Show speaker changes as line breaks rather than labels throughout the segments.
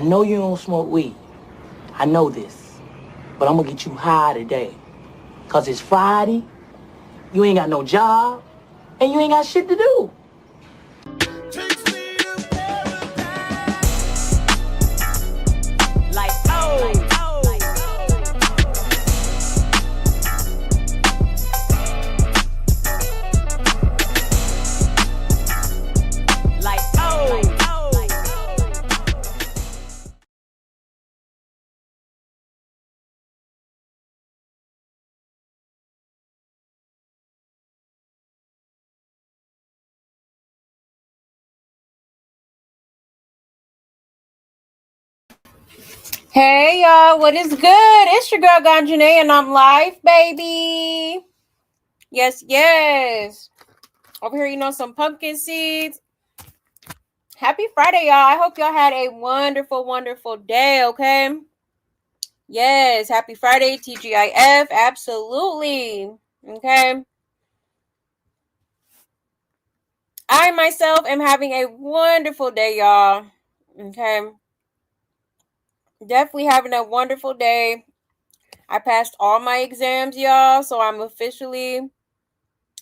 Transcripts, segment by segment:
know you don't smoke weed. I know this. But I'm gonna get you high today. Cause it's Friday, you ain't got no job, and you ain't got shit to do.
Hey y'all, what is good? It's your girl Ganjane and I'm live, baby. Yes. Over here, some pumpkin seeds. Happy Friday, y'all. I hope y'all had a wonderful, wonderful day, okay? Yes, happy Friday, TGIF. Absolutely. Okay. I myself am having a wonderful day, y'all. Okay. Definitely having a wonderful day. I passed all my exams, y'all, so I'm officially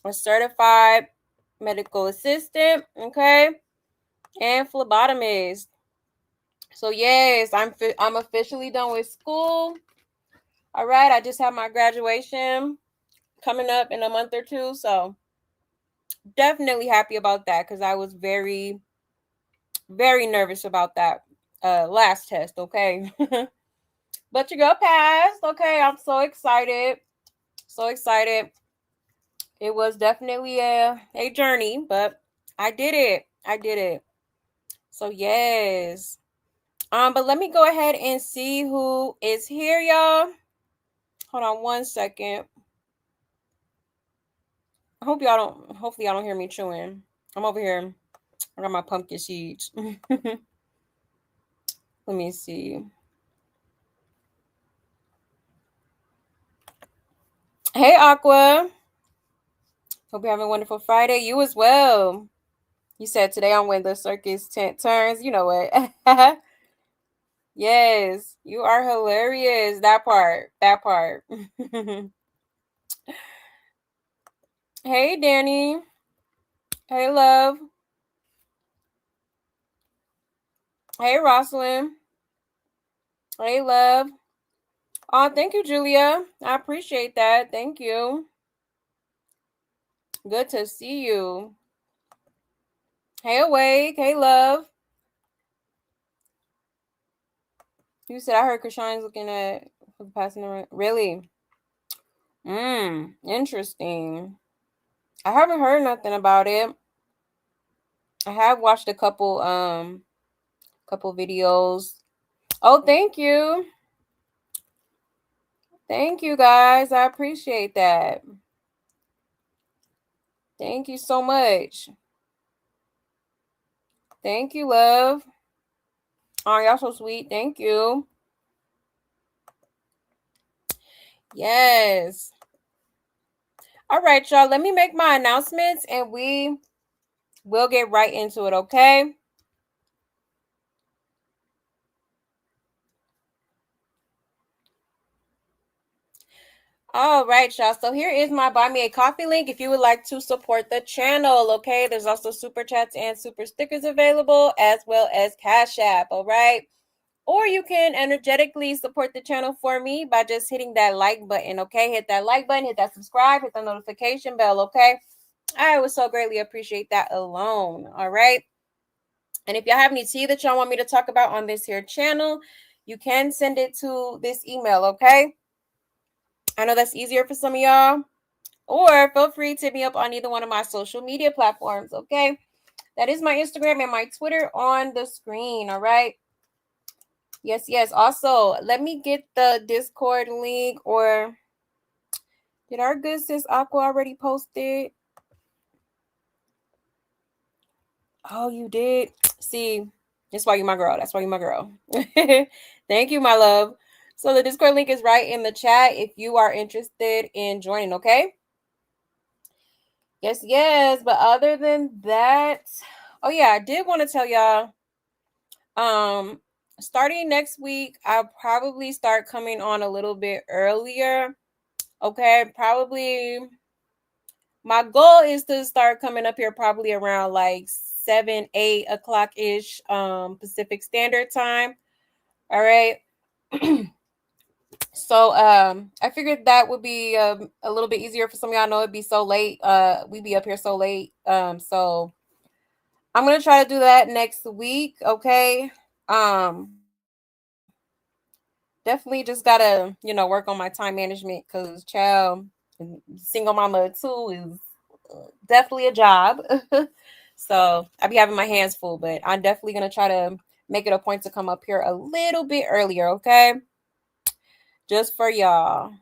a certified medical assistant, okay, and phlebotomist. So yes, I'm officially done with school. All right, I just have my graduation coming up in a month or two, so definitely happy about that because I was very, very nervous about that last test, okay. But your girl passed, okay. I'm so excited. It was definitely a journey, but I did it. So yes. But let me go ahead and see who is here, y'all. Hold on one second. Hopefully y'all don't hear me chewing. I'm over here. I got my pumpkin seeds. Let me see. Hey, Aqua. Hope you're having a wonderful Friday. You as well. You said today on When the Circus Tent Turns. You know what? Yes, you are hilarious. That part. Hey, Danny. Hey, love. Hey, Rosalind. Hey, love. Oh, thank you, Julia. I appreciate that. Thank you. Good to see you. Hey, Awake. Hey, love. You said I heard Chrisean's looking at passing around. Really? Interesting. I haven't heard nothing about it. I have watched a couple videos. Oh, thank you. Thank you, guys. I appreciate that. Thank you so much. Thank you, love. Oh, y'all so sweet. Thank you. Yes. All right, y'all. Let me make my announcements and we will get right into it, okay? All right, y'all. So here is my Buy Me a Coffee link if you would like to support the channel, okay? There's also super chats and super stickers available as well as Cash App, all right? Or you can energetically support the channel for me by just hitting that like button, okay? Hit that like button, hit that subscribe, hit the notification bell, okay? I would so greatly appreciate that alone, all right? And if y'all have any tea that y'all want me to talk about on this here channel, you can send it to this email, okay? I know that's easier for some of y'all. Or feel free to hit me up on either one of my social media platforms, okay? That is my Instagram and my Twitter on the screen, all right? Yes. Also, let me get the Discord link, or did our good sis Aqua already post it? Oh, you did? See, that's why you my girl. Thank you, my love. So the Discord link is right in the chat if you are interested in joining, okay? Yes. But other than that, oh yeah, I did want to tell y'all, starting next week, I'll probably start coming on a little bit earlier. Okay, probably my goal is to start coming up here probably around like 7, 8 o'clock ish, Pacific Standard Time. All right. So I figured that would be a little bit easier for some of y'all. Know it'd be so late. We be up here so late. So I'm gonna try to do that next week. Okay. Definitely just gotta, work on my time management because child, single mama too is definitely a job. So I be having my hands full, but I'm definitely gonna try to make it a point to come up here a little bit earlier, okay? Just for y'all.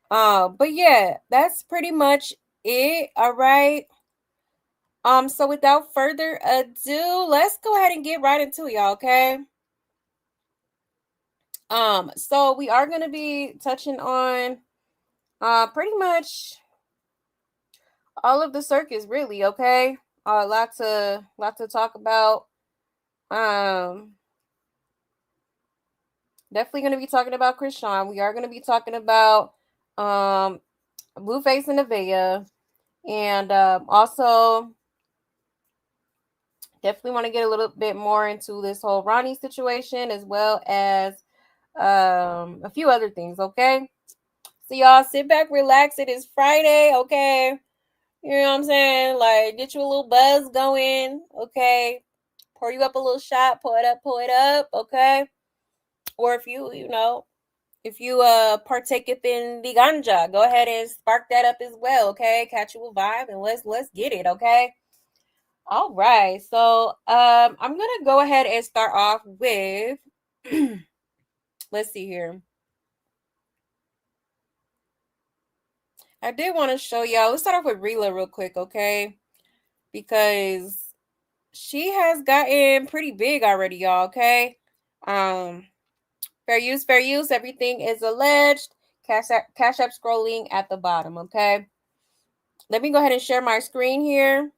But yeah, that's pretty much it. All right. So without further ado, let's go ahead and get right into it, y'all, okay? So we are gonna be touching on pretty much all of the circus, really, okay? Lot to talk about. Um Definitely gonna be talking about Chrisean. We are gonna be talking about um Blueface and Nevaeh. And also definitely want to get a little bit more into this whole Ronnie situation as well as a few other things, okay? So y'all sit back, relax. It is Friday, okay? You know what I'm saying? Like get you a little buzz going, okay? Pour you up a little shot, pour it up, okay? Or if you partaketh in the ganja, go ahead and spark that up as well, okay? Catch you a vibe and let's get it, okay? All right. So I'm gonna go ahead and start off with let's see here. I did want to show y'all. Let's start off with Rila real quick, okay? Because she has gotten pretty big already, y'all, okay? Um fair use, everything is alleged. Cash app scrolling at the bottom, okay? Let me go ahead and share my screen here.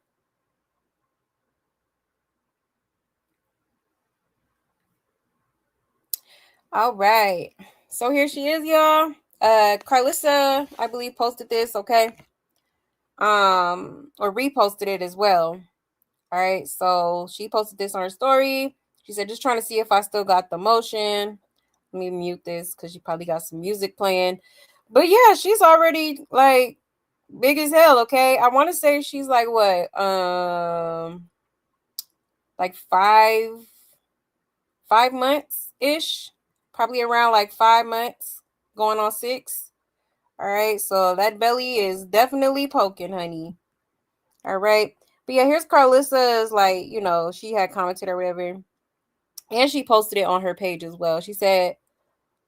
All right. So here she is, y'all. Carlissa, I believe, posted this, okay? Or reposted it as well. All right. So she posted this on her story. She said, just trying to see if I still got the motion. Let me mute this because she probably got some music playing. But yeah, she's already like big as hell, okay? I want to say she's like what? Like 5 months ish. Probably around like 5 months, going on 6. All right, so that belly is definitely poking, honey. All right. But yeah, here's Carlissa's, like, she had commented or whatever. And she posted it on her page as well. She said,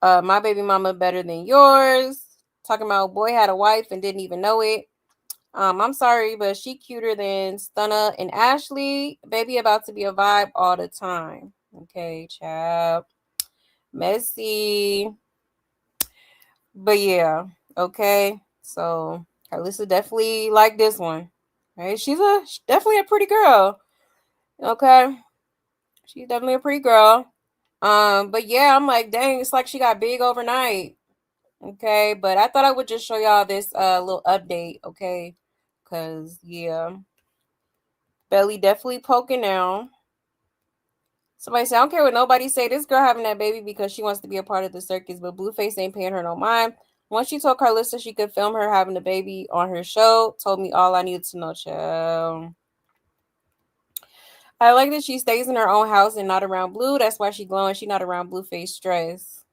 my baby mama better than yours. Talking about boy had a wife and didn't even know it. I'm sorry, but she cuter than Stunna and Ashley. Baby about to be a vibe all the time. Okay, child. Messy. But yeah, okay. So Carlissa definitely like this one. Right? She's definitely a pretty girl. Okay. She's definitely a pretty girl. But yeah, I'm like, dang, it's like she got big overnight. Okay, but I thought I would just show y'all this little update, okay? Cause yeah, belly definitely poking now. Somebody say, I don't care what nobody say. This girl having that baby because she wants to be a part of the circus, but Blueface ain't paying her no mind. Once she told Carlissa she could film her having the baby on her show, told me all I needed to know, child. I like that she stays in her own house and not around Blue. That's why she glowing. She not around Blueface stress.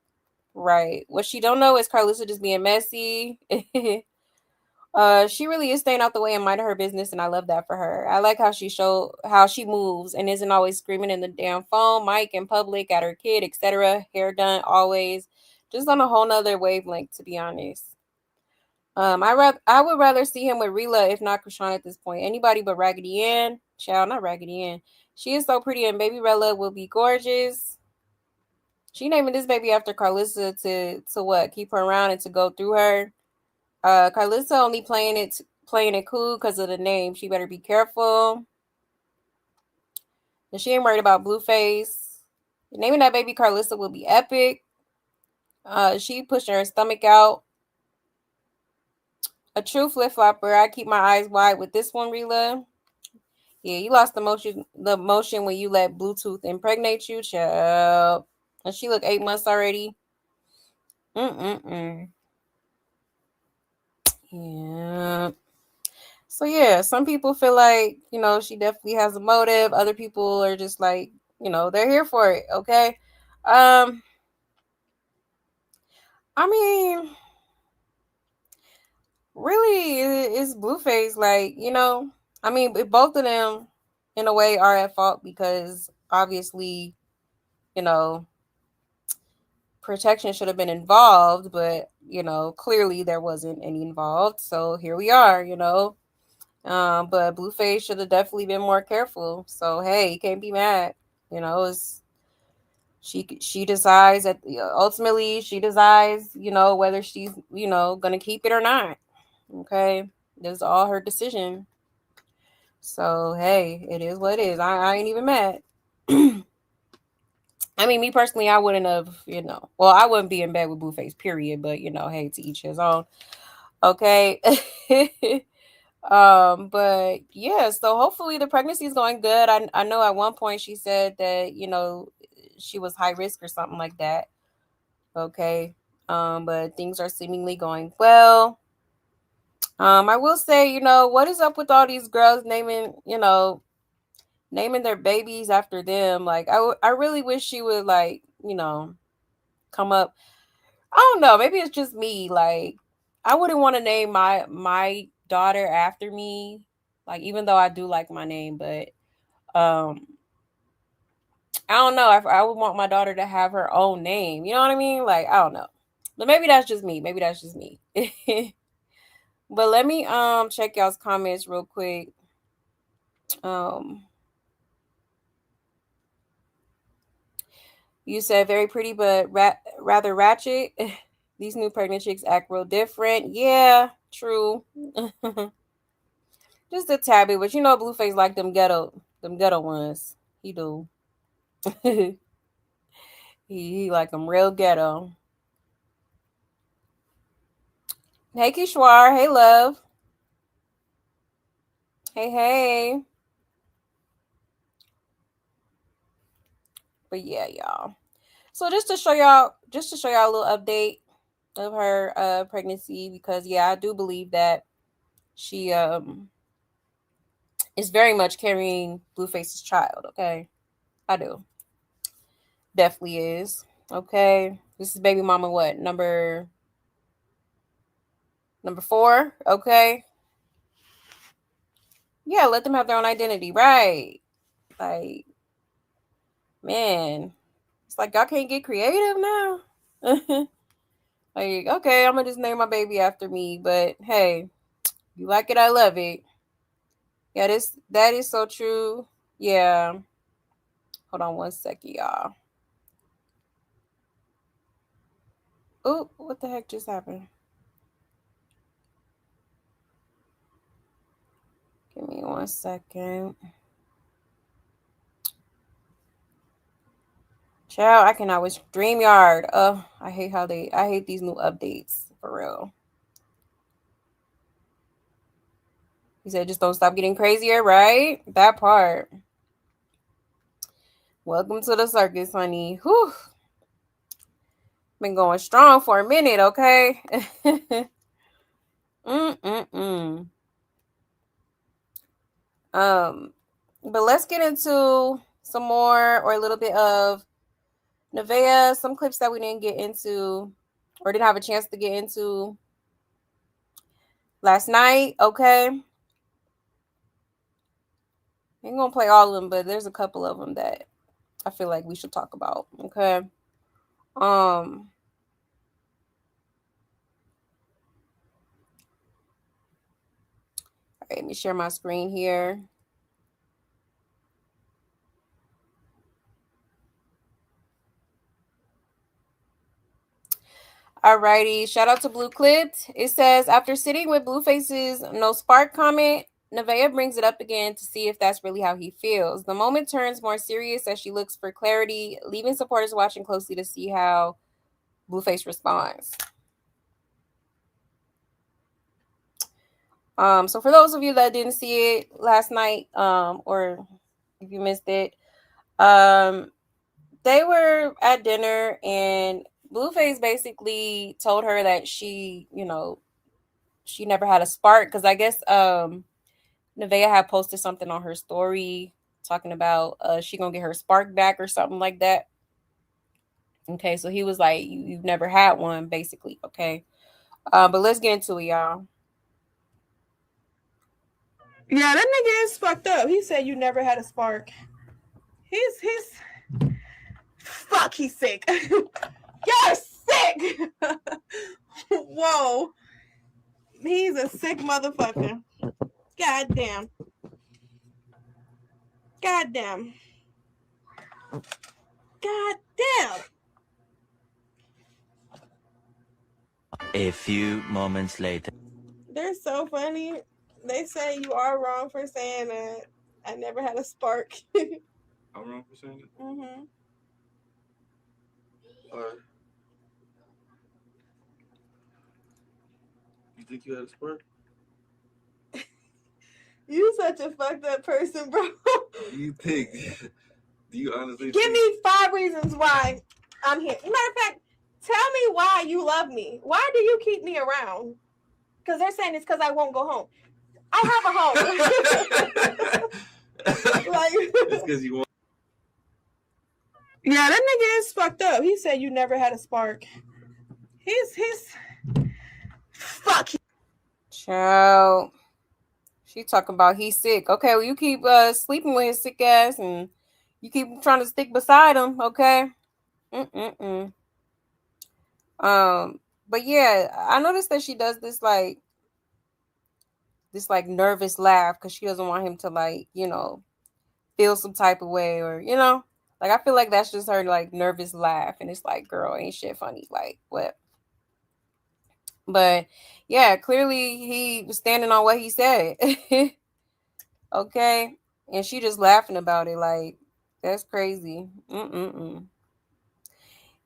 Right. What she don't know is Carlissa just being messy. She really is staying out the way and minding her business, and I love that for her. I like how she moves and isn't always screaming in the damn phone, mic in public, at her kid, etc. Hair done always, just on a whole nother wavelength, to be honest. I would rather see him with Rila if not Chrisean at this point. Anybody but Raggedy Ann, child, not Raggedy Ann. She is so pretty, and baby Rella will be gorgeous. She naming this baby after Carlissa to what? Keep her around and to go through her. Carlissa only playing it cool because of the name. She better be careful. And she ain't worried about Blueface. Naming that baby Carlissa will be epic. She pushing her stomach out. A true flip flopper. I keep my eyes wide with this one, Rila. Yeah, you lost the motion when you let Bluetooth impregnate you, child. And she look 8 months already. Yeah. So yeah, some people feel like, she definitely has a motive. Other people are just like, they're here for it, okay? I mean, really, it's Blueface. Like, I mean, both of them, in a way, are at fault because obviously, protection should have been involved, but clearly there wasn't any involved. So here we are, but Blueface should have definitely been more careful. So hey, you can't be mad. It's she decides that ultimately she decides, whether she's gonna keep it or not. Okay, this is all her decision. So hey, it is what it is. I ain't even mad. I mean, me personally, I wouldn't have, well, I wouldn't be in bed with Blueface, period. But hey, to each his own. Okay. But yeah, so hopefully the pregnancy is going good. I know at one point she said that, she was high risk or something like that. Okay. But things are seemingly going well. I will say, what is up with all these girls naming their babies after them? Like, I really wish she would, like, come up. I don't know. Maybe it's just me. Like, I wouldn't want to name my daughter after me. Like, even though I do like my name, but I don't know. I would want my daughter to have her own name. You know what I mean? Like, I don't know. But maybe that's just me. Maybe that's just me. But let me check y'all's comments real quick. You said very pretty, but rather ratchet. These new pregnant chicks act real different. Yeah, true. Just a tad bit, but Blueface like them ghetto ones. He do. he like them real ghetto. Hey Kishwar, hey love. Hey. But yeah, y'all. So just to show y'all a little update of her pregnancy, because yeah, I do believe that she is very much carrying Blueface's child, okay? I do. Definitely is. Okay. This is baby mama what? Number 4, okay? Yeah, let them have their own identity, right? Like, man, it's like y'all can't get creative now. Like, okay, I'm gonna just name my baby after me, but hey, you like it, I love it. Yeah, that is so true. Yeah. Hold on one second, y'all. Oh, what the heck just happened? Give me 1 second. Child, I cannot wish StreamYard. I hate these new updates for real. He said just don't stop getting crazier, right? That part. Welcome to the circus, honey. Whew. Been going strong for a minute, okay? But let's get into some more or a little bit of Nevaeh, some clips that we didn't get into or didn't have a chance to get into last night, okay? I ain't gonna play all of them, but there's a couple of them that I feel like we should talk about, okay? All right, let me share my screen here. Alrighty, shout out to Blue Clipped. It says, after sitting with Blueface's no spark comment, Nevaeh brings it up again to see if that's really how he feels. The moment turns more serious as she looks for clarity, leaving supporters watching closely to see how Blueface responds. So for those of you that didn't see it last night, or if you missed it, um, they were at dinner and Blueface basically told her that she never had a spark because I guess Nevaeh had posted something on her story talking about she gonna get her spark back or something like that. Okay, so he was like, you've never had one, basically. Okay, but let's get into it, y'all.
Yeah, that nigga is fucked up. He said you never had a spark. He's fuck. He's sick. You're sick. Whoa, he's a sick motherfucker. Goddamn. Goddamn. Goddamn.
A few moments later.
They're so funny. They say you are wrong for saying that. I never had a spark.
I'm wrong for saying it?
Mm-hmm.
You think you had a spark?
You such a fucked up person, bro.
Do you think? Do you honestly
Give
think?
me 5 reasons why I'm here. Matter of fact, tell me why you love me. Why do you keep me around? Because they're saying it's because I won't go home. I have a home. Like,
it's because you want.
Yeah, that nigga is fucked up. He said you never had a spark. He's fuck.
Child. She talking about he's sick. Okay, well you keep sleeping with his sick ass and you keep trying to stick beside him. Okay. Mm-mm-mm. But yeah, I noticed that she does this nervous laugh because she doesn't want him to feel some type of way or like I feel like that's just her like nervous laugh and it's like, girl, ain't shit funny, like what? But yeah, clearly he was standing on what he said. Okay, and she just laughing about it like that's crazy. Mm-mm-mm.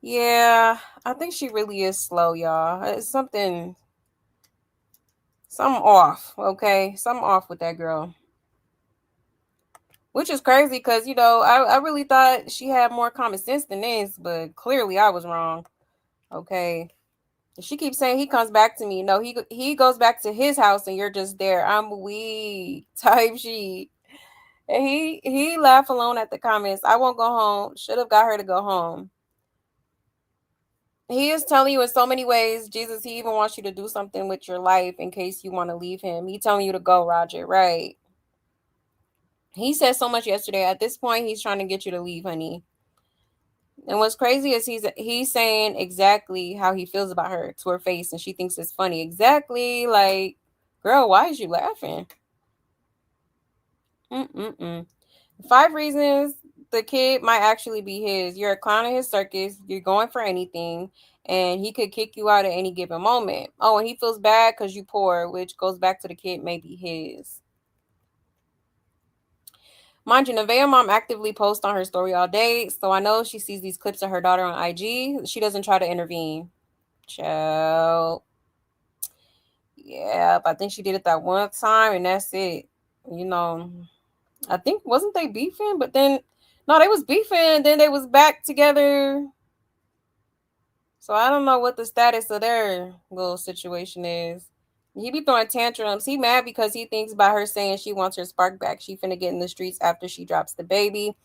Yeah, I think she really is slow, y'all. It's something off, okay? Something off with that girl. Which is crazy because, I really thought she had more common sense than this, but clearly I was wrong. Okay. She keeps saying he comes back to me. No, he goes back to his house and you're just there. I'm weak type shit. And he laughed alone at the comments. I won't go home. Should have got her to go home. He is telling you in so many ways, Jesus, he even wants you to do something with your life in case you want to leave him. He telling you to go, Roger, right? He said so much yesterday. At this point, he's trying to get you to leave, honey. And what's crazy is he's saying exactly how he feels about her to her face, and she thinks it's funny. Exactly, like, girl, why is you laughing? Mm-mm-mm. 5 reasons the kid might actually be his. You're a clown in his circus. You're going for anything, and he could kick you out at any given moment. Oh, and he feels bad because you poor, which goes back to the kid may be his. Mind you, Nevaeh mom actively posts on her story all day, so I know she sees these clips of her daughter on IG. She doesn't try to intervene. Child. Yeah, but I think she did it that one time, and that's it. You know, I think wasn't they beefing, but then no, they was beefing, and then they was back together. So I don't know what the status of their little situation is. He be throwing tantrums. He mad because he thinks by her saying she wants her spark back, she finna get in the streets after she drops the baby.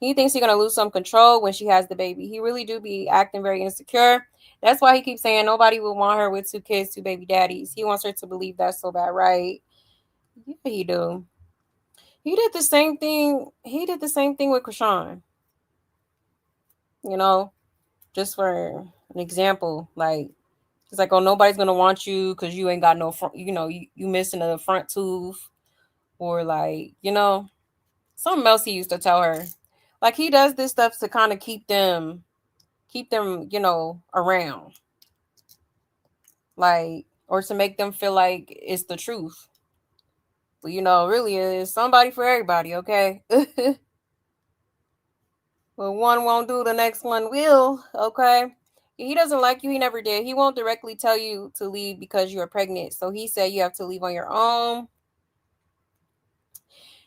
He thinks he's gonna lose some control when she has the baby. He really do be acting very insecure. That's why he keeps saying nobody would want her with 2 kids, 2 baby daddies. He wants her to believe that so bad, right? Yeah, he do. He did the same thing. He did the same thing with Chrisean. You know, just for an example, like it's like, oh, nobody's gonna want you because you ain't got no front. You missing a front tooth, or like something else he used to tell her. Like he does this stuff to kind of keep them, around, like, or to make them feel like it's the truth. But really is somebody for everybody, okay? But one won't do, the next one will, okay? He doesn't like you. He never did. He won't directly tell you to leave because you're pregnant. So he said you have to leave on your own.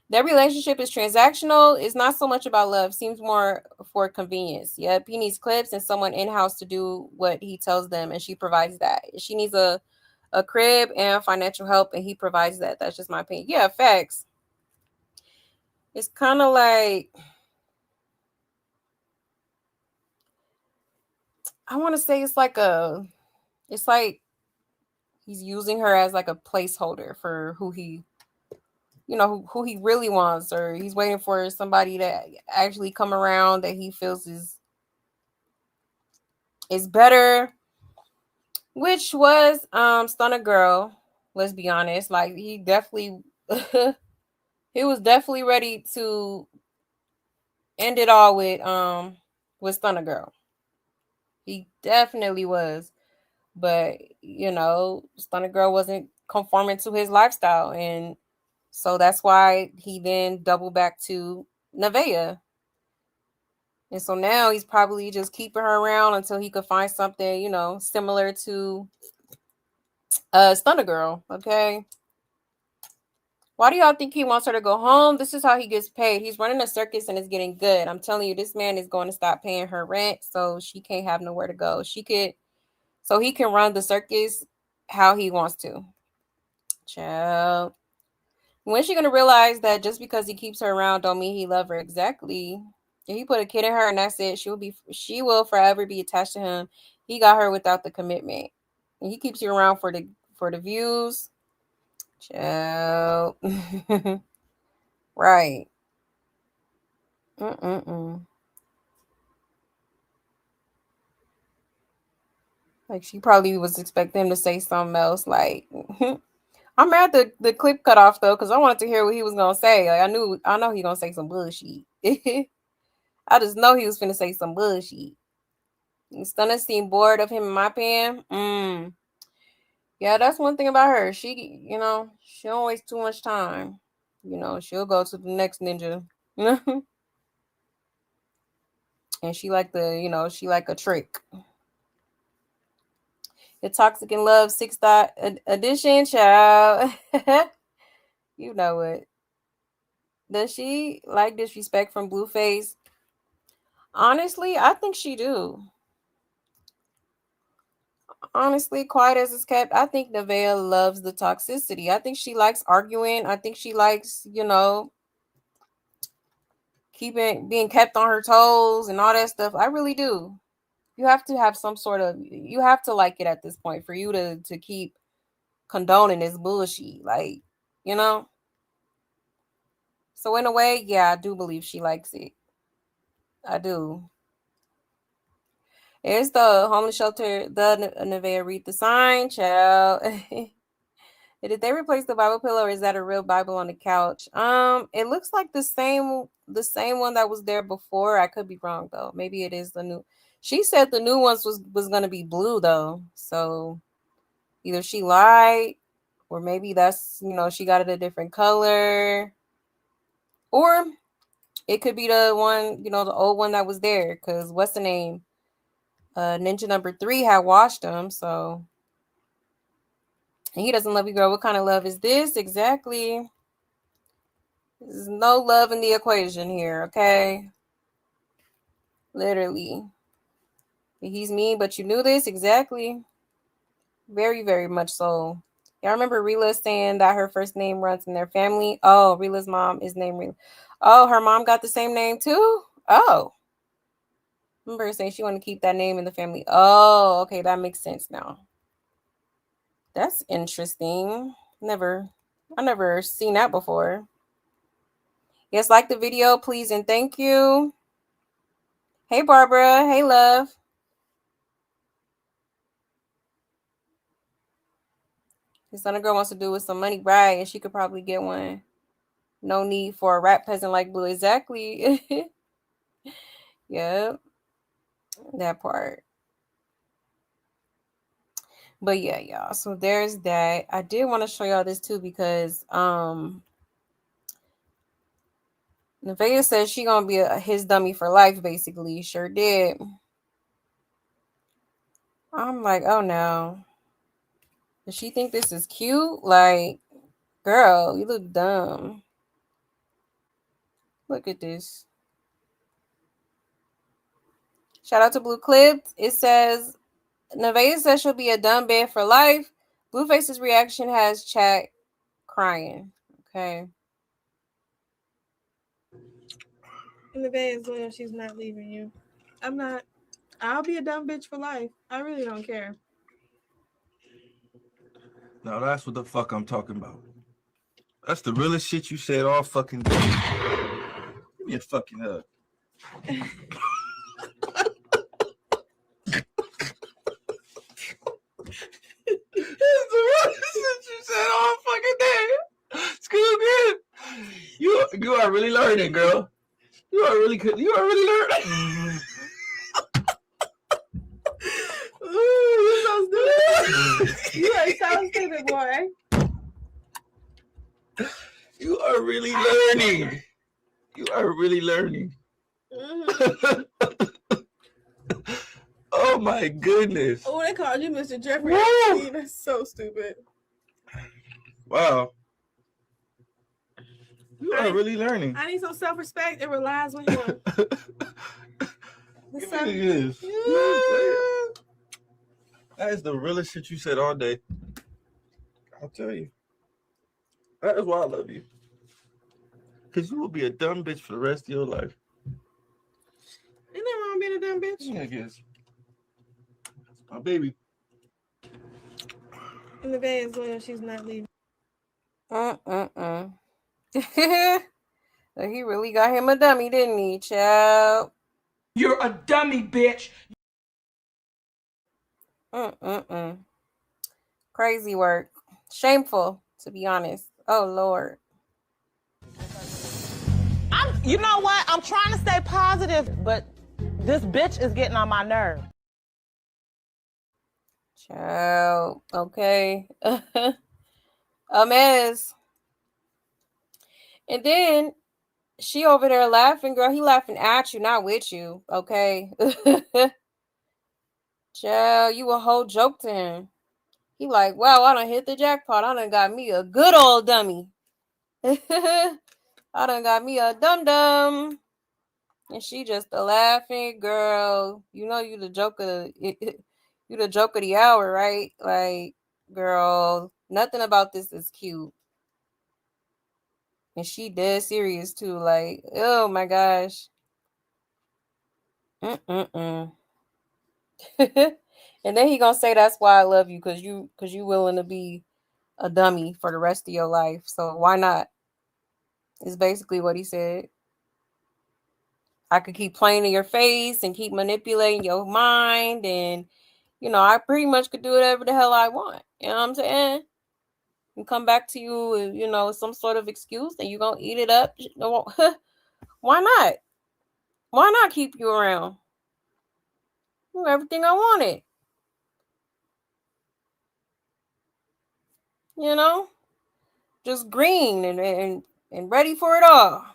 Their relationship is transactional. It's not so much about love. Seems more for convenience. Yep, he needs clips and someone in-house to do what he tells them, and she provides that. She needs a crib and financial help, and he provides that. That's just my opinion. Yeah, facts. It's kind of like, I want to say it's like he's using her as like a placeholder for who he who he really wants, or he's waiting for somebody to actually come around that he feels is better, which was Stunner Girl. Let's be honest, like he definitely he was definitely ready to end it all with Stunner Girl. He definitely was. But Stunner Girl wasn't conforming to his lifestyle, and so that's why he then doubled back to Nevaeh. And so now he's probably just keeping her around until he could find something, similar to Stunner Girl. Okay. Why do y'all think he wants her to go home? This is how he gets paid. He's running a circus and it's getting good. I'm telling you, this man is going to stop paying her rent, so she can't have nowhere to go. So he can run the circus how he wants to. Child. When's she gonna realize that just because he keeps her around don't mean he love her? Exactly. If he put a kid in her and that's it, she will forever be attached to him. He got her without the commitment. And he keeps you around for the views. Child. Right. Like she probably was expecting him to say something else. Like, I'm mad the clip cut off though, because I wanted to hear what he was gonna say. Like I know he gonna say some bullshit. I just know he was finna say some bullshit. Stunner seemed bored of him, in my opinion. Yeah, that's one thing about her. She don't waste too much time. She'll go to the next ninja. And she like she like a trick. The Toxic in Love 6th edition, child. You know it. Does she like disrespect from Blueface? Honestly, I think she do. Honestly, quiet as it's kept, I think Nevaeh loves the toxicity. I think she likes arguing. I think she likes, being kept on her toes and all that stuff. I really do. You have to have you have to like it at this point for you to keep condoning this bullshit. Like, you know? So in a way, yeah, I do believe she likes it. I do. Here's the homeless shelter, the Nevaeh read the sign, child. Did they replace the Bible pillow, or is that a real Bible on the couch? It looks like the same one that was there before. I could be wrong though. Maybe it is the new. She said the new ones was gonna be blue though. So either she lied, or maybe that's she got it a different color, or it could be the one the old one that was there. Cause what's the name? Ninja number 3 had washed them, so. And he doesn't love you, girl. What kind of love is this? Exactly. There's no love in the equation here, okay? Literally. He's mean, but you knew this? Exactly. Very, very much so. Y'all remember Rila saying that her first name runs in their family? Oh, Rila's mom is named Rila. Oh, her mom got the same name too? Oh. Remember her saying she wanted to keep that name in the family. Oh, okay. That makes sense now. That's interesting. I never seen that before. Yes, like the video, please, and thank you. Hey, Barbara. Hey, love. This other girl wants to do with some money, right? And she could probably get one. No need for a rat peasant like Blue. Exactly. Yep. That part. But yeah, y'all. So there's that. I did want to show y'all this too because Nevaeh says she gonna be his dummy for life. Basically, sure did. I'm like, oh no. Does she think this is cute? Like, girl, you look dumb. Look at this. Shout out to Blue Clips. It says Nevaeh says she'll be a dumb bitch for life. Blueface's reaction has chat crying. Okay.
Nevaeh is loyal. She's not leaving you. I'm not. I'll be a dumb bitch for life. I really don't care.
Now that's what the fuck I'm talking about. That's the realest shit you said all fucking day. Give me a fucking hug. That's the realest shit you said all fucking day. School good. You are really learning, girl. You are really good. You are really learning.
Ooh, you're so stupid. You are so stupid, boy.
You are really learning. You are really learning. Oh my goodness.
Oh, they called you Mr. Jeffrey. That's so stupid.
Wow. You are really learning.
I need some self-respect. It relies on him.
Give me this. That is the realest shit you said all day. I'll tell you. That is why I love you. Because you will be a dumb bitch for the rest of your life.
Ain't nothing wrong being a dumb bitch.
Yeah, I guess. That's my baby.
And the bed is loyal. She's not leaving.
He really got him a dummy, didn't he, child?
You're a dummy, bitch.
Crazy work. Shameful, to be honest. Oh, Lord.
You know what? I'm trying to stay positive, but this bitch is getting on my nerve.
Child. Okay. A mess. And then she over there laughing, girl. He laughing at you, not with you. Okay. Child, you a whole joke to him. He like, wow, I done hit the jackpot. I done got me a good old dummy. I done got me a dum-dum. And she just a laughing girl. You know you the joke of you the joke of the hour, right? Like, girl, nothing about this is cute. And she dead serious too. Like, oh my gosh. And then he gonna say that's why I love you, cause you willing to be a dummy for the rest of your life. So why not? Is basically what he said. I could keep playing in your face and keep manipulating your mind, and I pretty much could do whatever the hell I want. You know what I'm saying? And come back to you with, some sort of excuse, and you're gonna eat it up. Why not? Why not keep you around? Everything I wanted. Just green and ready for it all.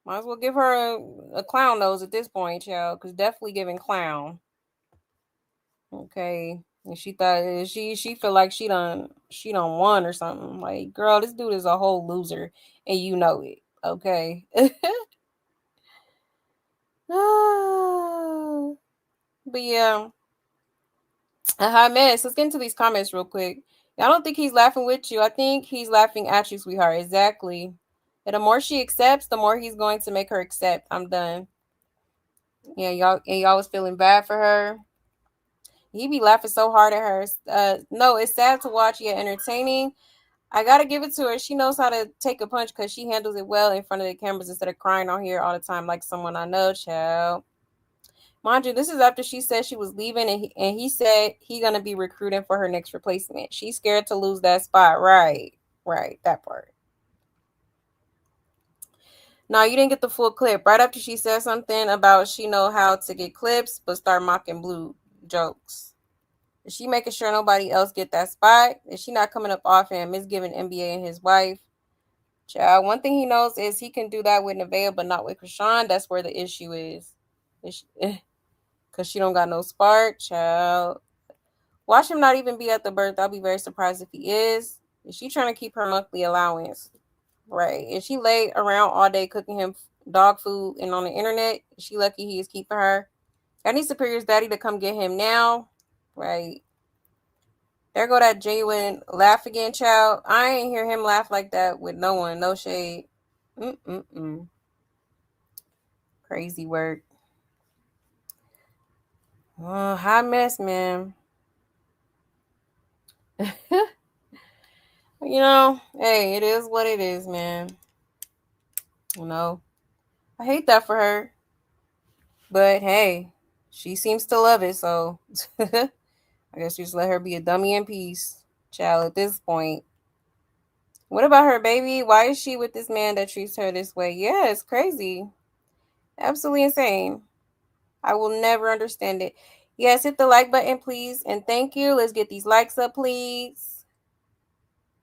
Might as well give her a clown nose at this point, child, because definitely giving clown. Okay. And she thought she feel like she done won or something. Like, girl, this dude is a whole loser and you know it. Okay. But yeah. A hot mess. Let's get into these comments real quick. I don't think he's laughing with you. I think he's laughing at you, sweetheart. Exactly. And the more she accepts, the more he's going to make her accept. I'm done. Yeah, y'all was feeling bad for her. He be laughing so hard at her. No, it's sad to watch, yet entertaining. I gotta give it to her. She knows how to take a punch because she handles it well in front of the cameras instead of crying on here all the time like someone I know, child. Mind you, this is after she said she was leaving, and he said he gonna be recruiting for her next replacement. She's scared to lose that spot. Right, that part. No, you didn't get the full clip. Right after she said something about she know how to get clips, but start mocking Blue jokes. Is she making sure nobody else get that spot? Is she not coming up off him? Is giving NBA and his wife? Child, one thing he knows is he can do that with Nevaeh, but not with Chrisean. That's where the issue is. Because she don't got no spark, child. Watch him not even be at the birth. I'll be very surprised if he is. Is she trying to keep her monthly allowance? Right. Is she lay around all day cooking him dog food and on the internet? Is she lucky he is keeping her? I need Superior's daddy to come get him now. Right. There go that genuine laugh again, child. I ain't hear him laugh like that with no one. No shade. Crazy work. Oh, hot mess, man. You know, hey, it is what it is, man. You know, I hate that for her. But hey, she seems to love it, so I guess just let her be a dummy in peace, child, at this point. What about her baby? Why is she with this man that treats her this way? Yeah, it's crazy. Absolutely insane. I will never understand it. Yes, hit the like button, please. And thank you. Let's get these likes up, please.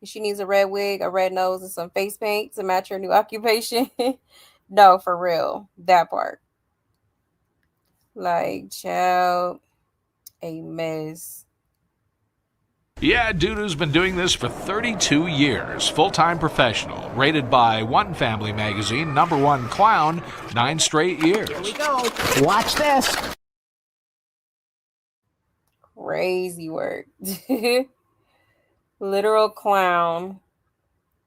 She needs a red wig, a red nose, and some face paint to match her new occupation. No, for real. That part. Like, child, a mess.
Yeah, dude who's been doing this for 32 years. Full-time professional. Rated by One Family Magazine, #1 clown, 9 straight years.
Here we go. Watch this.
Crazy work. Literal clown.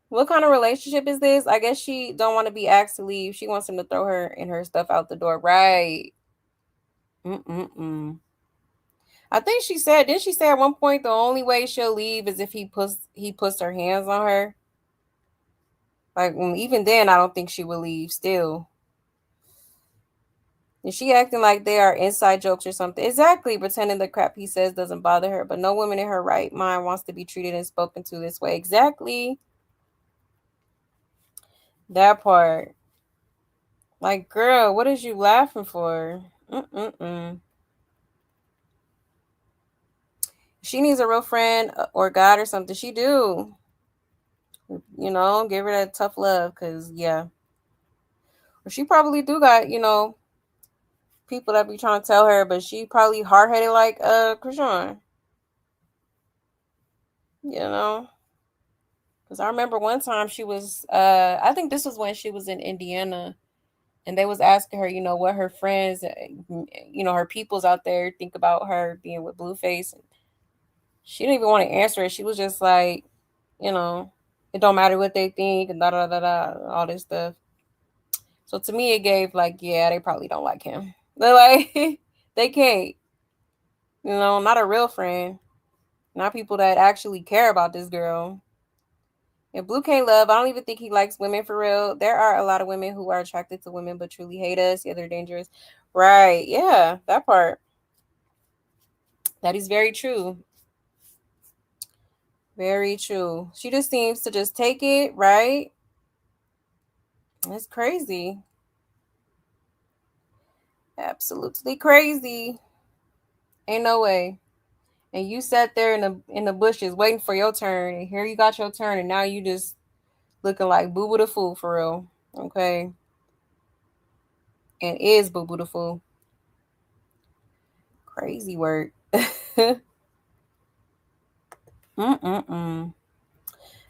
What kind of relationship is this? I guess she don't want to be asked to leave. She wants him to throw her and her stuff out the door. Right. I think she said, didn't she say at one point the only way she'll leave is if he puts her hands on her? Like, even then, I don't think she would leave still. Is she acting like they are inside jokes or something? Exactly, pretending the crap he says doesn't bother her. But no woman in her right mind wants to be treated and spoken to this way. Exactly. That part. Like, girl, what is you laughing for? She needs a real friend or God or something. She do. You know, give her that tough love, because, yeah. She probably do got, you know, people that be trying to tell her, but she probably hard-headed like Chrisean. You know? Because I remember one time she was, I think this was when she was in Indiana, and they was asking her, you know, what her friends, you know, her peoples out there think about her being with Blueface. She didn't even want to answer it. She was just like, you know, it don't matter what they think and all this stuff. So to me, it gave like, yeah, they probably don't like him. They're like, they can't, you know, not a real friend, not people that actually care about this girl. If Blue can't love, I don't even think he likes women for real. There are a lot of women who are attracted to women but truly hate us. Yeah, they're dangerous. Right. Yeah, that part. That is very true. Very true. She just seems to just take it, right? It's crazy. Absolutely crazy. Ain't no way. And you sat there in the bushes waiting for your turn, and here you got your turn, and now you just looking like Boo Boo the Fool for real. Okay. And is Boo Boo the Fool. Crazy work. But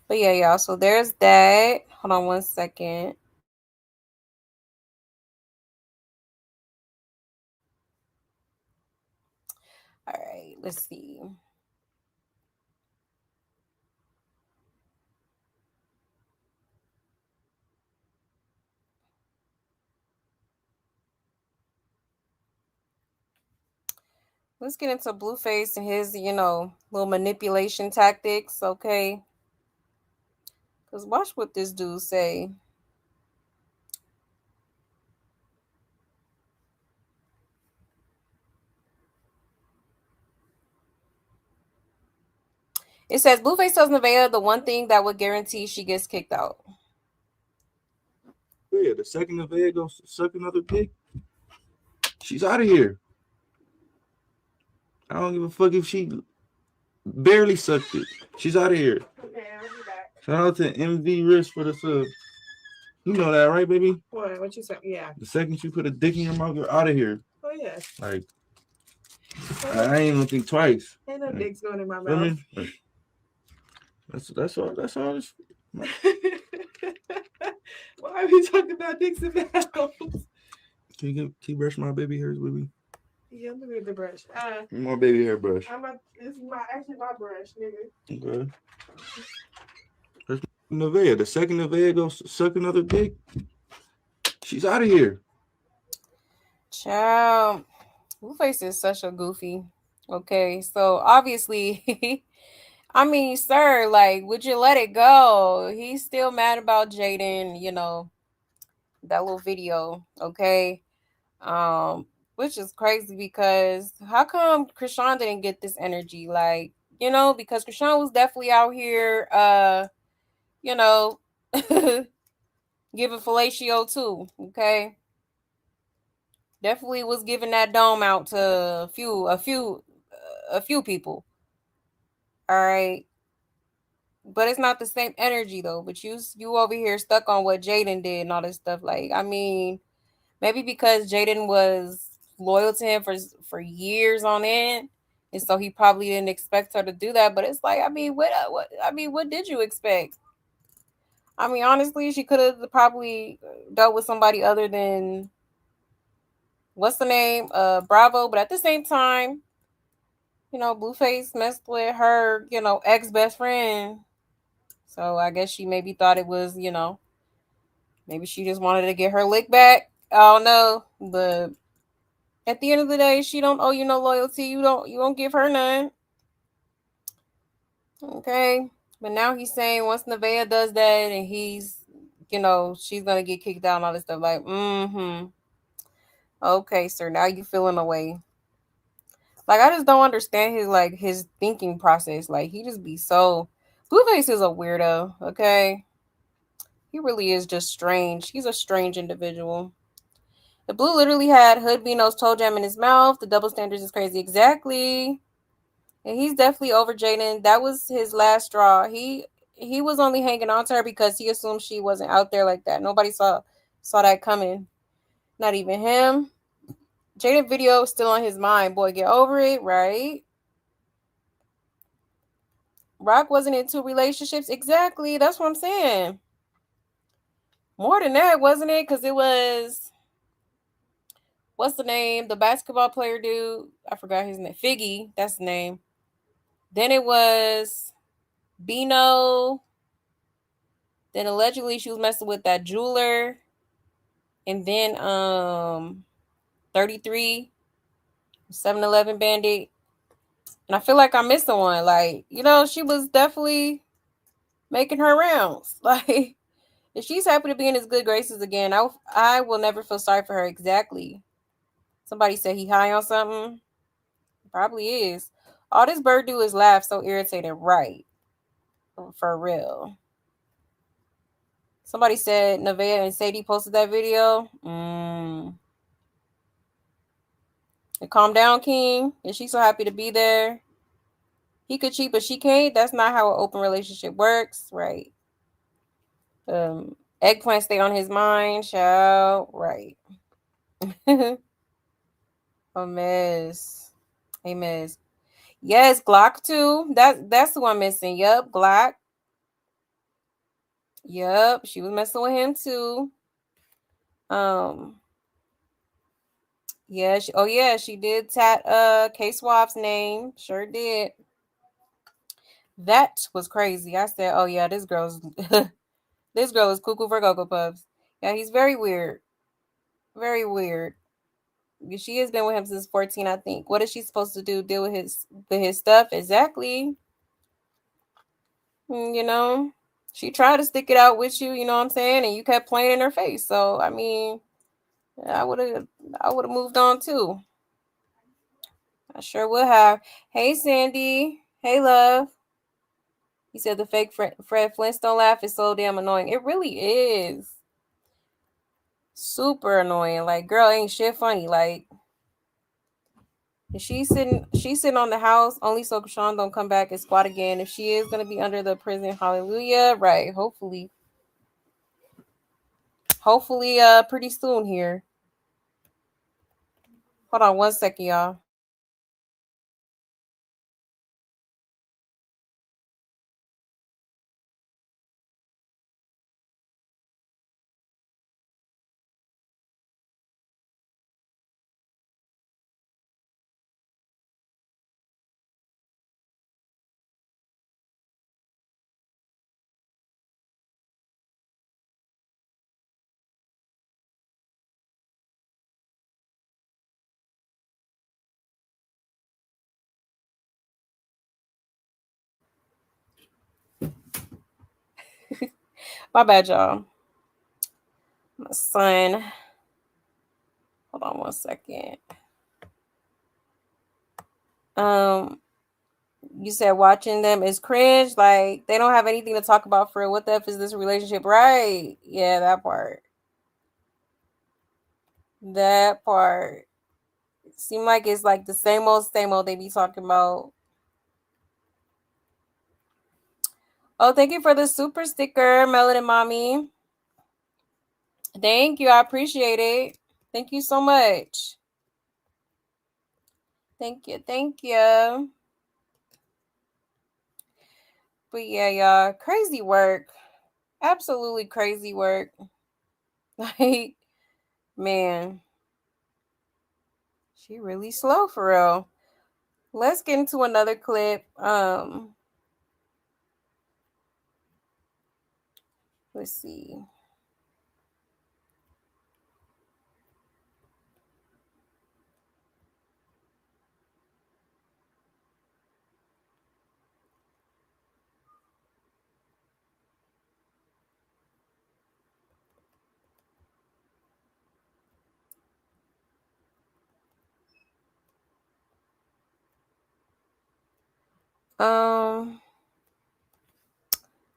yeah, y'all. So there's that. Hold on one second. All right, let's see. Let's get into Blueface and his, you know, little manipulation tactics, okay? Because watch what this dude say. It says, Blueface tells Nevaeh the one thing that would guarantee she gets kicked out.
Yeah, the second Nevaeh goes suck another dick, she's out of here. I don't give a fuck if she Barely sucked it. She's out of here.
Okay, I'll be back.
Shout out to MV Risk for the sub. You know that, right, baby?
What you said? Yeah.
The second you put a dick in your mouth, you're out of here.
Oh yeah.
Like, I ain't even think twice.
Ain't no dicks going in my
Feel
mouth.
me? That's all. That's all.
Why are we talking about dicks and mouths?
Can you brush my baby hairs with me?
Yeah, let me get the brush.
My baby hair brush.
This is actually my brush, nigga.
Okay. That's Nevaeh. The second Nevaeh goes suck another dick, she's out of here.
Child, Blueface is such a goofy. Okay, so obviously, I mean, sir, like, would you let it go? He's still mad about Jaden, you know, that little video, okay? Which is crazy because how come Chrisean didn't get this energy? Like, you know, because Chrisean was definitely out here, you know, giving fellatio too, okay? Definitely was giving that dome out to a few people. All right. But it's not the same energy though. But you over here stuck on what Jaden did and all this stuff. Like, I mean, maybe because Jaden was loyal to him for years on end, and so he probably didn't expect her to do that. But it's like, I mean, what did you expect? I mean, honestly, she could have probably dealt with somebody other than what's the name? Bravo. But at the same time, you know, Blueface messed with her, you know, ex-best friend. So I guess she maybe thought it was, you know, maybe she just wanted to get her lick back. I don't know. But at the end of the day, she don't owe you no loyalty. You don't give her none. Okay. But now he's saying once Nevaeh does that and he's, you know, she's gonna get kicked out and all this stuff. Like, okay, sir, now you feeling away. Like, I just don't understand his thinking process. Like, he just be so Blueface is a weirdo, okay? He really is just strange. He's a strange individual. The Blue literally had Hood Vino's toe jam in his mouth. The double standards is crazy. Exactly. And he's definitely over Jaden. That was his last straw. He was only hanging on to her because he assumed she wasn't out there like that. Nobody saw that coming. Not even him. Jaden video is still on his mind. Boy, get over it, right? Rock wasn't in 2 relationships. Exactly. That's what I'm saying. More than that, wasn't it? Because it was, what's the name? The basketball player dude. I forgot his name. Figgy. That's the name. Then it was Bino. Then allegedly she was messing with that jeweler. And then 33, 7-Eleven bandit. And I feel like I'm missing one. Like, you know, she was definitely making her rounds. Like, if she's happy to be in his good graces again, I will never feel sorry for her. Exactly. Somebody said he high on something. Probably is. All this bird do is laugh so irritating. Right. For real. Somebody said Nevaeh and Sadie posted that video. And calm down, King. Is she so happy to be there? He could cheat, but she can't. That's not how an open relationship works. Right. Eggplant stay on his mind, child. Right. A mess. A mess. Yes, Glock too. That's the one missing. Yep, Glock. Yep, she was messing with him too. Yeah, she did tat K Swap's name. Sure did. That was crazy. I said, oh yeah, this girl is cuckoo for Cocoa Puffs. Yeah, he's very weird. Very weird. She has been with him since 14, I think. What is she supposed to do? Deal with his stuff? Exactly. You know, she tried to stick it out with you, you know what I'm saying? And you kept playing in her face. So, I mean, I would have moved on too. I sure would have. Hey, Sandy. Hey, love. He said the fake Fred Flintstone laugh is so damn annoying. It really is. Super annoying. Like, girl, ain't shit funny. Like, And she's sitting on the house only so Chrisean don't come back and squat again. If she is gonna be under the prison, hallelujah. Right. Hopefully, pretty soon here. Hold on 1 second, y'all. My bad, y'all. My son. Hold on 1 second. You said watching them is cringe. Like they don't have anything to talk about for real. What the F is this relationship? Right. Yeah, that part. That part. Seem like it's like the same old they be talking about. Oh, thank you for the super sticker, Melanin Mommy. Thank you. I appreciate it. Thank you so much. Thank you. Thank you. But yeah, y'all, crazy work. Absolutely crazy work. Like, man, she really slow for real. Let's get into another clip. Let's see.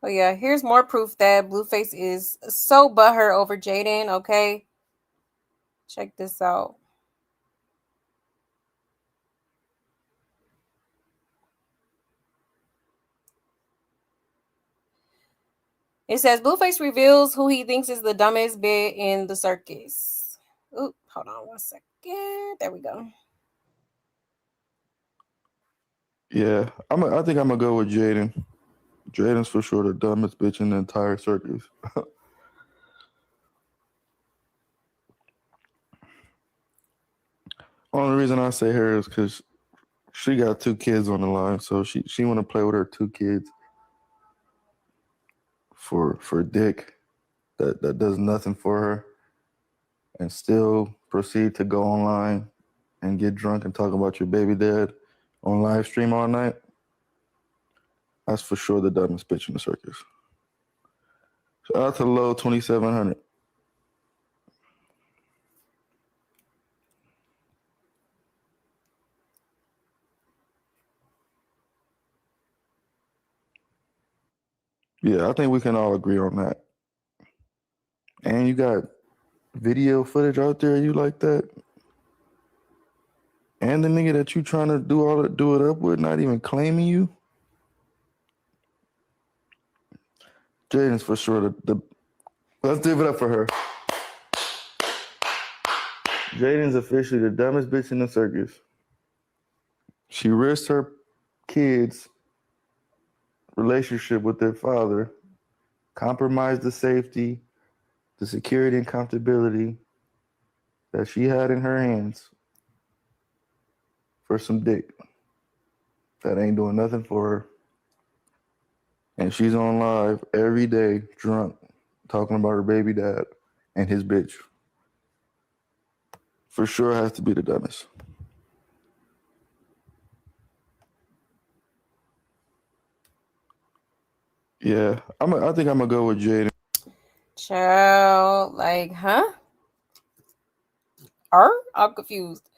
Oh yeah, here's more proof that Blueface is so butthurt over Jaden. Okay, check this out. It says Blueface reveals who he thinks is the dumbest bit in the circus. Oop, hold on 1 second. There we go.
Yeah, I think I'm gonna go with Jaden. Jaden's for sure the dumbest bitch in the entire circus. Only reason I say her is because she got 2 kids on the line, so she want to play with her 2 kids for dick that does nothing for her, and still proceed to go online and get drunk and talk about your baby dad on live stream all night. That's for sure the dumbest bitch in the circus. Shout out to Low 2700. Yeah, I think we can all agree on that. And you got video footage out there you like that? And the nigga that you trying to do it up with not even claiming you? Jaden's for sure the let's give it up for her. Jaden's officially the dumbest bitch in the circus. She risked her kids' relationship with their father, compromised the safety, the security and comfortability that she had in her hands for some dick that ain't doing nothing for her. And she's on live every day, drunk, talking about her baby dad and his bitch. For sure has to be the dumbest. Yeah, I think I'm gonna go with Jaden.
Child, like, huh? I'm confused.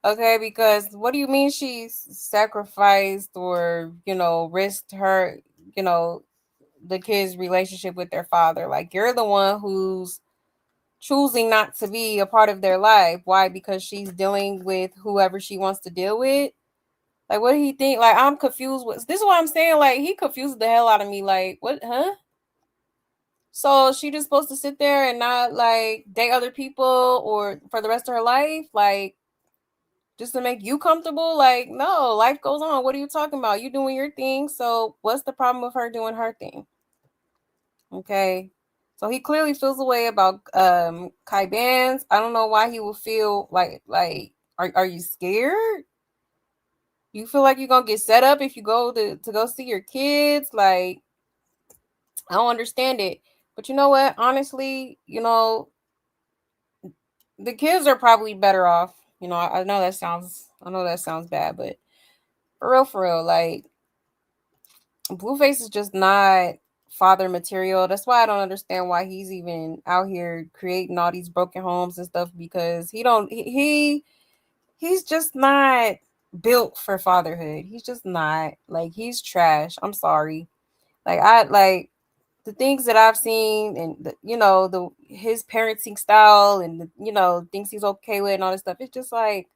Okay, because what do you mean she sacrificed or, risked her, the kid's relationship with their father? Like, you're the one who's choosing not to be a part of their life. Why? Because she's dealing with whoever she wants to deal with. Like, what did he think? Like, I'm confused with this is what I'm saying. Like, he confused the hell out of me. Like, what, huh? So she just supposed to sit there and not like date other people or for the rest of her life? Like, just to make you comfortable? Like, no, life goes on. What are you talking about? You doing your thing. So what's the problem with her doing her thing? Okay. So he clearly feels a way about Kai Bands. I don't know why he would feel like are you scared? You feel like you're gonna get set up if you go to go see your kids? Like, I don't understand it. But you know what? Honestly, the kids are probably better off. I know that sounds bad, but for real, like Blueface is just not father material. That's why I don't understand why he's even out here creating all these broken homes and stuff, because he's just not built for fatherhood. He's just not. Like, he's trash. I'm sorry. Like the things that I've seen, and his parenting style, and things he's okay with and all this stuff. It's just like,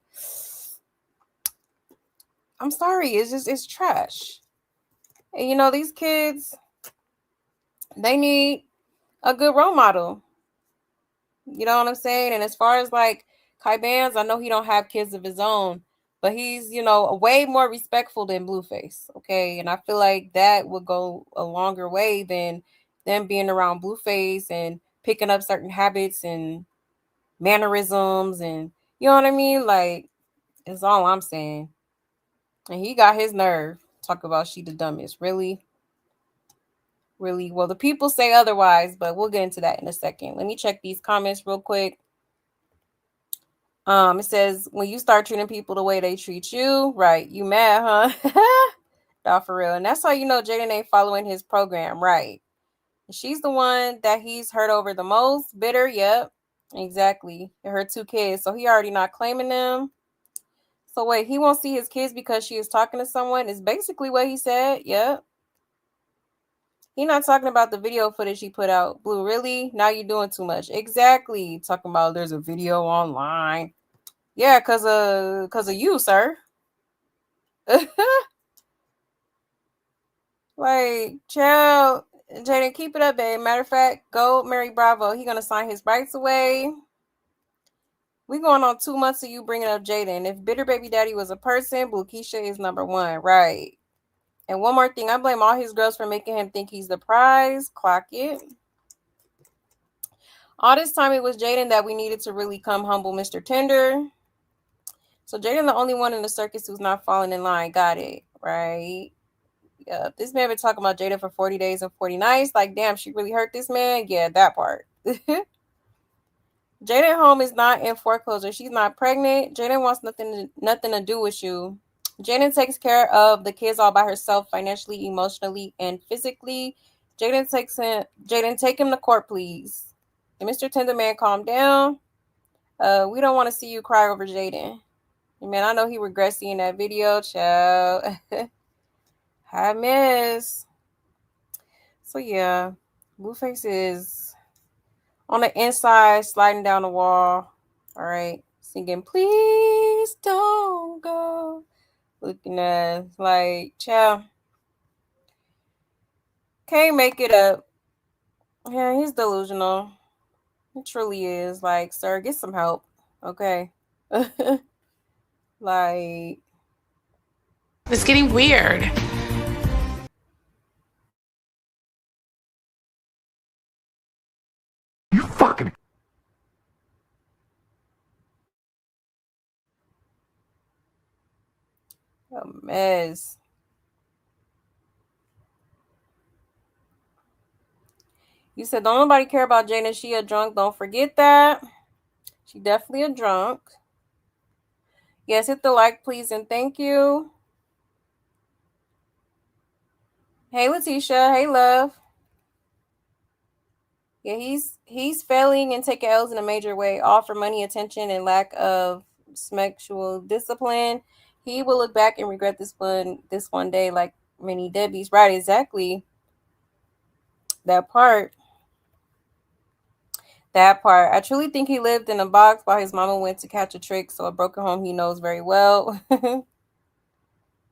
I'm sorry. It's trash. And these kids, they need a good role model. You know what I'm saying? And as far as like Kai Bands, I know he don't have kids of his own, but he's, way more respectful than Blueface. Okay. And I feel like that would go a longer way than them being around Blueface and picking up certain habits and mannerisms, and you know what I mean? Like, it's all I'm saying. And he got his nerve. Talk about she the dumbest. Really? Really? Well, the people say otherwise, but we'll get into that in a second. Let me check these comments real quick. It says, when you start treating people the way they treat you, right, you mad, huh? Nah, for real. And that's how you know Jaden ain't following his program, right? She's the one that he's hurt over the most. Bitter, yep. Exactly. Her 2 kids. So he already not claiming them. So wait, he won't see his kids because she is talking to someone, is basically what he said. Yep. He not talking about the video footage he put out. Blue, really? Now you're doing too much. Exactly. Talking about there's a video online. Yeah, cause of you, sir. Like, child, Jaden, keep it up, babe. Matter of fact, go marry Bravo. He gonna sign his rights away. We going on 2 months of you bringing up Jaden. If Bitter Baby Daddy was a person, Blue Keisha is number 1, right? And one more thing, I blame all his girls for making him think he's the prize. Clock it. All this time, it was Jaden that we needed to really come humble Mr. Tender. So Jaden, the only one in the circus who's not falling in line. Got it, right? Yeah, this man been talking about Jada for 40 days and 40 nights. Like, damn, she really hurt this man? Yeah, that part. Jada home is not in foreclosure. She's not pregnant. Jada wants nothing to do with you. Jada takes care of the kids all by herself, financially, emotionally, and physically. Jaden, take him to court, please. And Mr. Tenderman, calm down. We don't want to see you cry over Jaden. Man, I know he regrets seeing that video, child. Hi, miss. So yeah, Blueface is on the inside, sliding down the wall. All right, singing "Please Don't Go." Looking at like, child, can't make it up. Yeah, he's delusional. He truly is. Like, sir, get some help, okay? Like,
it's getting weird.
You fucking.
a mess. You said don't nobody care about Jada. She a drunk. Don't forget that. She definitely a drunk. Yes, hit the like, please, and thank you. Hey, Letitia. Hey, love. Yeah, he's failing and taking L's in a major way, all for money, attention, and lack of sexual discipline. He will look back and regret this one day, like many Debbie's. Right, exactly. That part. That part. I truly think he lived in a box while his mama went to catch a trick, so a broken home he knows very well.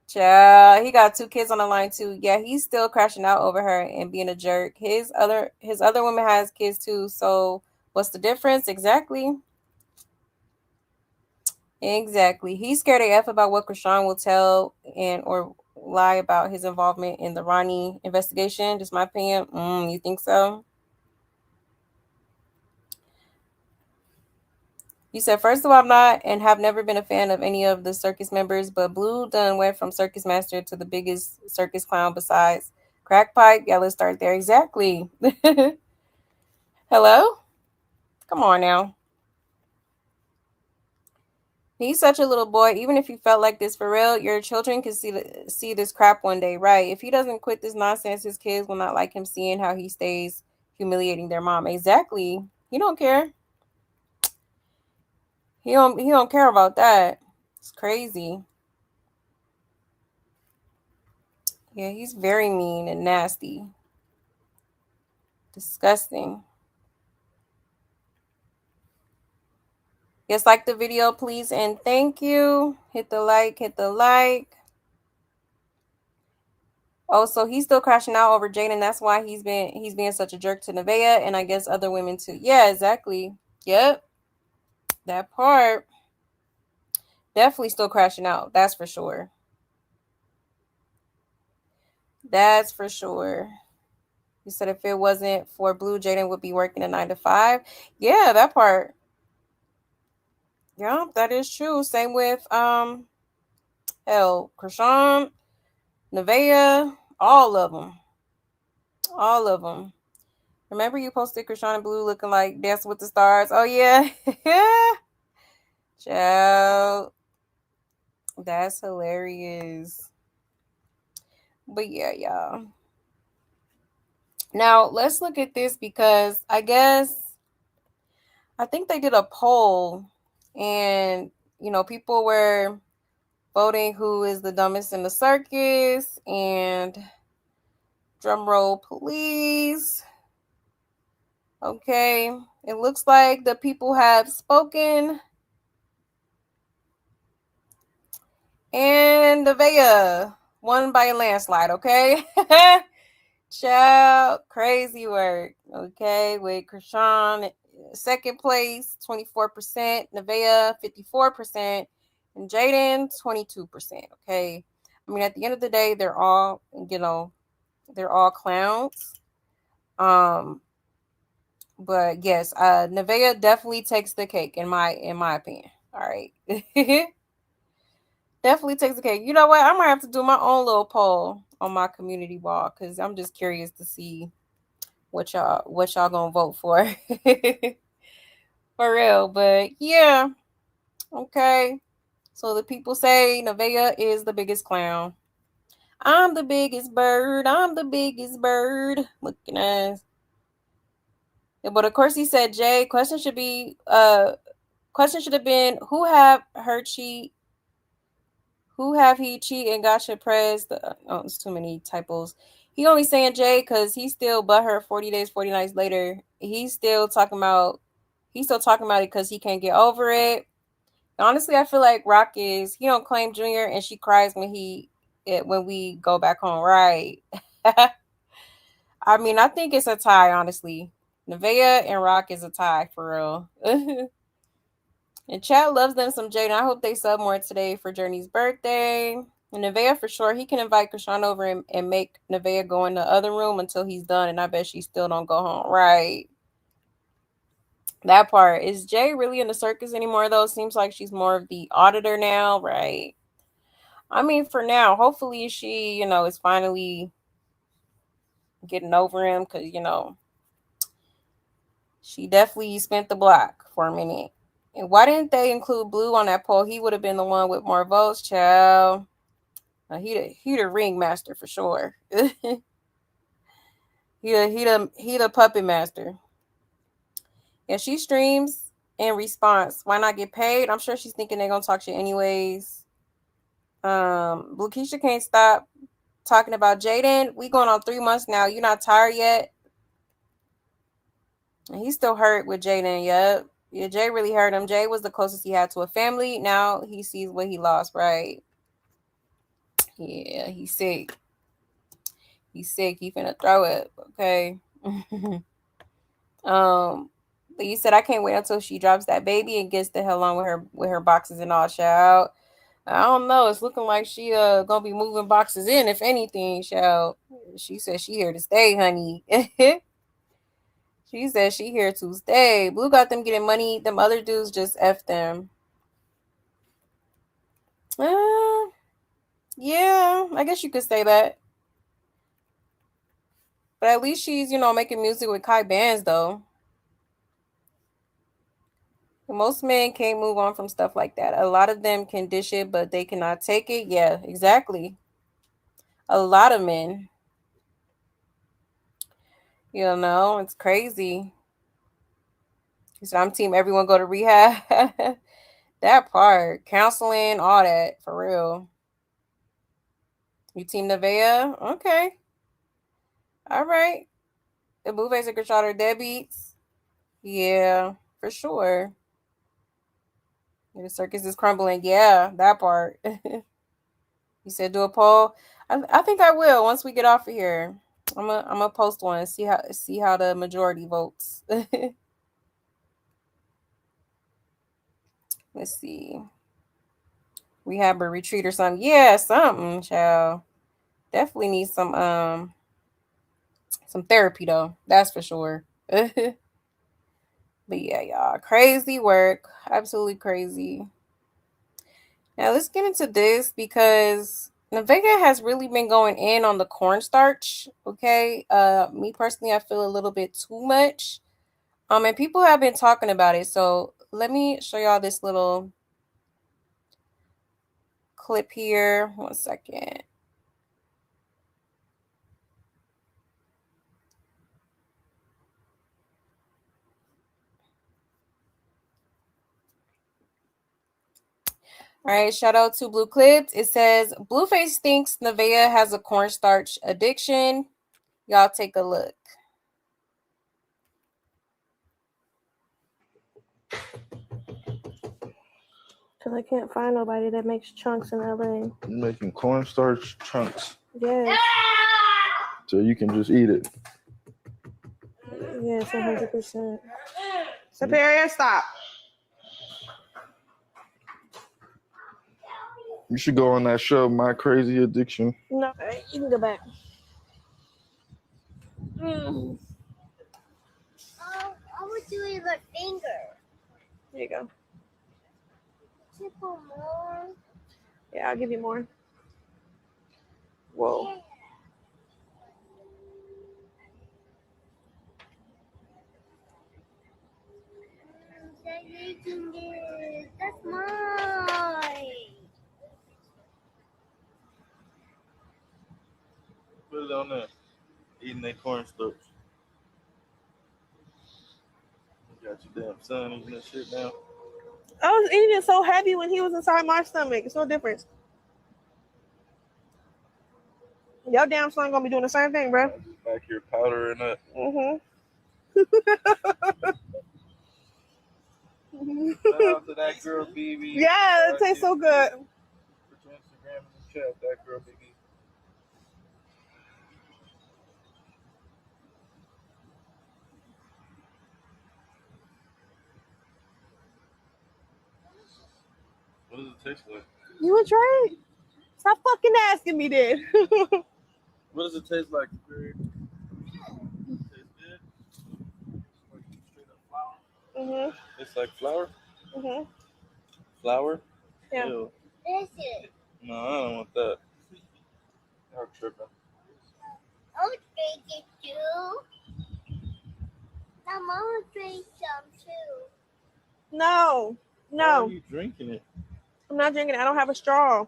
Child, he got 2 kids on the line too. Yeah, he's still crashing out over her and being a jerk. His other woman has kids too. So what's the difference? Exactly. He's scared AF about what Chrisean will tell and or lie about his involvement in the Ronnie investigation. Just my opinion. You think so? You said, first of all, I'm not and have never been a fan of any of the circus members, but Blue done went from circus master to the biggest circus clown besides Crack Pipe. Yeah, let's start there. Exactly. Hello? Come on now. He's such a little boy. Even if you felt like this for real, your children can see this crap one day, right? If he doesn't quit this nonsense, his kids will not like him seeing how he stays humiliating their mom. Exactly. He don't care. He don't care about that. It's crazy. Yeah, he's very mean and nasty. Disgusting. Yes, like the video, please, and thank you. Hit the like, Oh, so he's still crashing out over Jaden. That's why he's being such a jerk to Nevaeh and I guess other women too. Yeah, exactly. Yep. That part. Definitely still crashing out. That's for sure. That's for sure. You said if it wasn't for Blue, Jaden would be working a 9 to 5. Yeah, that part. Yeah, that is true. Same with Chrisean, Nevaeh, all of them. All of them. Remember you posted Chrisean and Blue looking like Dancing with the Stars? Oh, yeah. Child. That's hilarious. But yeah, y'all. Now, let's look at this because I think they did a poll and, people were voting who is the dumbest in the circus and drum roll please. Okay, it looks like the people have spoken. And Nevaeh won by a landslide, okay? Child, crazy work, okay? With Chrisean, second place, 24%, Nevaeh, 54%, and Jaden, 22%, okay? I mean, at the end of the day, they're all, they're all clowns. But yes, Nevaeh definitely takes the cake in my opinion. All right. Definitely takes the cake. You know what? I might have to do my own little poll on my community wall because I'm just curious to see what y'all gonna vote for. For real. But yeah. Okay. So the people say Nevaeh is the biggest clown. I'm the biggest bird. I'm the biggest bird. Looking at. But of course he said Jay. Question should have been who have he cheat and got you pressed? Oh, it's too many typos. He only saying Jay because he's still butthurt 40 days, 40 nights later. He's still talking about it because he can't get over it. Honestly, I feel like Rock he don't claim Junior and she cries when we go back home, right? I mean, I think it's a tie, honestly. Nevaeh and Rock is a tie for real. And chat loves them some Jaden. I hope they sub more today for Journey's birthday. And Nevaeh for sure. He can invite Chrisean over and make Nevaeh go in the other room until he's done. And I bet she still don't go home. Right. That part. Is Jay really in the circus anymore, though? Seems like she's more of the auditor now. Right. I mean, for now, hopefully she, is finally getting over him. Because, she definitely spent the block for a minute. And why didn't they include Blue on that poll? He would have been the one with more votes, child. He the ringmaster for sure. he the puppet master. Yeah, she streams in response. Why not get paid? I'm sure she's thinking they're gonna talk shit anyways. Blue Keisha can't stop talking about Jaden. We going on 3 months now. You not tired yet? And he's still hurt with Jaden. Yep. Yeah, Jay really hurt him. Jay was the closest he had to a family. Now he sees what he lost, right? Yeah, he's sick. He's sick. He finna throw it. Okay. But you said I can't wait until she drops that baby and gets the hell on with her boxes and all, child. I don't know. It's looking like she gonna be moving boxes in, if anything, child. She said she here to stay, honey. She said she here to stay. Blue got them getting money. Them other dudes just F them. Yeah, I guess you could say that. But at least she's, making music with Kai Bands, though. Most men can't move on from stuff like that. A lot of them can dish it, but they cannot take it. Yeah, exactly. A lot of men. It's crazy. So I'm team everyone go to rehab. That part. Counseling, all that. For real. You team Nevaeh? Okay. All right. The Blueface and Chrisean are deadbeats. Yeah, for sure. The circus is crumbling. Yeah, that part. You said do a poll. I think I will once we get off of here. I'm a post one and see how the majority votes. Let's see. Rehab or retreat or something. Yeah, something, child. Definitely need some therapy though. That's for sure. But yeah, y'all. Crazy work. Absolutely crazy. Now let's get into this because Nevaeh has really been going in on the cornstarch. Okay. Me personally, I feel a little bit too much. And people have been talking about it. So let me show y'all this little clip here. 1 second. All right, shout out to Blue Clips. It says Blueface thinks Nevaeh has a cornstarch addiction. Y'all take a look.
Because I can't find nobody that makes chunks in LA.
You're making cornstarch chunks.
Yes.
So you can just eat it.
Yes, 100%. Superior, stop.
You should go on that show, My Crazy Addiction.
No, you can go back. I would do it with my finger. There you go. More. Yeah, I'll give you more. Whoa. Yeah. That's mine.
Put it on there. Eating that cornstarch. You got your damn son eating that shit now.
I was eating it so heavy when he was inside my stomach. It's no difference. Your damn son gonna be doing the same thing, bro.
Back here powdering up. Shout out to that girl, BB.
Yeah, it tastes so good.
Put your Instagram in the chat, that girl, BB. What does it taste like?
You would try it? Stop fucking asking me then.
What does it taste like? It tastes good? It's like straight up flour. It's like flour? Flour?
Yeah.
Ew. No, I don't want that. You're tripping.
I'll drink it too. I'm gonna drink some too. No.
Why are you drinking it?
I'm not drinking it. I don't have a straw.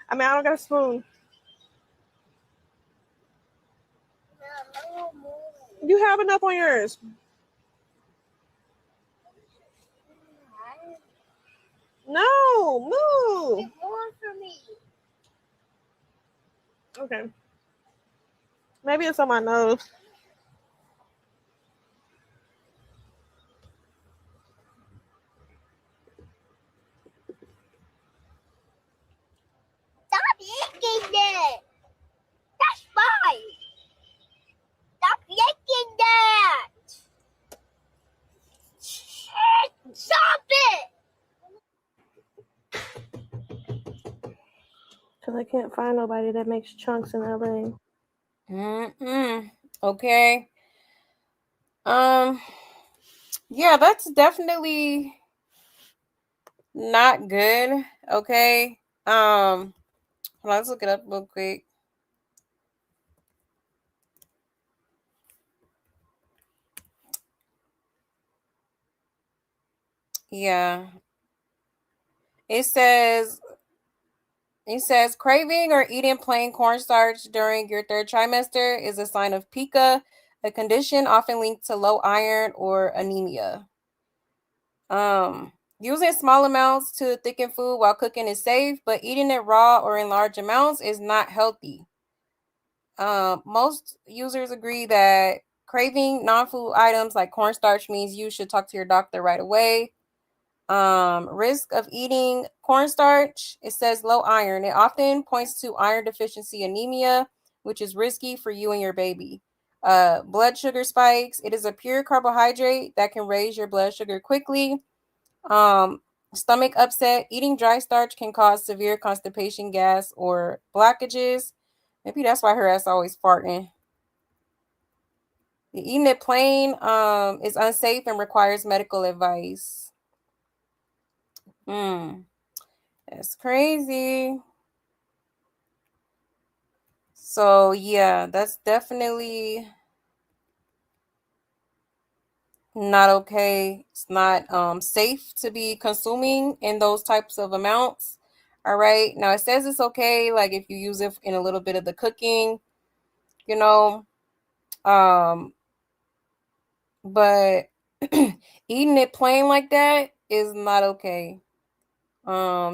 I mean, I don't got a spoon. You have enough on yours. No, move. Get more for me. Okay. Maybe it's on my nose. Because I can't find nobody that makes chunks in LA.
Okay. Yeah, that's definitely not good. Okay. Hold on, let's look it up real quick. Yeah. It says craving or eating plain cornstarch during your third trimester is a sign of pica, a condition often linked to low iron or anemia. Using small amounts to thicken food while cooking is safe, but eating it raw or in large amounts is not healthy. Most users agree that craving non-food items like cornstarch means you should talk to your doctor right away. Risk of eating cornstarch, it says low iron. It often points to iron deficiency anemia, which is risky for you and your baby. Blood sugar spikes, it is a pure carbohydrate that can raise your blood sugar quickly. Stomach upset, eating dry starch can cause severe constipation, gas, or blockages. Maybe that's why her ass always farting. Eating it plain is unsafe and requires medical advice. That's crazy. So yeah, that's definitely not okay. It's not safe to be consuming in those types of amounts. All right. Now it says it's okay, like if you use it in a little bit of the cooking, you know. But eating it plain like that is not okay.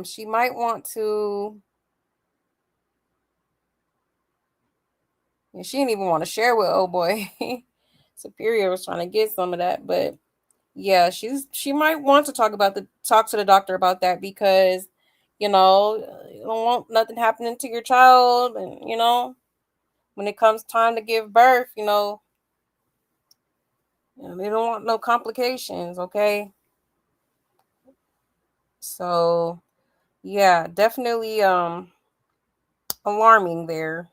She might want to. She didn't even want to share with old boy. Superior was trying to get some of that, but yeah, she might want to talk to the doctor about that because you don't want nothing happening to your child, and when it comes time to give birth, they don't want no complications. Okay, so yeah, definitely alarming there.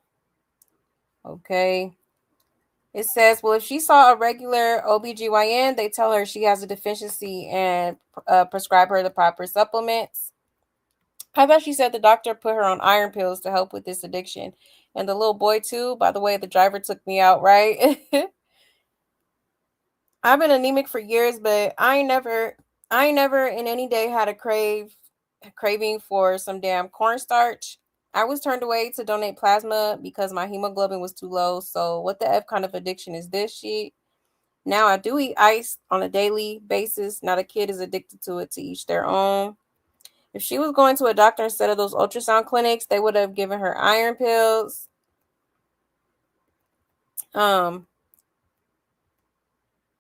Okay. It says, well, if she saw a regular OBGYN, they tell her she has a deficiency and prescribe her the proper supplements. I thought she said the doctor put her on iron pills to help with this addiction. And the little boy, too. By the way, the driver took me out, right? I've been anemic for years, but I ain't never in any day had a craving for some damn cornstarch. I was turned away to donate plasma because my hemoglobin was too low. So what the F kind of addiction is this shit? Now I do eat ice on a daily basis. Now the kid is addicted to it, to each their own. If she was going to a doctor instead of those ultrasound clinics, they would have given her iron pills. The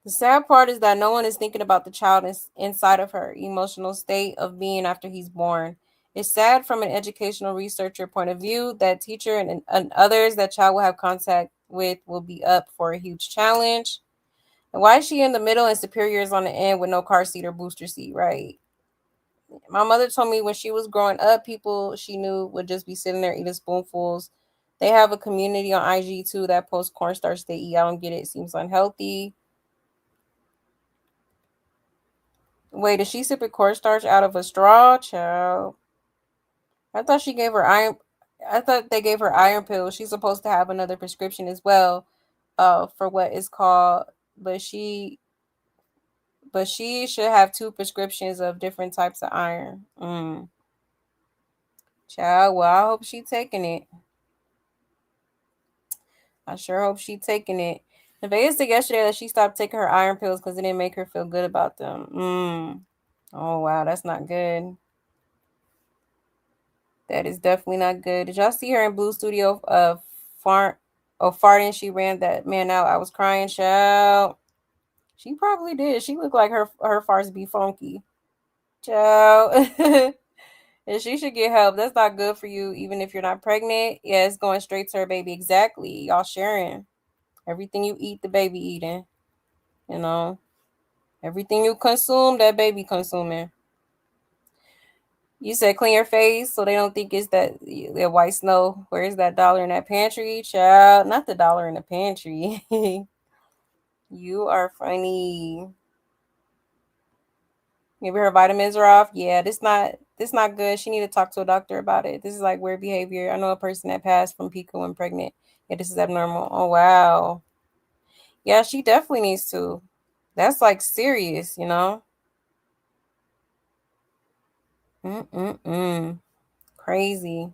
sad part is that no one is thinking about the child inside of her emotional state of being after he's born. It's sad from an educational researcher point of view that teacher and others that child will have contact with will be up for a huge challenge. And why is she in the middle and superior is on the end with no car seat or booster seat, right? My mother told me when she was growing up, people she knew would just be sitting there eating spoonfuls. They have a community on IG too that posts cornstarch they eat. I don't get it. It seems unhealthy. Wait, did she sip a cornstarch out of a straw, child? I thought she gave her iron. I thought they gave her iron pills. She's supposed to have another prescription as well, for what is called. But she should have two prescriptions of different types of iron. Child, well, I hope she taking it. I sure hope she taking it. Nevaeh said yesterday that she stopped taking her iron pills because it didn't make her feel good about them. Oh wow, that's not good. That is definitely not good. Did y'all see her in Blue Studio farting? She ran that man out. I was crying, child. She probably did. She looked like her farts be funky. Child. And she should get help. That's not good for you, even if you're not pregnant. Yeah, it's going straight to her baby. Exactly. Y'all sharing. Everything you eat, the baby eating. Everything you consume, that baby consuming. You said clean your face so they don't think it's that white snow. Where is that dollar in that pantry? Child, not the dollar in the pantry. You are funny. Maybe her vitamins are off. Yeah, this not good. She need to talk to a doctor about it. This is like weird behavior. I know a person that passed from Pico when pregnant. Yeah, this is abnormal. Oh wow. Yeah, she definitely needs to. That's like serious, you know. Crazy.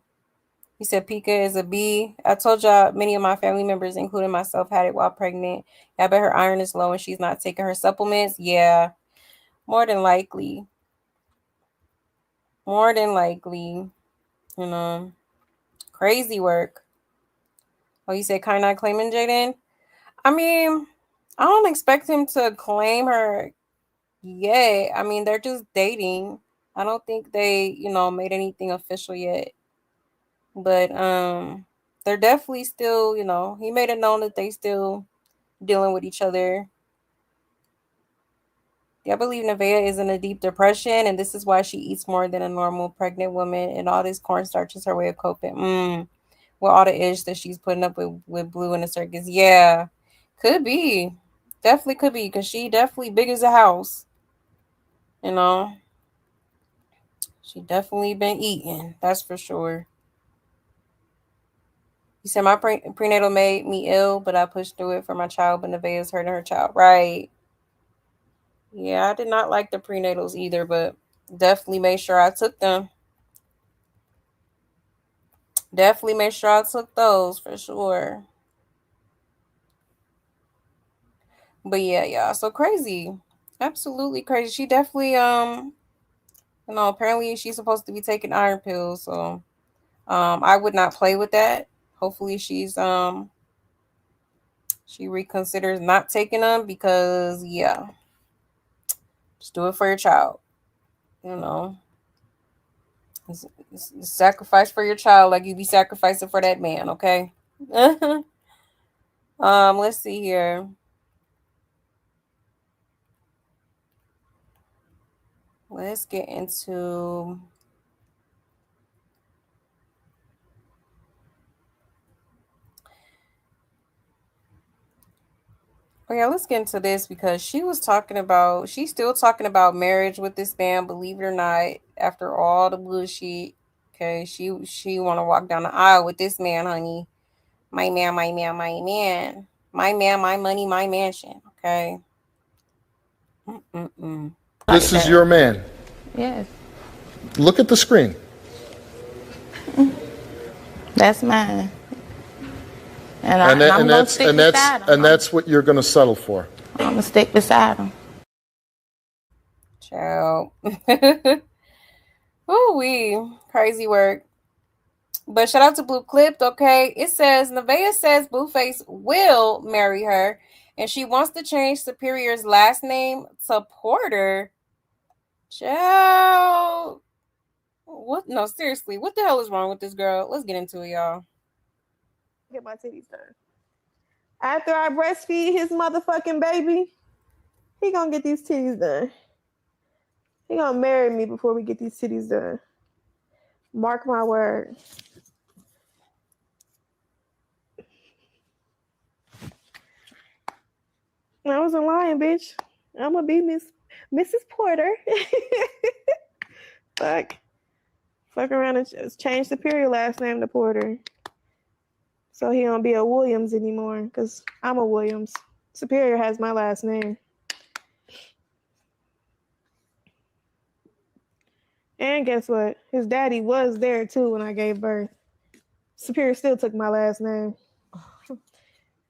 He said Pika is a B. I told y'all many of my family members, including myself, had it while pregnant. Yeah, I bet her iron is low and she's not taking her supplements. Yeah, more than likely. More than likely. You know, crazy work. Oh, you said Kai not claiming Jaden? I mean, I don't expect him to claim her yet. I mean, they're just dating. I don't think they, made anything official yet. But they're definitely still, he made it known that they still dealing with each other. Yeah, I believe Nevaeh is in a deep depression, and this is why she eats more than a normal pregnant woman, and all this cornstarch is her way of coping. With all the ish that she's putting up with Blue in the circus. Yeah, could be. Definitely could be, because she definitely big as a house. You know, she definitely been eating. That's for sure. You said my prenatal made me ill, but I pushed through it for my child, but Nevaeh is hurting her child. Right. Yeah, I did not like the prenatals either, but definitely made sure I took them. Definitely made sure I took those for sure. But yeah. So crazy. Absolutely crazy. She definitely apparently she's supposed to be taking iron pills, so I would not play with that. Hopefully she reconsiders not taking them, because just do it for your child. It's sacrifice for your child like you be sacrificing for that man, okay? Let's see here. Let's get into let's get into this, because she's still talking about marriage with this man, believe it or not, after all the bullshit. Okay, she want to walk down the aisle with this man, honey. My man, my man, my man. My man, my money, my mansion. Okay.
This is your man.
Yes.
Look at the screen.
That's mine. And I'm gonna stick beside him.
And that's what you're going to settle for.
I'm gonna stick beside him.
Ciao. Ooh, crazy work. But shout out to Blue Clipped, okay? It says, Nevaeh says Blueface will marry her, and she wants to change Superior's last name to Porter. Ciao. What? No, seriously, what the hell is wrong with this girl? Let's get into it, y'all.
Get my titties done. After I breastfeed his motherfucking baby, he gonna get these titties done. He gonna marry me before we get these titties done. Mark my word. I wasn't lying, bitch. I'm gonna be Mrs. Porter. Fuck around and change Superior last name to Porter. So he don't be a Williams anymore, because I'm a Williams. Superior has my last name. And guess what? His daddy was there too when I gave birth. Superior still took my last name.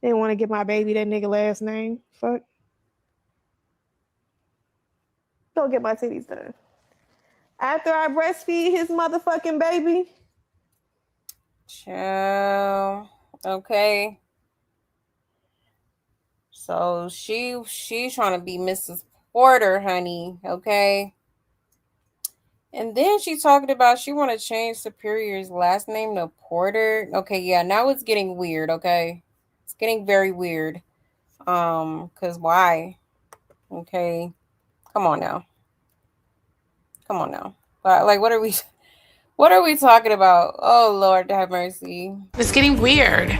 Didn't want to give my baby that nigga last name. Fuck. Go get my titties done. After I breastfeed his motherfucking baby.
Ciao. Okay. So she's trying to be Mrs. Porter, honey. Okay. And then she talking about she want to change Superior's last name to Porter. Okay, yeah, now it's getting weird, okay? It's getting very weird. Cause why? Okay. Come on now. Like, what are we talking about? Oh, Lord, have mercy.
It's getting weird.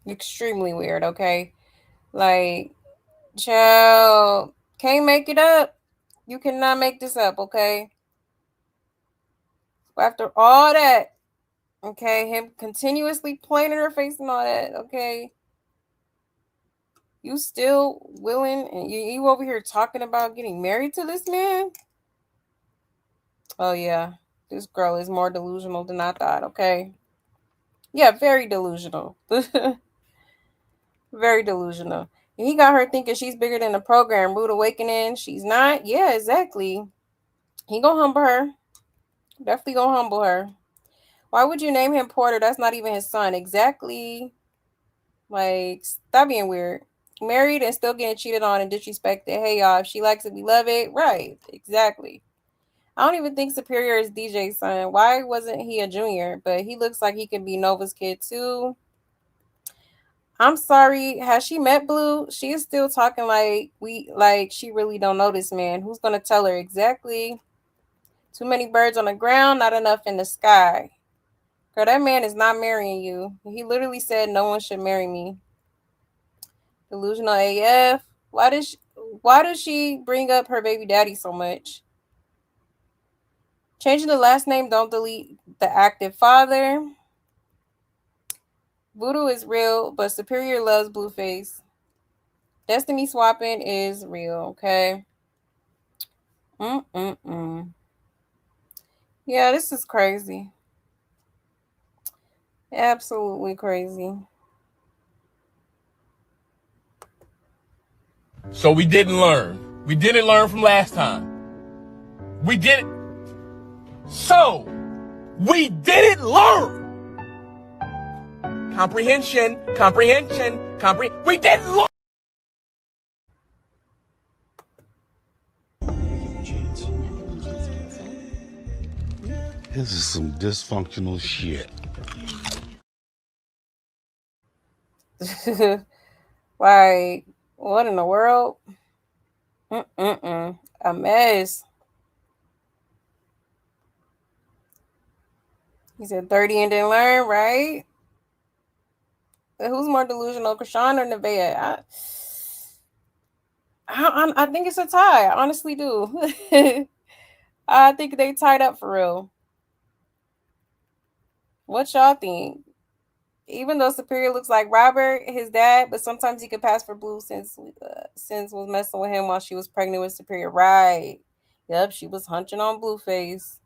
Extremely weird, okay? Like, child, can't make it up. You cannot make this up, okay? After all that, okay, him continuously playing in her face and all that, okay? You still willing, and you over here talking about getting married to this man? Oh, yeah. This girl is more delusional than I thought, okay? Yeah, very delusional. Very delusional. And he got her thinking she's bigger than the program. Rude awakening. She's not. Yeah, exactly. He gonna humble her. Definitely gonna humble her. Why would you name him Porter? That's not even his son. Exactly. Like, stop being weird. Married and still getting cheated on and disrespected. Hey, y'all, if she likes it, we love it. Right. Exactly. I don't even think Superior is DJ's son. Why wasn't he a junior? But he looks like he can be Nova's kid, too. I'm sorry. Has she met Blue? She is still talking like she really don't know this man. Who's gonna tell her exactly? Too many birds on the ground, not enough in the sky. Girl, that man is not marrying you. He literally said no one should marry me. Delusional AF. Why does she bring up her baby daddy so much? Changing the last name, don't delete the active father. Voodoo is real, but Superior loves Blueface. Destiny swapping is real, okay? Yeah, this is crazy. Absolutely crazy.
So we didn't learn. We didn't learn from last time. We didn't. So we didn't learn. Comprehension. We didn't learn.
This is some dysfunctional shit.
Like, what in the world? A mess. He said 30 and didn't learn, right? But who's more delusional, Chrisean or Nevaeh? I think it's a tie. I honestly do. I think they tied up for real. What y'all think? Even though Superior looks like Robert, his dad, but sometimes he could pass for Blue since was messing with him while she was pregnant with Superior. Right. Yep, she was hunching on Blueface.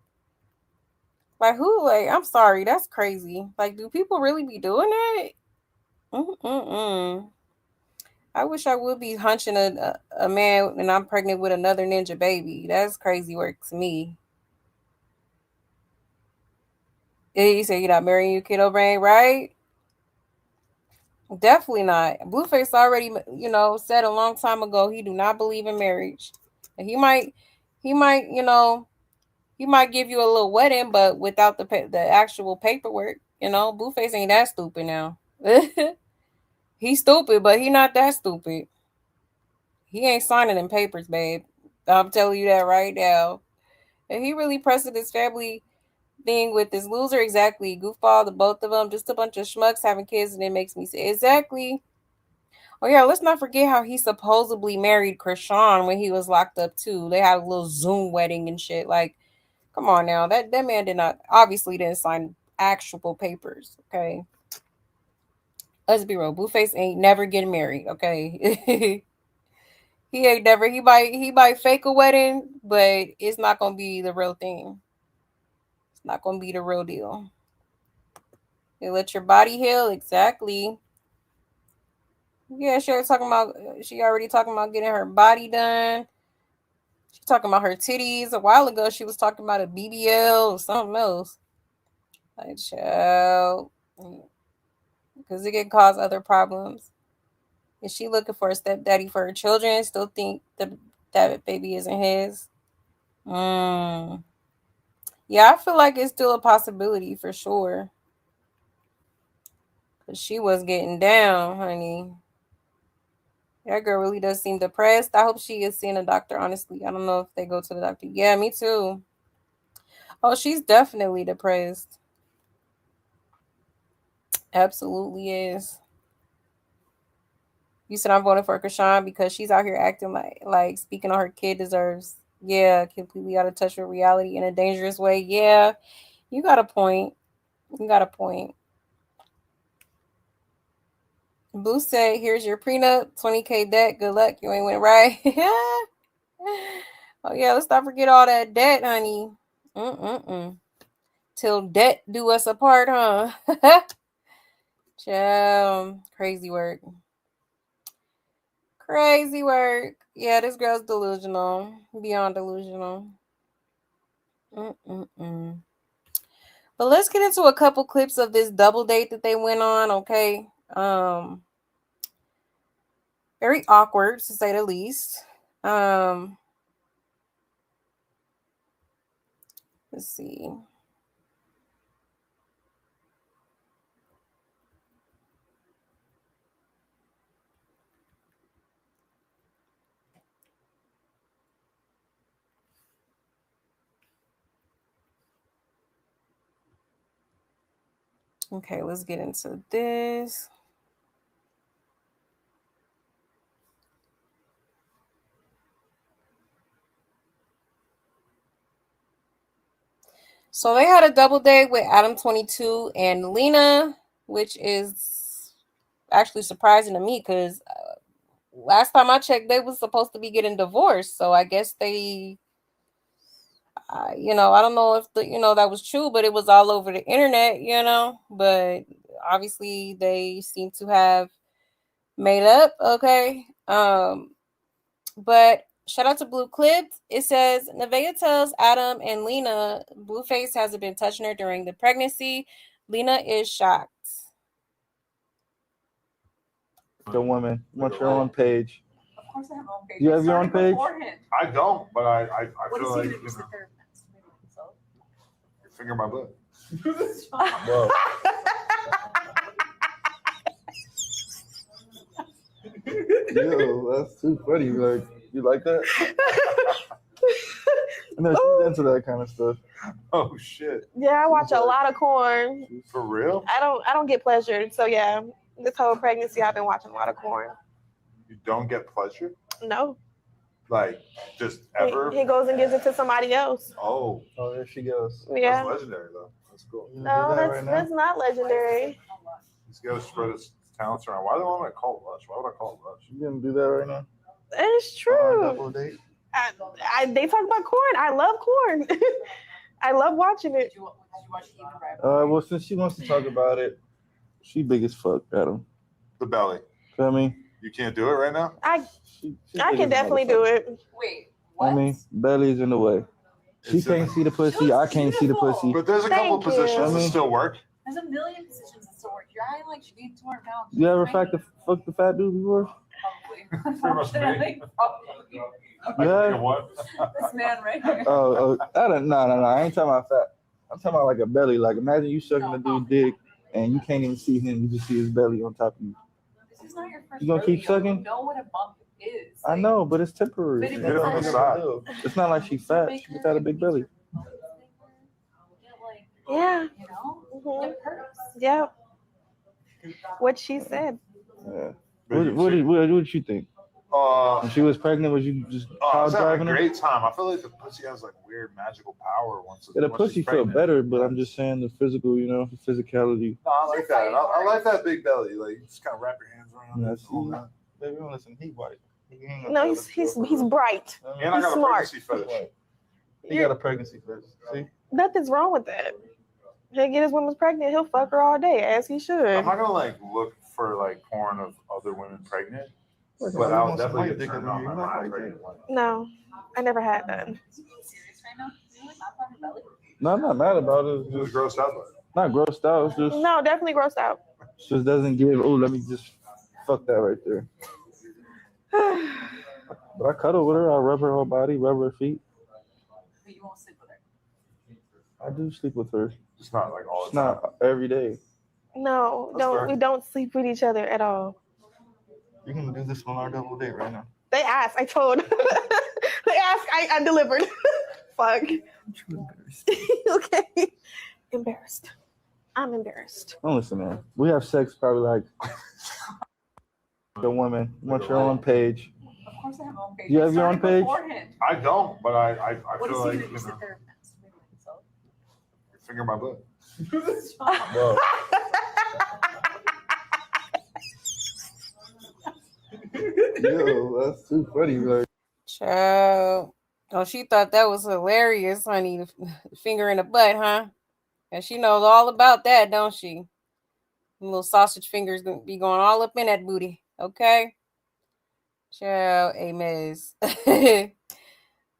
Like, who? Like, I'm sorry, that's crazy. Like, do people really be doing that? I wish I would be hunching a man and I'm pregnant with another ninja baby. That's crazy work to me. You say you're not marrying your kiddo brain, right? Definitely not. Blueface already, said a long time ago he do not believe in marriage. And he might, he might give you a little wedding, but without the actual paperwork. Blueface ain't that stupid now. He's stupid, but he not that stupid. He ain't signing them papers, babe. I'm telling you that right now. And he really pressed his family thing with this loser. Exactly. Goofball, the both of them. Just a bunch of schmucks having kids, and it makes me say, exactly. Oh, yeah, let's not forget how he supposedly married Chrisean when he was locked up, too. They had a little Zoom wedding and shit. Like, come on now. That man obviously didn't sign actual papers, okay? Let's be real. Blueface ain't never getting married, okay? He ain't never. He might fake a wedding, but it's not gonna be the real thing. It's not gonna be the real deal. You let your body heal, exactly. Yeah, she already talking about getting her body done. She's talking about her titties. A while ago, she was talking about a BBL or something else. Like, child, because it can cause other problems. Is she looking for a stepdaddy for her children? Still think that baby isn't his? Yeah, I feel like it's still a possibility for sure. Because she was getting down, honey. That girl really does seem depressed. I hope she is seeing a doctor, honestly. I don't know if they go to the doctor. Yeah, me too. Oh, she's definitely depressed. Absolutely is. You said I'm voting for Chrisean because she's out here acting like speaking on her kid deserves. Yeah, completely out of touch with reality in a dangerous way. Yeah, you got a point. You got a point. Blue said, "Here's your prenup, 20K debt. Good luck. You ain't went right." Oh yeah, let's not forget all that debt, honey. Till debt do us apart, huh? Crazy work. Crazy work. Yeah, this girl's delusional. Beyond delusional. But let's get into a couple clips of this double date that they went on, okay? Very awkward, to say the least. Let's see. Okay, let's get into this. So they had a double date with Adam 22 and Lena, which is actually surprising to me because last time I checked, they was supposed to be getting divorced. So I guess they, I don't know if that was true, but it was all over the internet, But obviously they seem to have made up. Okay. But shout out to Blue Clips. It says Nevaeh tells Adam and Lena Blueface hasn't been touching her during the pregnancy. Lena is shocked.
The woman. Want your own page.
Of course I have my own page.
You have your own page?
I don't, but I feel like finger my butt.
Whoa. Yo, that's too funny. Like, you like that? No, she's into that kind of stuff.
Oh shit.
Yeah, I watch a lot of corn.
For real?
I don't get pleasured. So yeah, this whole pregnancy I've been watching a lot of corn.
You don't get pleasure?
No.
Like just ever?
He goes and gives it to somebody else.
Oh,
there she goes.
Yeah.
That's legendary though. That's cool.
No, that's not legendary.
He's got to spread his talents around. Why do I want to call it Lush? Why would I call it Lush?
You gonna do that right now?
It's true.
Double date?
They talk about corn. I love corn. I love watching it.
Well, since she wants to talk about it, she big as fuck, Adam.
The belly.
Feel me?
You can't do it right now?
I can definitely do it.
Wait, what?
I mean, belly's in the way. She can't see the pussy. I can't see the pussy.
But there's a couple positions that still work.
There's a million positions that still work. You're acting like you need 200 pounds.
You ever fucked the fat dude before?
Probably.
Yeah.
What?
This man right here.
No. I ain't talking about fat. I'm talking about like a belly. Like imagine you sucking a dude's dick and you can't even see him. You just see his belly on top of you.
This is not your first
You gonna keep sucking?
You know what a bump is.
I know, but it's temporary.
But it
It's not like she's fat. She just got a big belly.
Yeah.
You know?
Mm-hmm.
It hurts.
Yeah. What she said.
Yeah. What did you think? When she was pregnant, was you just
I was having
driving
a
her?
great time. I feel like the pussy has like weird magical power once.
Yeah, the
once
pussy
she's
feel
pregnant.
better, but I'm just saying the physical, the physicality.
No, I like that. I like that big belly. Like you just kind of wrap your hands around it.
Yeah, baby, listen, he white.
No, he's bright.
And I
He's
got a
smart.
pregnancy fetish.
He got a pregnancy fetish. See?
Nothing's wrong with that. He'll get his woman pregnant. He'll fuck her all day, as he should.
I'm not gonna like look for like porn of other women pregnant, but I'll definitely get turned on by my pregnant.
No, I never had that.
Are you serious right now? You like not on your belly?
No, I'm not mad about it.
It was grossed out by it.
Not grossed out. It's just
No, definitely grossed out.
just doesn't give. Oh, let me just fuck that right there. But I cuddle with her. I rub her whole body, rub her feet.
But you won't sleep with her.
I do sleep with her.
It's not like all
It's
the time.
not every day.
No,
That's fair.
we don't sleep with each other at all.
You're gonna do this on our double date right now.
They asked. I told. They asked. I delivered. Fuck.
I'm too embarrassed.
Okay. Embarrassed. I'm embarrassed.
Oh, listen, man. We have sex probably like the women. Once you're on page.
Of course I have my own page.
You have your own page?
I don't, but I
What
feel
is
like,
he gonna sit there?
finger my butt.
Whoa. Yo, that's too funny, right?
Child. Oh, she thought that was hilarious, honey. The finger in the butt, huh? And she knows all about that, don't she? Little sausage fingers gonna be going all up in that booty. Okay. Child, a mess.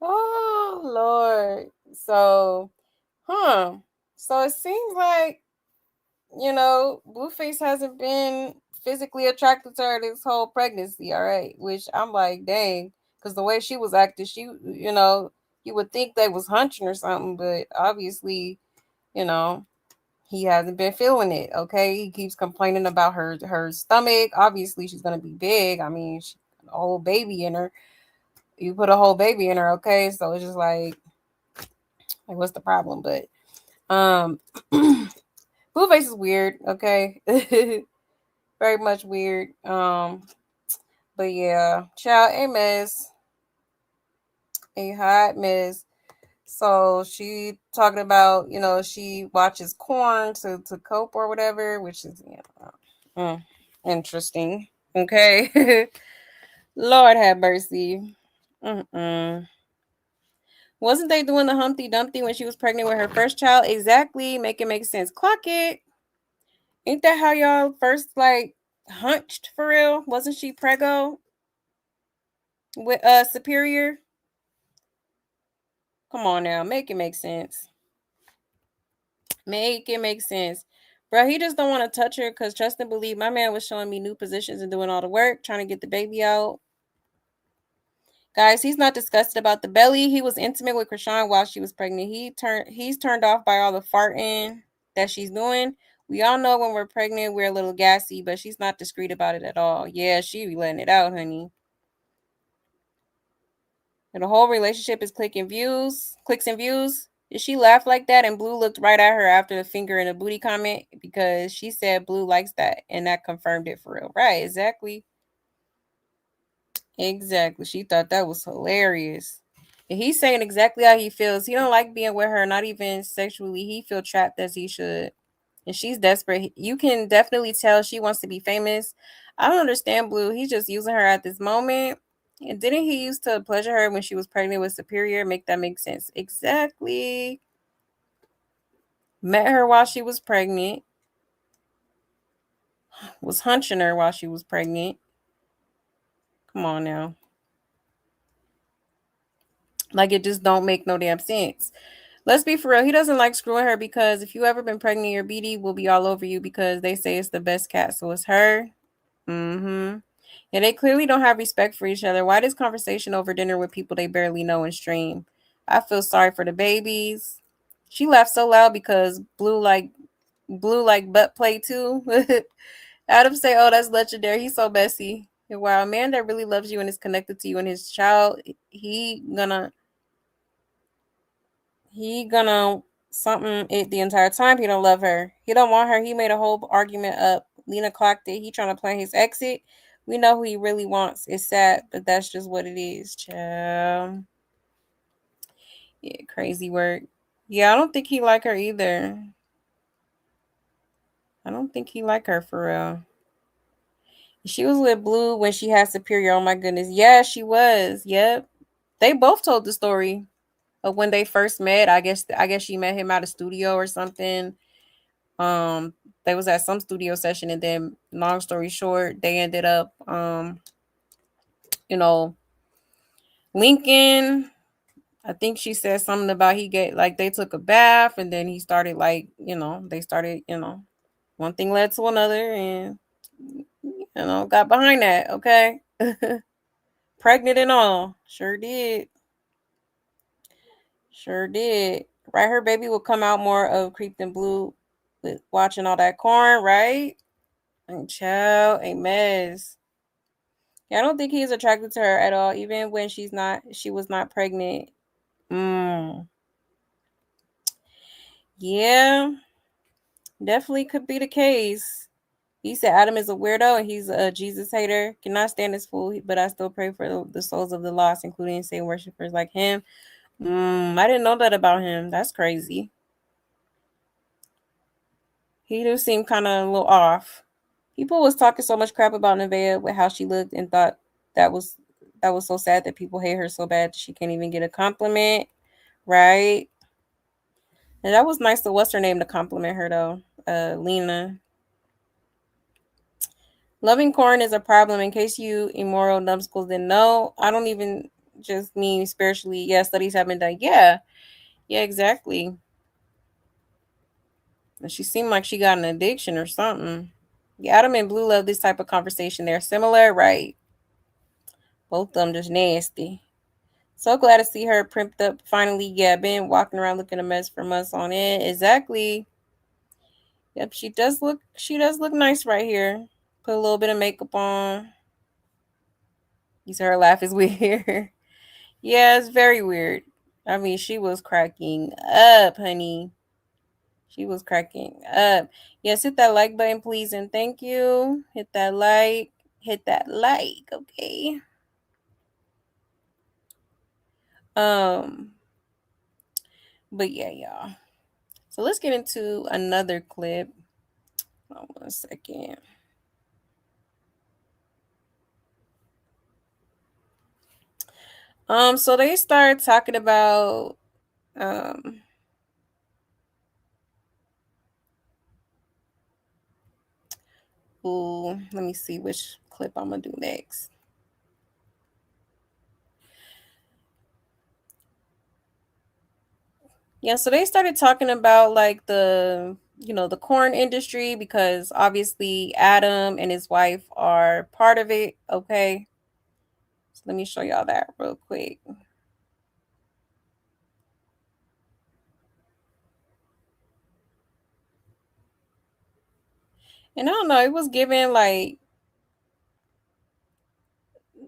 Oh Lord. So, So it seems like, Blueface hasn't been physically attracted to her this whole pregnancy, all right? Which I'm like, dang, because the way she was acting, you would think they was hunching or something, but obviously, he hasn't been feeling it. Okay, he keeps complaining about her stomach. Obviously, she's gonna be big. I mean, she got a whole baby in her. You put a whole baby in her, okay? So it's just like what's the problem? But Blueface is weird, okay? Very much weird. But yeah, child, a mess, a hot mess. So she talking about, she watches corn to cope or whatever, which is interesting. Okay. Lord have mercy. Wasn't they doing the Humpty Dumpty when she was pregnant with her first child? Exactly. Make it make sense. Clock it. Ain't that how y'all first hunched for real? Wasn't she preggo with Superior? Come on now, make it make sense. Make it make sense. Bro, he just don't want to touch her because trust and believe my man was showing me new positions and doing all the work, trying to get the baby out. Guys, he's not disgusted about the belly. He was intimate with Chrisean while she was pregnant. He's turned off by all the farting that she's doing. We all know when we're pregnant, we're a little gassy, but she's not discreet about it at all. Yeah, she be letting it out, honey. And the whole relationship is clicks and views. Did she laugh like that? And Blue looked right at her after the finger in the booty comment because she said Blue likes that, and that confirmed it for real. Right, exactly. Exactly. She thought that was hilarious. And he's saying exactly how he feels. He don't like being with her, not even sexually. He feel trapped as he should. And she's desperate. You can definitely tell she wants to be famous. I don't understand Blue. He's just using her at this moment. And didn't he used to pleasure her when she was pregnant with Superior? Make that make sense. Exactly. Met her while she was pregnant. Was hunching her while she was pregnant. Come on now. Like it just don't make no damn sense. Let's be for real. He doesn't like screwing her because if you ever been pregnant, your BD will be all over you because they say it's the best cat. So it's her. Mm-hmm. And they clearly don't have respect for each other. Why this conversation over dinner with people they barely know and stream? I feel sorry for the babies. She laughed so loud because Blue like butt play too. Adam say, "Oh, that's legendary. He's so messy." And while a man that really loves you and is connected to you and his child, he gonna something it the entire time. He don't love her. He don't want her. He made a whole argument up. Lena clocked it. He trying to plan his exit. We know who he really wants. It's sad, but that's just what it is, child. Yeah, crazy work. Yeah, I don't think he like her either. I don't think he like her for real. She was with Blue when she had Superior. Oh my goodness. Yeah, she was. Yep. They both told the story of when they first met. I guess she met him at a studio or something. They was at some studio session, and then long story short, they ended up linking. I think she said something about they took a bath and then he started they started, one thing led to another and got behind that, okay? Pregnant and all. Sure did. Sure did. Right, her baby will come out more of Creep than Blue with watching all that corn, right? And child, a mess. Yeah, I don't think he's attracted to her at all, even when she was not pregnant. Yeah, definitely could be the case. He said Adam is a weirdo and he's a Jesus hater. Cannot stand this fool, but I still pray for the souls of the lost, including Satan worshippers like him. I didn't know that about him. That's crazy. He do seem kind of a little off. People was talking so much crap about Nevaeh with how she looked and thought that was so sad that people hate her so bad she can't even get a compliment, right? And that was nice of what's her name to compliment her though, Lena. Loving corn is a problem. In case you immoral numbskulls didn't know, I don't even just mean spiritually. Yeah, studies have been done. Yeah, exactly. And she seemed like she got an addiction or something. Yeah, Adam and Blue love this type of conversation. They're similar, right? Both of them just nasty. So glad to see her primped up finally. Yeah, been walking around looking a mess for months on end. Exactly. Yep, she does look nice right here. Put a little bit of makeup on. You see her laugh is weird. Yeah, it's very weird. I mean, she was cracking up, honey. She was cracking up. Yes, hit that like button, please, and thank you. Hit that like. Okay. But yeah, y'all. So let's get into another clip. Hold on 1 second. So they started talking about let me see which clip I'm gonna do next. Yeah, so they started talking about like the corn industry because obviously Adam and his wife are part of it. Okay. So let me show y'all that real quick. And I don't know, it was given like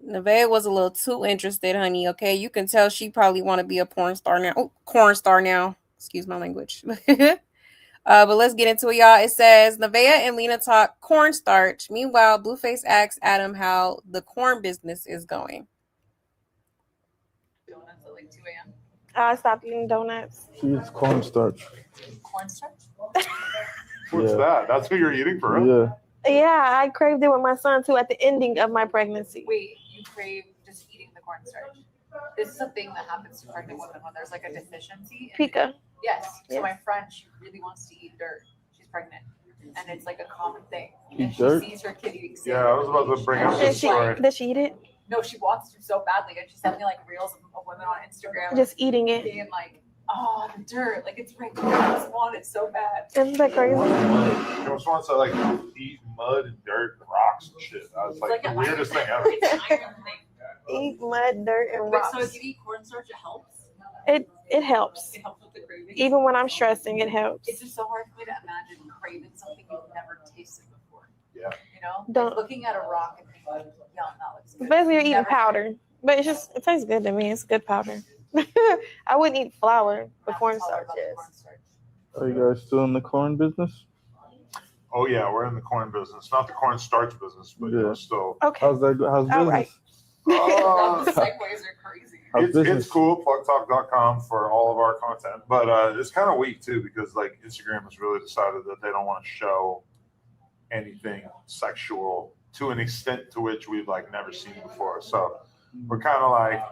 Nevaeh was a little too interested, honey. Okay, you can tell she probably want to be a porn star now. Oh, corn star now. Excuse my language. But let's get into it, y'all. It says Nevaeh and Lena talk cornstarch. Meanwhile, Blueface asks Adam how the corn business is going.
Donuts at like 2 a.m.
I stopped eating donuts.
She eats cornstarch.
Cornstarch?
What's that? That's what you're eating for real?
Yeah.
Yeah, I craved it with my son too at the ending of my pregnancy.
Wait, you crave just eating the cornstarch? This is a thing that happens to pregnant women when there's like a deficiency.
Pica.
Yes. So my friend, she really wants to eat dirt. She's pregnant. And it's like a common thing. And she sees her kid eating cereal.
Yeah, I was about to bring up this story.
Does she eat it?
No, she wants to so badly. And she sent me like reels of women on Instagram.
Just eating it.
Being like, oh, the dirt. Like it's right there. I just want it so bad.
Isn't that crazy?
She just wants to like eat mud and dirt and rocks and shit. That's like the weirdest thing ever.
It's an iron thing.
Eat mud, dirt, and rocks.
So if you eat cornstarch, it helps?
It helps.
It helps with the craving?
Even when I'm stressing, it helps.
It's just so hard for me to imagine craving something you've never tasted before.
Yeah.
You know?
Don't.
Like looking at a rock and being like, yum, that looks good.
Basically, you're eating powder. But it tastes good to me. It's good powder. I wouldn't eat flour, but cornstarch is.
Are you guys still in the corn business?
Oh yeah, we're in the corn business, not the cornstarch business, but yeah, still.
Okay.
How's business?
All right.
The segues are crazy.
It's cool, plugtalk.com for all of our content, but it's kind of weak too because like Instagram has really decided that they don't want to show anything sexual to an extent to which we've like never seen before. So we're kind of like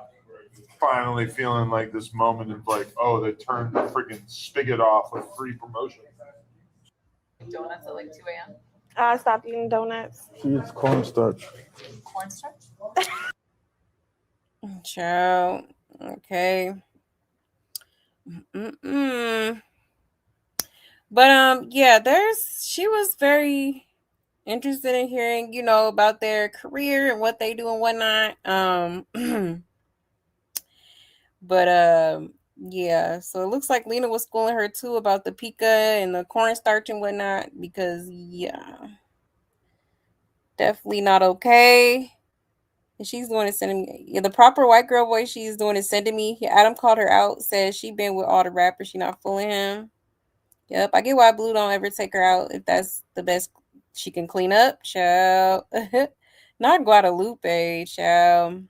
finally feeling like this moment of like, oh, they turned the freaking spigot off with free promotion.
Donuts at like 2 a.m.
I stopped eating donuts.
She eats cornstarch.
Cornstarch?
Child. Okay. But yeah, she was very interested in hearing, about their career and what they do and whatnot. But yeah, so it looks like Lena was schooling her too about the pica and the cornstarch and whatnot because yeah, definitely not okay. And she's doing is sending me the proper white girl voice she's doing is sending me. Adam called her out, says she been with all the rappers, she not fooling him. Yep, I get why Blue don't ever take her out if that's the best she can clean up, child. Not Guadalupe, child.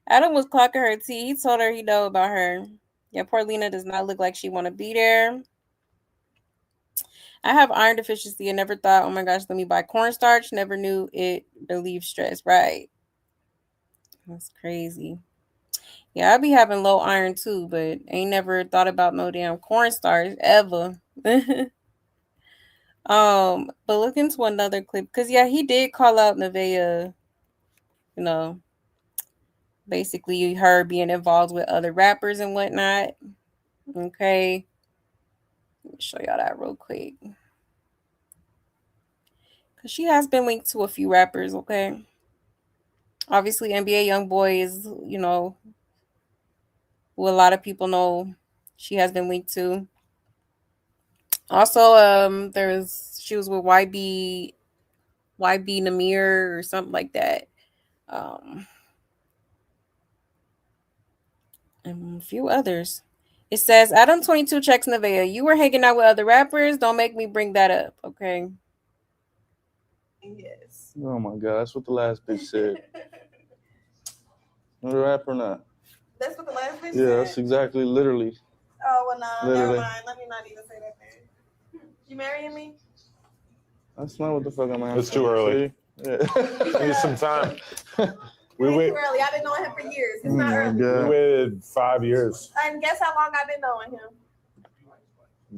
Adam was clocking her tea. He told her he know about her. Yeah, poor Lena does not look like she want to be there. I have iron deficiency and never thought, oh my gosh, let me buy cornstarch. Never knew it relieves stress. Right. That's crazy. Yeah, I be having low iron too, but ain't never thought about no damn cornstarch ever. But look into another clip because yeah, he did call out Nevaeh, you know, basically her being involved with other rappers and whatnot. Okay. Let me show y'all that real quick. Because she has been linked to a few rappers, okay? Obviously, NBA YoungBoy is, you know, who a lot of people know she has been linked to. Also, she was with YB Namir or something like that. And a few others. It says, Adam 22 checks Nevaeh. You were hanging out with other rappers. Don't make me bring that up, okay?
Yes.
Oh my God, that's what the last bitch said. You a rapper or not?
That's what the last bitch said?
Yeah, that's exactly, literally.
Oh, well, no,
Literally.
never mind. Let me not even say that thing. You marrying me?
That's not what the fuck I'm asking.
It's too early.
Yeah.
Need some time.
Too early. I've been knowing him for years. It's not early.
We waited 5 years.
And guess how long I've been knowing him?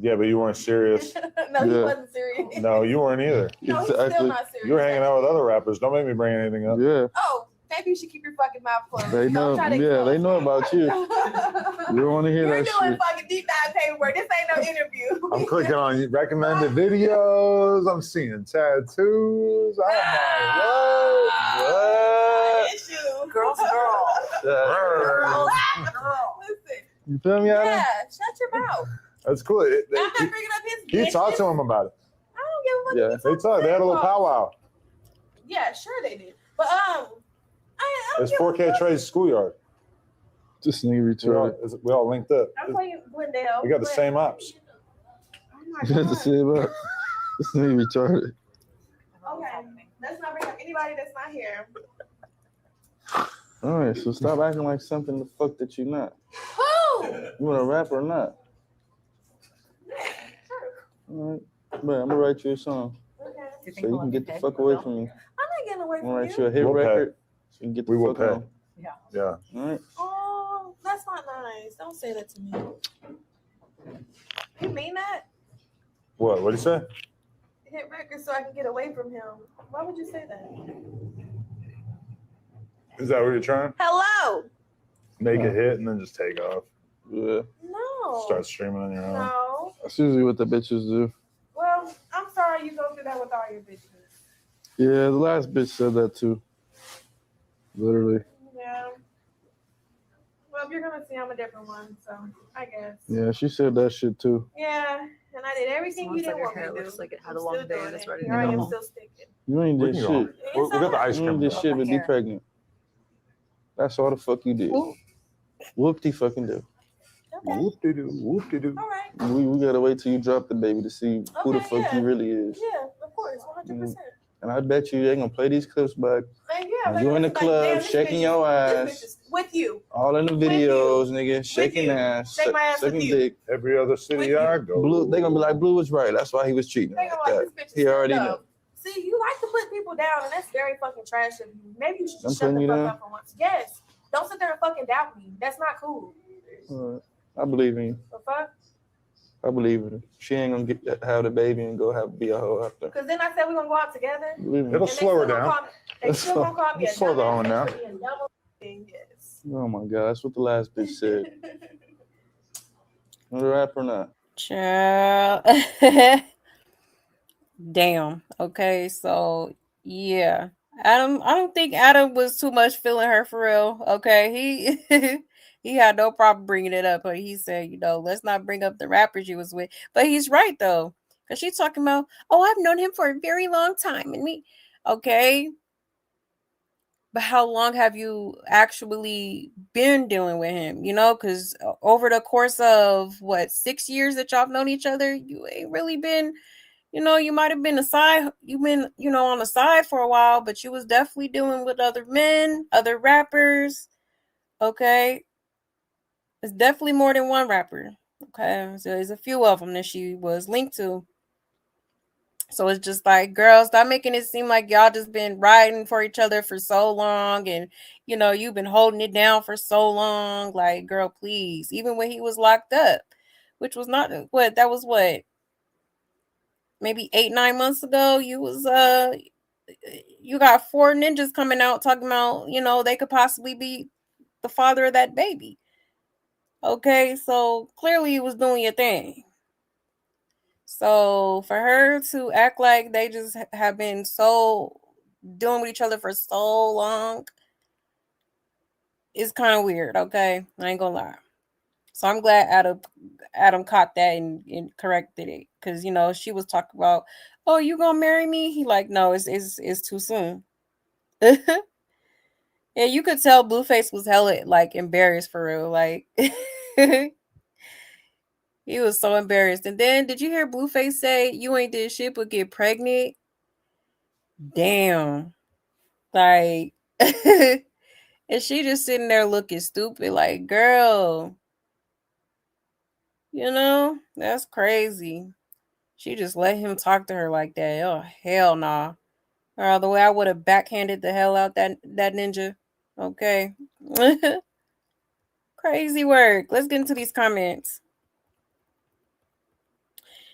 Yeah, but you weren't serious.
No, he wasn't serious.
No, you weren't either.
No, he's still not serious.
You were hanging out with other rappers. Don't make me bring anything up.
Yeah.
Oh, maybe you should keep your fucking mouth closed.
They know. Yeah, they know about you. You don't want to hear that shit.
You're doing fucking deep dive paperwork. This ain't no interview.
I'm clicking on recommended videos. I'm seeing tattoos. I'm like, what?
Girls. Listen.
You feel me, Adam?
Yeah, shut your mouth.
That's cool.
I'm not bringing up his
He talked to him about it.
I don't give a fuck.
They had a little powwow.
Yeah, sure they did. But
It's 4K Trey's schoolyard.
This nigga retarded.
We all linked up.
I'm playing Glendale.
We got the same ops.
You have to say about this nigga retarded.
Okay, let's not bring up anybody that's not here.
All right, so stop acting like something the fuck that you're not.
Who?
You want to rap or not? All right, but I'm gonna write you a song.
Okay.
So you can get the fuck away from me.
I'm not getting away
I'm
from
gonna
you.
write you a hit record so you can get the fuck on.
Yeah.
All right.
Oh, that's not nice. Don't say that to me. You mean that?
What? What'd you say?
Hit record so I can get away from him. Why would you say that?
Is that what you're trying?
Hello.
Make a hit and then just take off.
Yeah.
No.
Start streaming on your own.
No.
That's usually what the bitches do.
Well, I'm sorry you go through that with all your bitches.
Yeah, the last bitch said that too. Literally.
Yeah. Well, if you're gonna see, I'm a different one, so I guess.
Yeah, she said that shit too.
Yeah, and I did everything you didn't want me to do.
Looks like it had
I'm
a long
still
day
doing
and it's
it.
ready to
Here I am
go.
still sticking.
You ain't did shit.
We got the ice
You ain't
cream.
did shit but be pregnant. That's all the fuck you did. Whoop-de fucking do.
Okay.
Whoop-de-doo, whoop-de-doo.
All right.
We gotta wait till you drop the baby to see who the fuck
yeah.
he really is.
Yeah, of course, 100%.
And I bet you they gonna play these clips back.
And yeah,
When you in the club, shaking your ass.
With you.
All in the videos, nigga, shaking ass,
Shake my ass with
sucking
you.
dick.
Every other city I go.
Blue, they gonna be like, Blue was right. That's why he was cheating.
They gonna
Like
like,
that.
this bitch is
He already
dumb.
knew.
See, you like to put people down, and that's very fucking trash of you. Maybe you should
I'm
just shut
putting
the
you
fuck
down?
up for once. Yes. Don't sit there and fucking doubt me. That's not cool.
All right. I believe in you.
The fuck?
I believe in her. She ain't gonna have the baby and go be a hoe after.
Because then I said we're gonna go out together.
Believe me.
It'll slow her down.
They still gonna call me a
Slow the
dumbass
hoe down.
for being dumb thing. Yes.
Oh my God, that's what the last bitch said. Want to rap or not?
Child. Damn. Okay, so yeah. I don't think Adam was too much feeling her for real. Okay, he had no problem bringing it up, but he said, let's not bring up the rappers you was with. But he's right though, because she's talking about, oh, I've known him for a very long time, and me, okay. but how long have you actually been dealing with him? You know, because over the course of what 6 years that y'all have known each other, you ain't really been. You know, you might have been you've been, on the side for a while, but you was definitely dealing with other men, other rappers. Okay. It's definitely more than one rapper. Okay. So there's a few of them that she was linked to. So it's just like, girl, stop making it seem like y'all just been riding for each other for so long. And, you've been holding it down for so long. Like, girl, please. Even when he was locked up, which was not that was maybe 8-9 months ago. You got 4 ninjas coming out talking about, they could possibly be the father of that baby. Okay, so clearly you was doing your thing. So for her to act like they just have been so dealing with each other for so long is kind of weird. Okay, I ain't gonna lie. So I'm glad Adam caught that and corrected it, because she was talking about, oh, you gonna marry me? He like, no, it's too soon. Yeah, you could tell Blueface was hella like embarrassed for real. Like he was so embarrassed. And then did you hear Blueface say you ain't did shit but get pregnant? Damn. Like and she just sitting there looking stupid, like, girl, that's crazy. She just let him talk to her like that. Oh, hell nah. Or the way I would have backhanded the hell out that ninja. Okay. Crazy work. Let's get into these comments.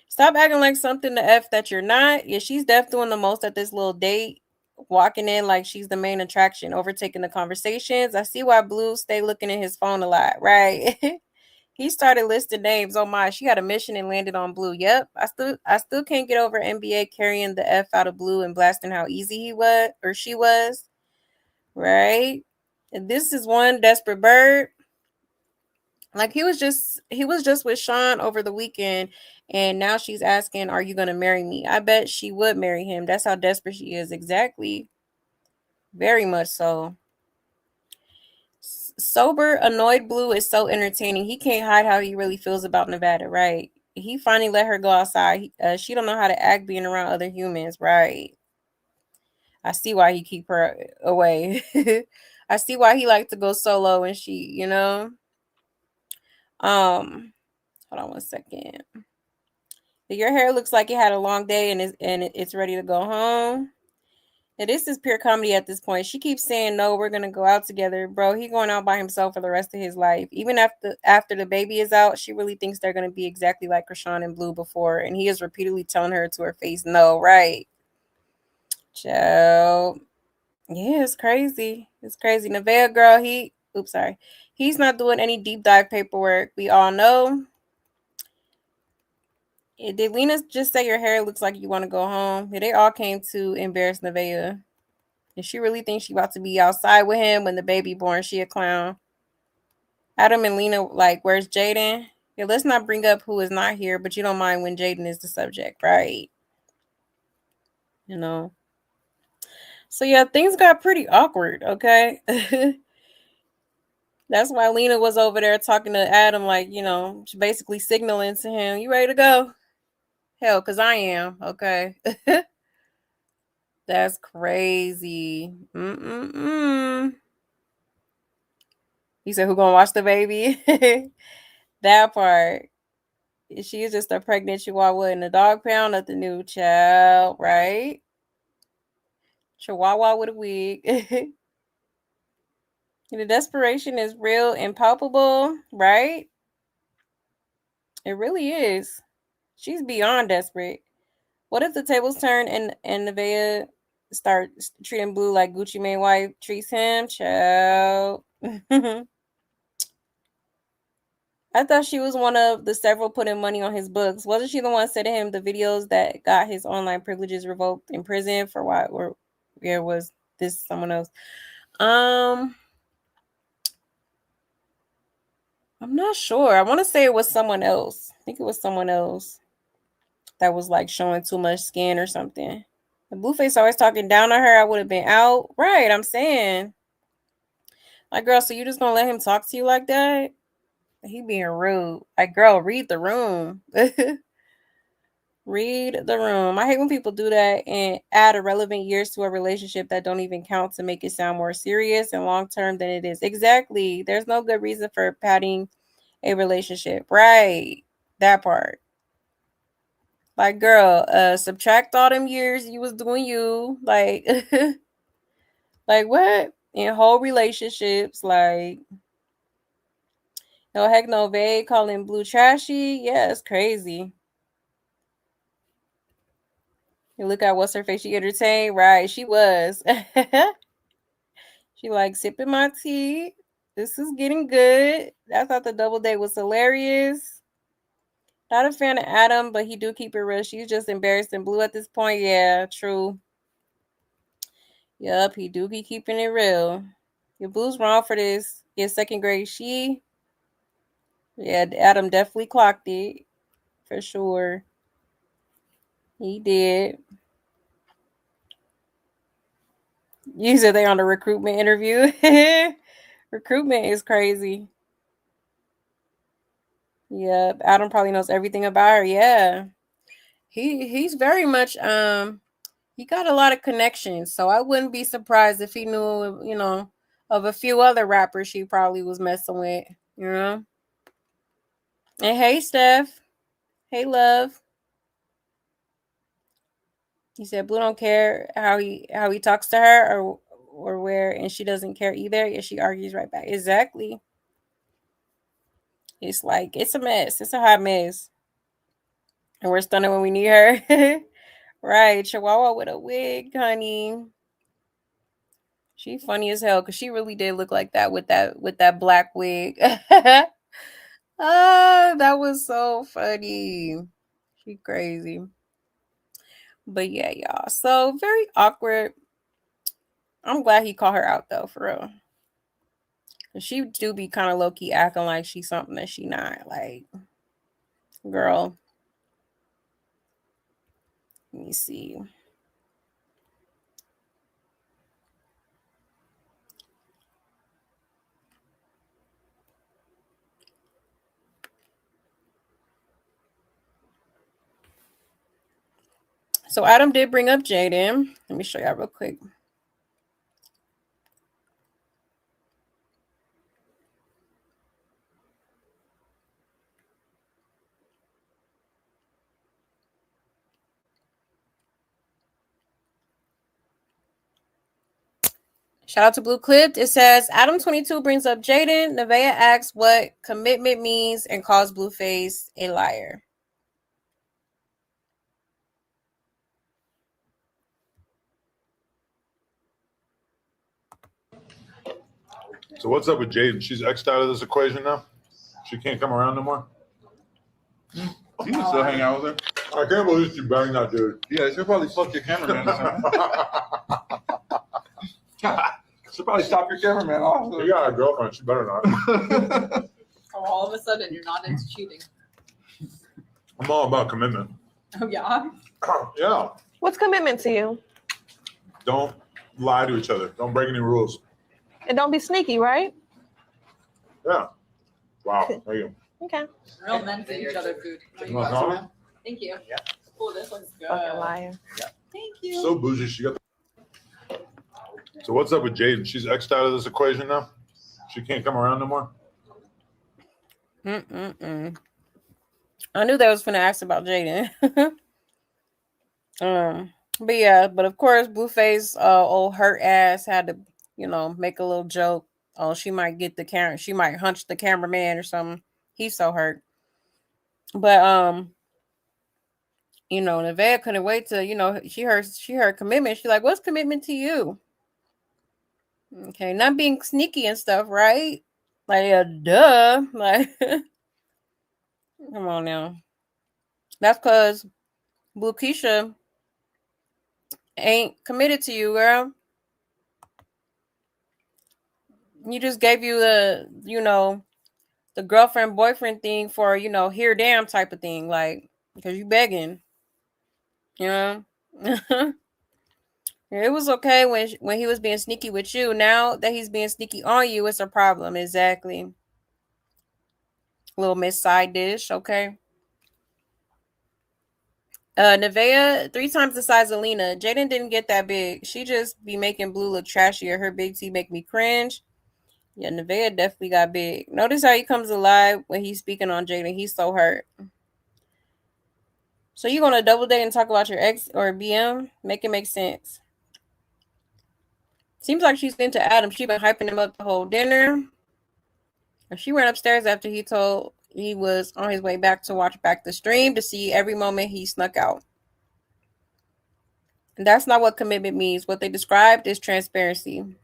Stop acting like something to F that you're not. Yeah, she's def doing the most at this little date. Walking in like she's the main attraction, overtaking the conversations. I see why Blue stay looking at his phone a lot, right? He started listing names. Oh my, she had a mission and landed on Blue. Yep. I still can't get over NBA carrying the F out of Blue and blasting how easy he was or she was. Right? And this is one desperate bird. Like he was just with Sean over the weekend, and now she's asking, are you gonna marry me? I bet she would marry him. That's how desperate she is. Exactly. Very much so. Sober, annoyed Blue is so entertaining. He can't hide how he really feels about Nevada, right? He finally let her go outside. She don't know how to act being around other humans, right? I see why he keep her away. I see why he liked to go solo and she, hold on one second. Your hair looks like it had a long day and it's ready to go home. Yeah, this is pure comedy at this point. She keeps saying, no, we're going to go out together. Bro, he going out by himself for the rest of his life. Even after the baby is out, she really thinks they're going to be exactly like Chrisean and Blue before. And he is repeatedly telling her to her face, no, right? Child. Yeah, it's crazy. It's crazy. Nevaeh, girl, he's not doing any deep dive paperwork. We all know. Did Lena just say your hair looks like you want to go home? Yeah, they all came to embarrass Nevaeh. And she really thinks she about to be outside with him when the baby born. She a clown. Adam and Lena, like, where's Jaden? Yeah, let's not bring up who is not here, but you don't mind when Jaden is the subject, right? So yeah, things got pretty awkward, okay? That's why Lena was over there talking to Adam, like, basically signaling to him, you ready to go? Hell, because I am, okay? That's crazy. He said, who gonna watch the baby? That part. She is just a pregnant chihuahua in a dog pound, nothing new, child, right? Chihuahua with a wig. The desperation is real and palpable, right? It really is. She's beyond desperate. What if the tables turn and Nevaeh starts treating Blue like Gucci Mane wife treats him? Child. I thought she was one of the several putting money on his books. Wasn't she the one sending him the videos that got his online privileges revoked in prison for why? Or was this someone else? I'm not sure. I want to say it was someone else. I think it was someone else that was like showing too much skin or something. The Blueface always talking down on her. I would have been out. Right, I'm saying. Like, girl, so you just gonna let him talk to you like that? He being rude. Like, girl, read the room. Read the room. I hate when people do that and add irrelevant years to a relationship that don't even count to make it sound more serious and long term than it is. Exactly. There's no good reason for padding a relationship. Right. That part. Like, girl, subtract all them years you was doing you. Like, like what? In whole relationships, like, no heck, no Nevaeh calling Blue trashy. Yeah, it's crazy. You look at what's her face. She entertained, right? She was. She like sipping my tea. This is getting good. I thought the double date was hilarious. Not a fan of Adam, but he do keep it real. She's just embarrassed and Blue at this point. Yeah, true. Yup, he do be keeping it real. Your Blue's wrong for this. Yeah, second grade. Yeah, Adam definitely clocked it. For sure. He did. You said they on the recruitment interview. Recruitment is crazy. Yep. Adam probably knows everything about her. Yeah. He's very much he got a lot of connections. So I wouldn't be surprised if he knew, of a few other rappers she probably was messing with, And hey Steph. Hey love. He said Blue don't care how he talks to her or where, and she doesn't care either. Yeah, she argues right back. Exactly. It's like it's a mess. It's a hot mess. And we're stunning when we need her. Right. Chihuahua with a wig, honey. She funny as hell because she really did look like that with that black wig. That was so funny. She crazy. But yeah, y'all. So very awkward. I'm glad he called her out though, for real. She do be kind of low key acting like she's something that she not. Like, girl. Let me see. So Adam did bring up Jaden. Let me show y'all real quick. Shout out to Blue Clipped. It says Adam 22 brings up Jaden. Nevaeh asks what commitment means and calls Blueface a liar.
So what's up with Jaden? She's X'd out of this equation now? She can't come around no more?
You can still hang out with her.
I can't believe she banged that dude.
Yeah, she'll probably fuck your cameraman or something. She'll probably stop your cameraman off.
You got a girlfriend. She better not.
Oh, all of a sudden, you're not into cheating.
I'm all about commitment.
Oh, yeah?
Yeah.
What's commitment to you?
Don't lie to each other. Don't break any rules.
And don't be sneaky, right?
Yeah. Wow. Thank you.
Okay.
Real men feed each other food.
You want some?
Thank you. Yeah. Oh, this one's good.
Fucking liar.
Thank you.
So bougie. She got. So what's up with Jaden? She's X'd out of this equation now? She can't come around no more?
I knew that was going to ask about Jaden. But yeah, but of course, Blueface, old hurt ass had to, make a little joke. Oh, she might get the camera. She might hunch the cameraman or something. He's so hurt. But Nevaeh couldn't wait to, she heard commitment. She's like, what's commitment to you? Okay, not being sneaky and stuff, right? Like, duh. Like, come on now. That's because Blue Keisha ain't committed to you, girl. You just gave you the girlfriend boyfriend thing for here damn type of thing, like because you begging, It was okay when he was being sneaky with you. Now that he's being sneaky on you, it's a problem. Exactly. Little Miss Side Dish, okay. Nevaeh, 3 times the size of Lena. Jaden didn't get that big. She just be making Blue look trashier. Her big T make me cringe. Yeah, Nevaeh definitely got big. Notice how he comes alive when he's speaking on Jaden. He's so hurt. So you gonna double date and talk about your ex or BM? Make it make sense. Seems like she's into Adam. She been hyping him up the whole dinner. She went upstairs after he told he was on his way back to watch back the stream to see every moment he snuck out. And that's not what commitment means. What they described is transparency.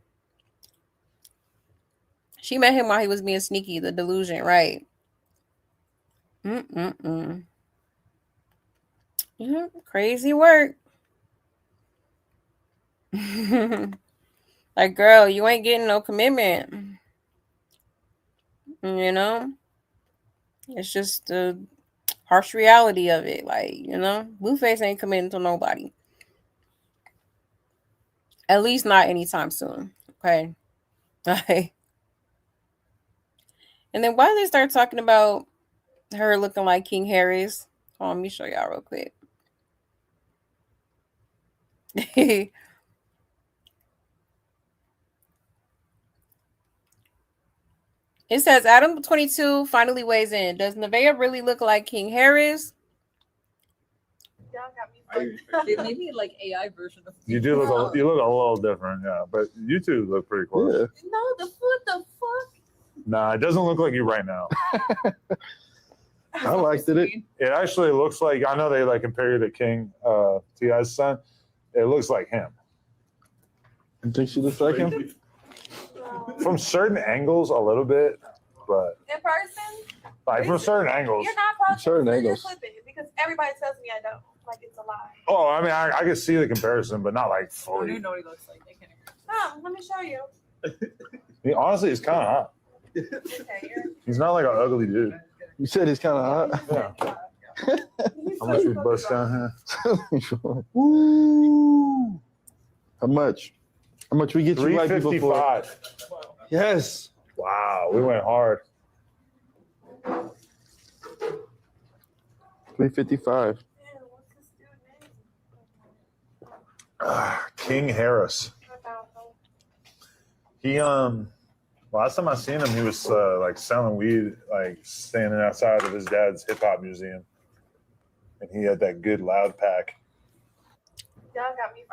She met him while he was being sneaky, the delusion, right? Yeah, crazy work. Like, girl, you ain't getting no commitment. You know? It's just the harsh reality of it. Like, you know, Blueface ain't committing to nobody. At least not anytime soon. Okay. And then why did they start talking about her looking like King Harris? Oh, let me show y'all real quick. It says Adam 22 finally weighs in. Does Nevaeh really look like King Harris?
Y'all got me. They made me like AI version of.
You do look you look a little different, yeah. But you two look pretty close.
No, the fuck.
Nah, it doesn't look like you right now.
I liked it.
It actually looks like, I know they like compare you to King, T.I.'s son. It looks like him.
You think she looks like him?
From certain angles, a little bit, but
In person,
like from certain angles.
you're not positive.
Certain
You're
angles.
flipping because everybody tells me I don't. Like it's a lie.
Oh, I mean, I can see the comparison, but not like
I
fully.
don't know what he looks like. They can't agree.
Oh, let me show you.
He, honestly, it's kind of hot. He's not like an ugly dude.
You said he's kind of hot.
Yeah. How much we bust down here?
Woo! How much? How much we get you white people for?
355.
Yes.
Wow, we went hard.
355.
King Harris. He last time I seen him, he was like selling weed, like standing outside of his dad's hip hop museum, and he had that good loud pack.
Y'all got me.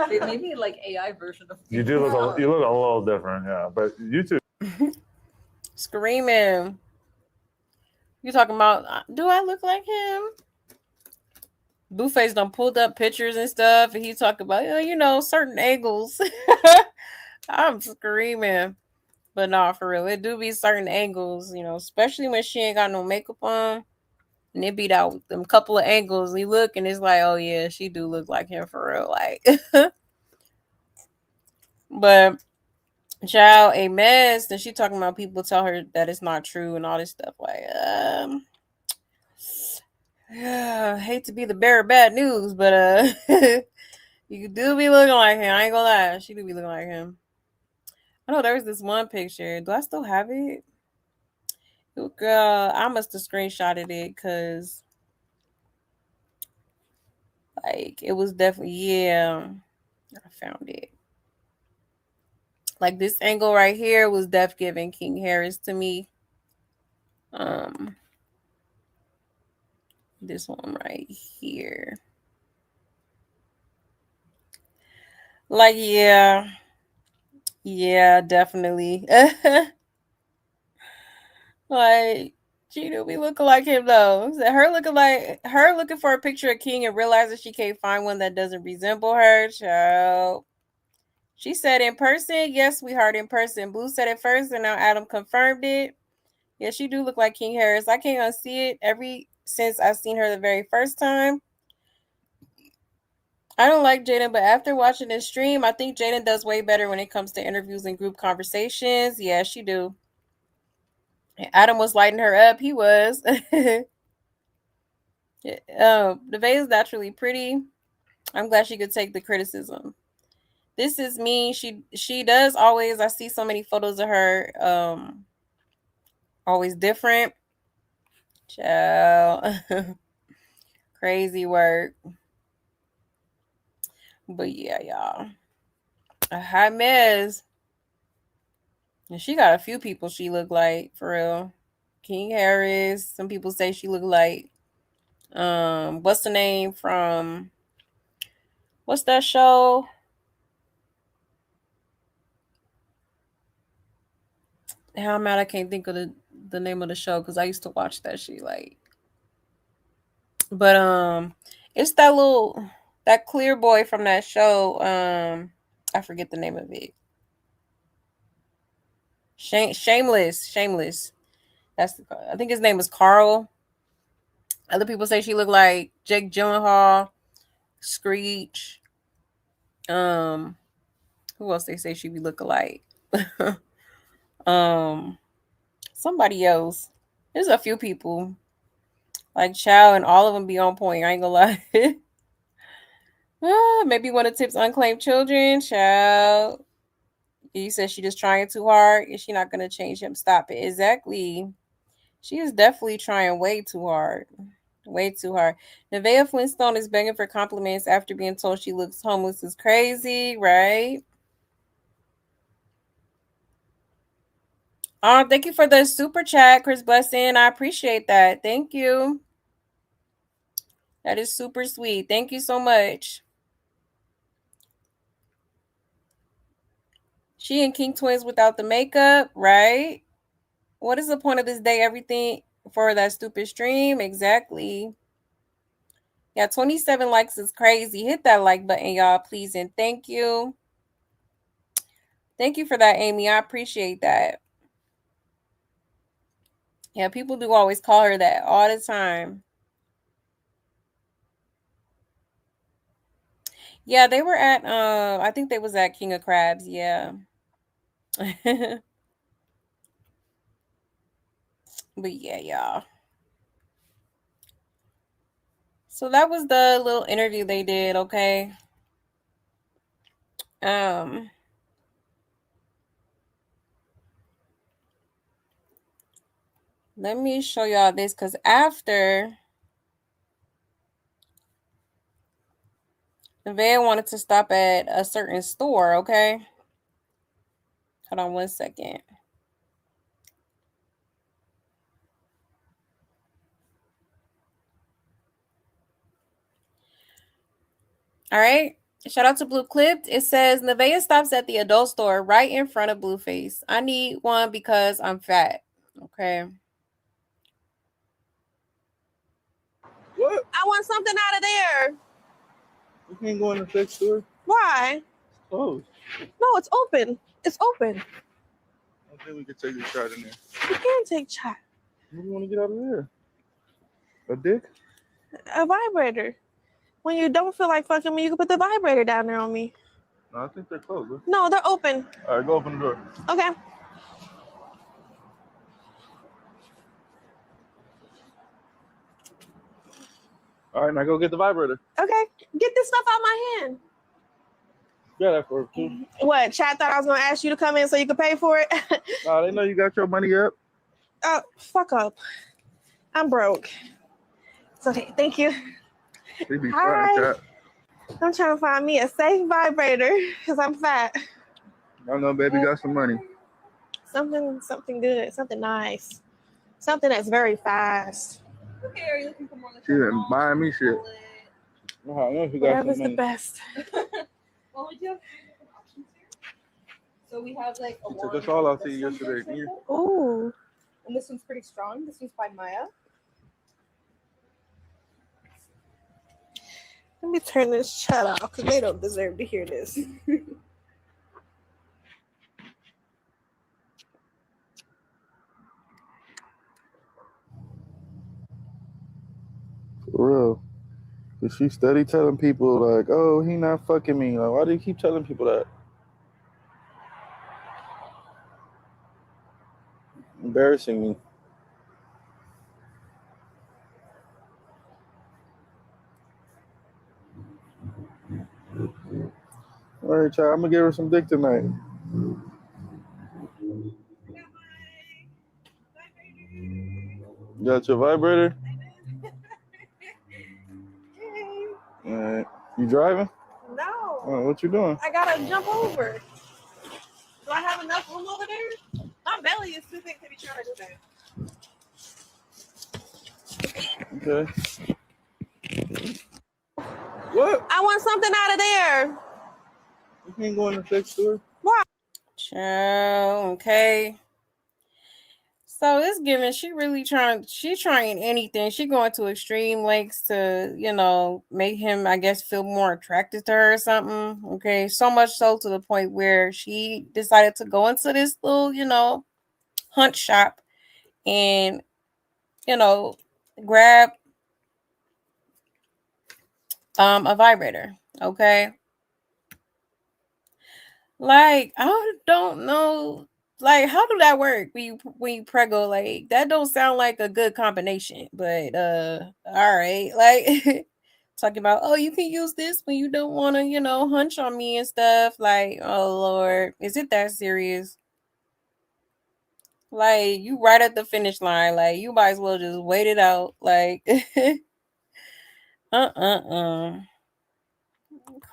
They made me like AI version of.
You do look a little different, yeah. But you two.
Screaming. You talking about, do I look like him? Blueface done pulled up pictures and stuff, and he talking about, you know, certain angles. I'm screaming. But nah, for real, it do be certain angles, you know, especially when she ain't got no makeup on. And it beat out them couple of angles. We look and it's like, oh yeah, she do look like him for real. Like, but child, a mess. And she talking about people tell her that it's not true and all this stuff. Like, I hate to be the bearer of bad news, but you do be looking like him. I ain't gonna lie, she do be looking like him. I know there was this one picture. Do I still have it? Girl, I must have screenshotted it because, like, it was definitely, yeah, I found it. Like, this angle right here was def giving King Harris to me. This one right here. Like, yeah, definitely. Like, she do be looking like him though. Her looking for a picture of King and realizing she can't find one that doesn't resemble her. Child. She said in person, yes, sweetheart, in person. Blue said it first, and now Adam confirmed it. Yeah, she do look like King Harris. I can't unsee it since I've seen her the very first time. I don't like Jaden, but after watching this stream, I think Jaden does way better when it comes to interviews and group conversations. Yeah, she do. Adam was lighting her up. He was. Nevaeh is naturally pretty. I'm glad she could take the criticism. This is me. She does always. I see so many photos of her. Always different. Child. Crazy work. But yeah, y'all. A hot mess. And she got a few people she look like, for real. King Harris. Some people say she look like what's the name from what's that show? How mad I can't think of the name of the show because I used to watch that shit like. But it's that clear boy from that show. I forget the name of it. Shameless. I think his name is Carl. Other people say she looked like Jake Gyllenhaal, Screech. Who else they say she be looking like? Somebody else. There's a few people. Like Chow, and all of them be on point. I ain't gonna lie. Maybe one of Tip's unclaimed children. Chow. You said she just trying too hard. Is she not gonna change him? Stop it. Exactly. She is definitely trying way too hard. Way too hard. Nevaeh Flintstone is begging for compliments after being told she looks homeless is crazy, right? Thank you for the super chat, Chris Blessing. I appreciate that. Thank you. That is super sweet. Thank you so much. She and King twins without the makeup, right? What is the point of this day? Everything for that stupid stream? Exactly. Yeah, 27 likes is crazy. Hit that like button, y'all, please. And thank you. Thank you for that, Amy. I appreciate that. Yeah, people do always call her that all the time. Yeah, they were at I think they was at King of Crabs, yeah. But yeah, y'all. So that was the little interview they did, okay? Let me show y'all this because after Nevaeh wanted to stop at a certain store, okay? Hold on 1 second. All right. Shout out to Blue Clipped. It says Nevaeh stops at the adult store right in front of Blueface. I need one because I'm fat. Okay.
What?
I want something out of there.
You can't go in the sex store?
Why?
It's closed.
No, it's open. It's open.
I think we could take a shot in there.
You can take chat.
What do you want to get out of there? A dick?
A vibrator. When you don't feel like fucking me, you can put the vibrator down there on me.
No, I think they're closed. Huh?
No, they're open.
All right, go open the door.
Okay.
All right, now go get the vibrator.
Okay. Get this stuff out my hand.
Yeah, that for too.
What? Chad thought I was going to ask you to come in so you could pay for it?
Nah, they know you got your money up.
Oh, fuck up. I'm broke. It's okay. Thank you.
They be
Hi.
fine, Chad.
I'm trying to find me a safe vibrator because I'm fat.
I know, baby, got some money.
Something good. Something nice. Something that's very fast.
Okay, are you looking for more?
She been buying me shit. I know if you got
Whatever's
some
the
money.
best.
Well, we do have different options here. So we have like a
She took us all out to eat yesterday.
Ooh.
And this one's pretty strong. This one's by Maya.
Let me turn this chat off because they don't deserve to hear this.
For real. Cause she steady telling people like, oh, he not fucking me. Like, why do you keep telling people that? Embarrassing me. All right, child. I'm gonna give her some dick tonight. You got your vibrator? All right. You driving?
No.
Oh, what you doing?
I gotta jump over. Do I have enough room over there? My belly is too big to be trying to do that.
Okay. What?
I want something out of there.
You can't go in the sex store.
Why?
Child, okay. So it's given she's trying anything. She going to extreme lengths to, make him, I guess, feel more attracted to her or something. Okay. So much so to the point where she decided to go into this little, hunt shop and, grab a vibrator. Okay. Like, I don't know. Like, how do that work when you prego? Like, that don't sound like a good combination. But all right. Like talking about, oh, you can use this when you don't want to, hunch on me and stuff. Like, oh Lord, is it that serious? Like, you right at the finish line. Like, you might as well just wait it out. Like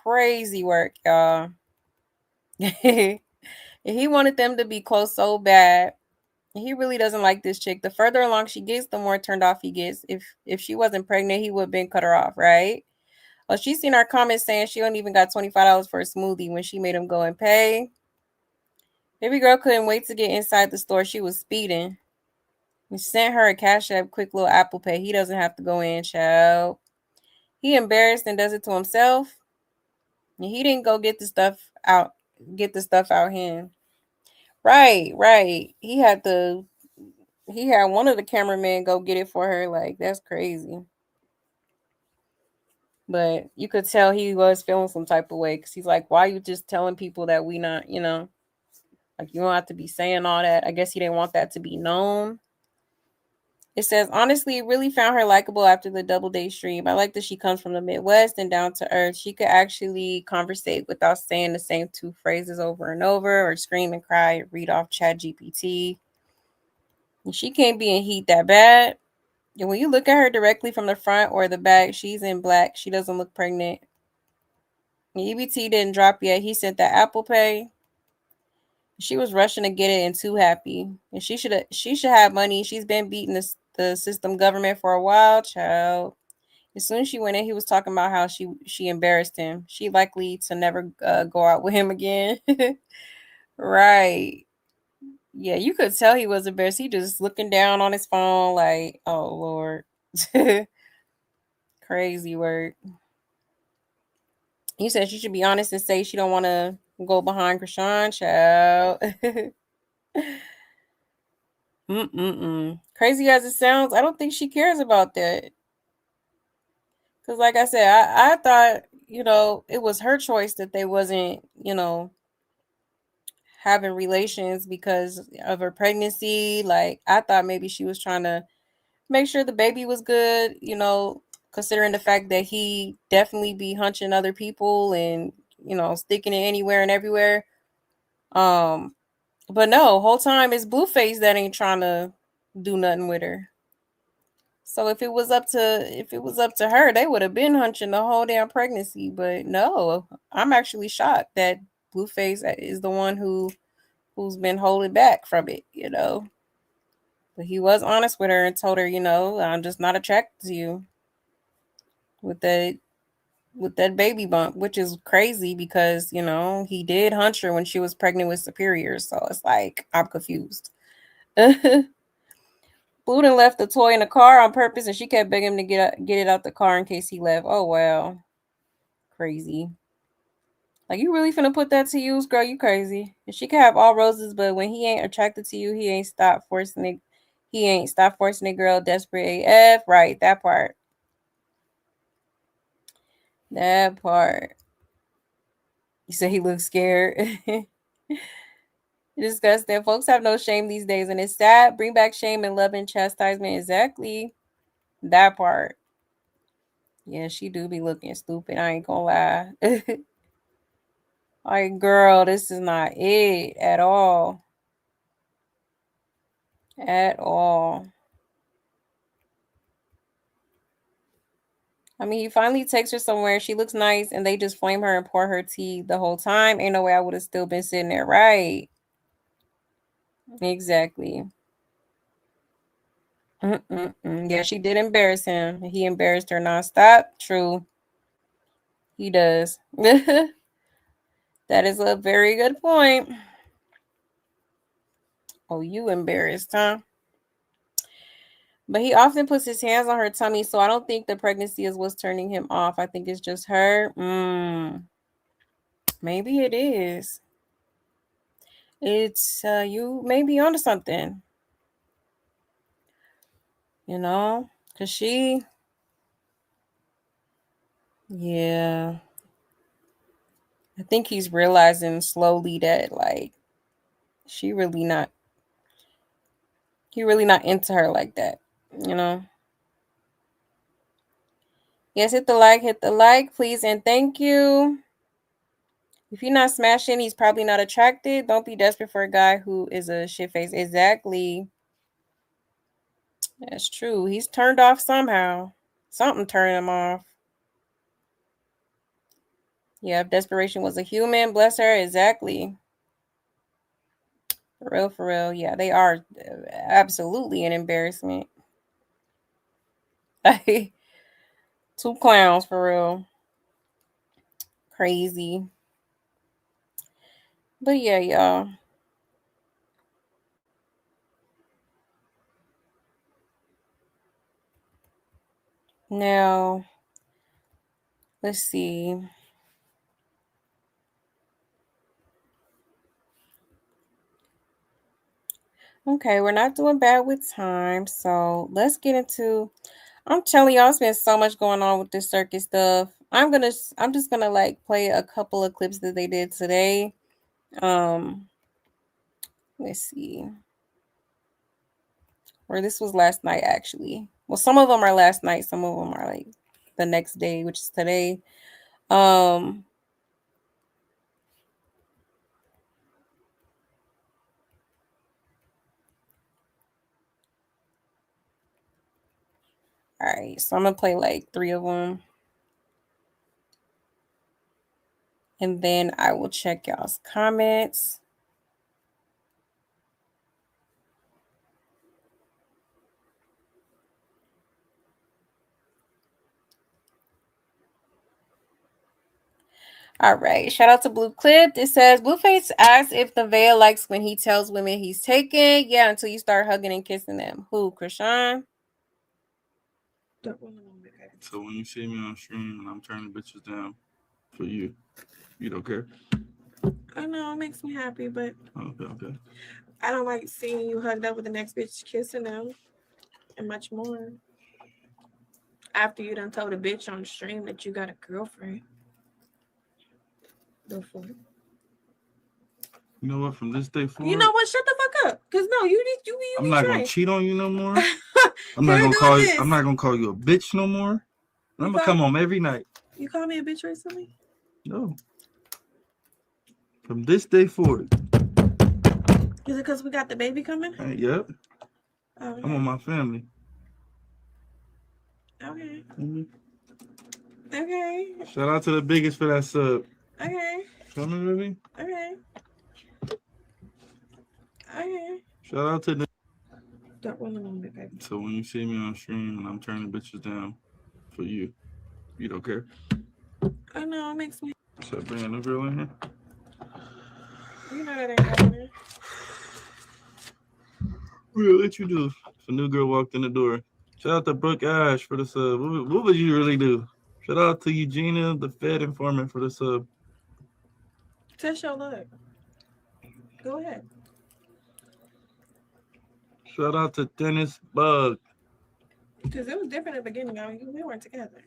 crazy work, y'all. He wanted them to be close so bad. He really doesn't like this chick. The further along she gets, the more turned off he gets. If she wasn't pregnant, he would have been cut her off, right? Oh, she's seen our comments saying she don't even got $25 for a smoothie when she made him go and pay. Baby girl couldn't wait to get inside the store. She was speeding. We sent her a Cash App, quick little Apple Pay. He doesn't have to go in, child. He embarrassed and does it to himself. And he didn't go get the stuff out him. Right. He had one of the cameramen go get it for her. Like, that's crazy. But you could tell he was feeling some type of way because he's like, why are you just telling people that we not, like, you don't have to be saying all that. I guess he didn't want that to be known. It says, honestly, really found her likable after the double date stream. I like that she comes from the Midwest and down to earth. She could actually conversate without saying the same two phrases over and over or scream and cry or read off Chat GPT. And she can't be in heat that bad. And when you look at her directly from the front or the back, she's in black. She doesn't look pregnant. EBT didn't drop yet. He sent that Apple Pay. She was rushing to get it and too happy. And she should have money. She's been beating the system government for a while, child. As soon as she went in, he was talking about how she embarrassed him. She likely to never go out with him again. Right. Yeah, you could tell he was embarrassed. He just looking down on his phone like, oh, Lord. Crazy work. You said she should be honest and say she don't want to go behind Chrisean, child. Crazy as it sounds, I don't think she cares about that. Because like I said, I thought, it was her choice that they wasn't, having relations because of her pregnancy. Like, I thought maybe she was trying to make sure the baby was good, considering the fact that he definitely be hunching other people and, sticking it anywhere and everywhere. But no, whole time it's Blueface that ain't trying to do nothing with her. So if it was up to her, they would have been hunching the whole damn pregnancy. But no, I'm actually shocked that Blueface is the one who's been holding back from it, But he was honest with her and told her, I'm just not attracted to you with that baby bump, which is crazy because, he did hunch her when she was pregnant with Superior. So it's like, I'm confused. Bluden left the toy in the car on purpose and she kept begging him to get it out the car in case he left. Oh, wow. Crazy. Like, you really finna put that to use, girl? You crazy. And she could have all roses, but when he ain't attracted to you, he ain't stopped forcing it. He ain't stopped forcing it, girl. Desperate AF. Right, that part. That part. You said he looks scared. Discuss that folks have no shame these days, and it's sad. Bring back shame and love and chastisement. Exactly. That part. Yeah, she do be looking stupid. I ain't gonna lie. Like, girl, this is not it at all. At all. I mean, he finally takes her somewhere. She looks nice, and they just flame her and pour her tea the whole time. Ain't no way I would have still been sitting there, right? Exactly. Yeah, she did embarrass him. He embarrassed her nonstop. True. He does. That is a very good point. Oh, you embarrassed, huh? But he often puts his hands on her tummy, so I don't think the pregnancy is what's turning him off. I think it's just her. Maybe it is. It's you may be onto something. You know? Because yeah. I think he's realizing slowly that, like, he really not into her like that, you know? Yes, hit the like, please, and thank you. If you're not smashing, he's probably not attracted. Don't be desperate for a guy who is a shit face. Exactly. That's true. He's turned off somehow. Something turned him off. Yeah, if desperation was a human, bless her. Exactly. For real. Yeah, they are absolutely an embarrassment. Two clowns, for real. Crazy. But yeah, y'all. Now, let's see. Okay, we're not doing bad with time, so let's get into. I'm telling y'all, it's been so much going on with this circus stuff. I'm just gonna like play a couple of clips that they did today. Let's see. Or this was last night, actually. Well, some of them are last night, some of them are like the next day, which is today. All right, so I'm gonna play like 3 of them. And then I will check y'all's comments. All right. Shout out to Blue Clip. It says Blueface asks if Nevaeh likes when he tells women he's taken. Yeah, until you start hugging and kissing them. Who, Chrisean?
So when you see me on stream and I'm turning bitches down for you don't care?
I know it makes me happy, but
Okay.
I don't like seeing you hugged up with the next bitch kissing them and much more. After you done told a bitch on the stream that you got a girlfriend. Before.
You know what? From this day forward,
you know what? Shut the fuck up. Cause no, you
I'm not gonna cheat on you no more. I'm not gonna call you a bitch no more. I'm gonna come home every night.
You called me a bitch recently?
No. From this day forward.
Is it because we got the baby coming?
Yep.
Okay.
I'm with my family.
Okay.
Mm-hmm.
Okay.
Shout out to the biggest for that sub.
Okay.
Feel me, baby?
Okay. Okay.
Shout out to the.
Stop rolling on me, baby.
So when you see me on stream and I'm turning bitches down for you don't care?
I know it makes me.
Should I bring a new girl in here?
You know that ain't happening.
We'll let you do. If a new girl walked in the door. Shout out to Brooke Ash for the sub. What would you really do? Shout out to Eugenia, the Fed informant, for the sub.
Test your luck. Go ahead.
Shout out to Dennis Bug.
Because it was different at the beginning. I mean, we weren't together.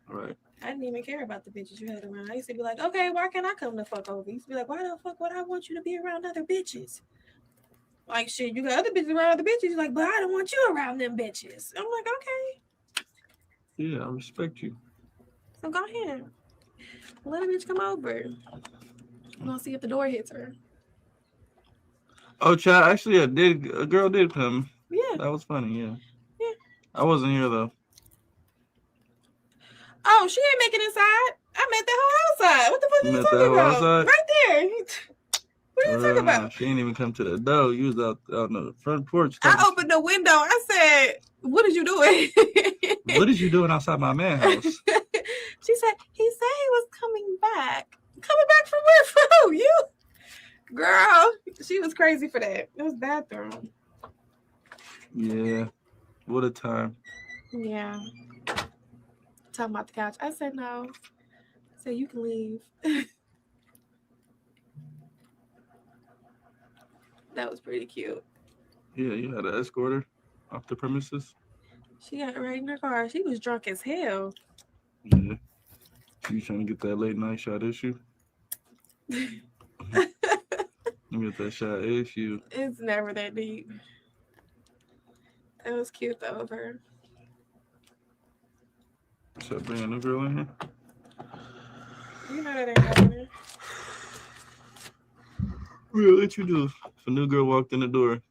All right.
I didn't even care about the bitches you had around. I used to be like, okay, why can't I come the fuck over? You used to be like, why the fuck would I want you to be around other bitches? Like, shit, you got other bitches around other bitches. You're like, but I don't want you around them bitches. I'm like, okay.
Yeah, I respect you.
So go ahead. Let a bitch come over. We're gonna see if the door hits her.
Oh, child, actually, a girl did come.
Yeah.
That was funny, yeah.
Yeah.
I wasn't here, though.
Oh, she ain't making it inside. I met the whole outside. What the fuck are you talking about?
Outside?
Right there. What are you talking about?
Nah, she ain't even come to the door. You was out on the front porch.
I opened the window. I said, "What is you doing?"
What is you doing outside my man house?
She said, "He said he was coming back. Coming back from where? From you, girl." She was crazy for that. It was bathroom.
Yeah, what a time.
Yeah. Talking about the couch. I said no. I said you can leave. That was pretty cute.
Yeah, you had to escort her off the premises.
She got right in her car. She was drunk as hell.
Yeah. You trying to get that late night shot issue? You get that shot issue.
It's never that deep. That was cute though of her.
Should I bring a new girl in here?
You know that ain't happening.
We'll let you do. If a new girl walked in the door.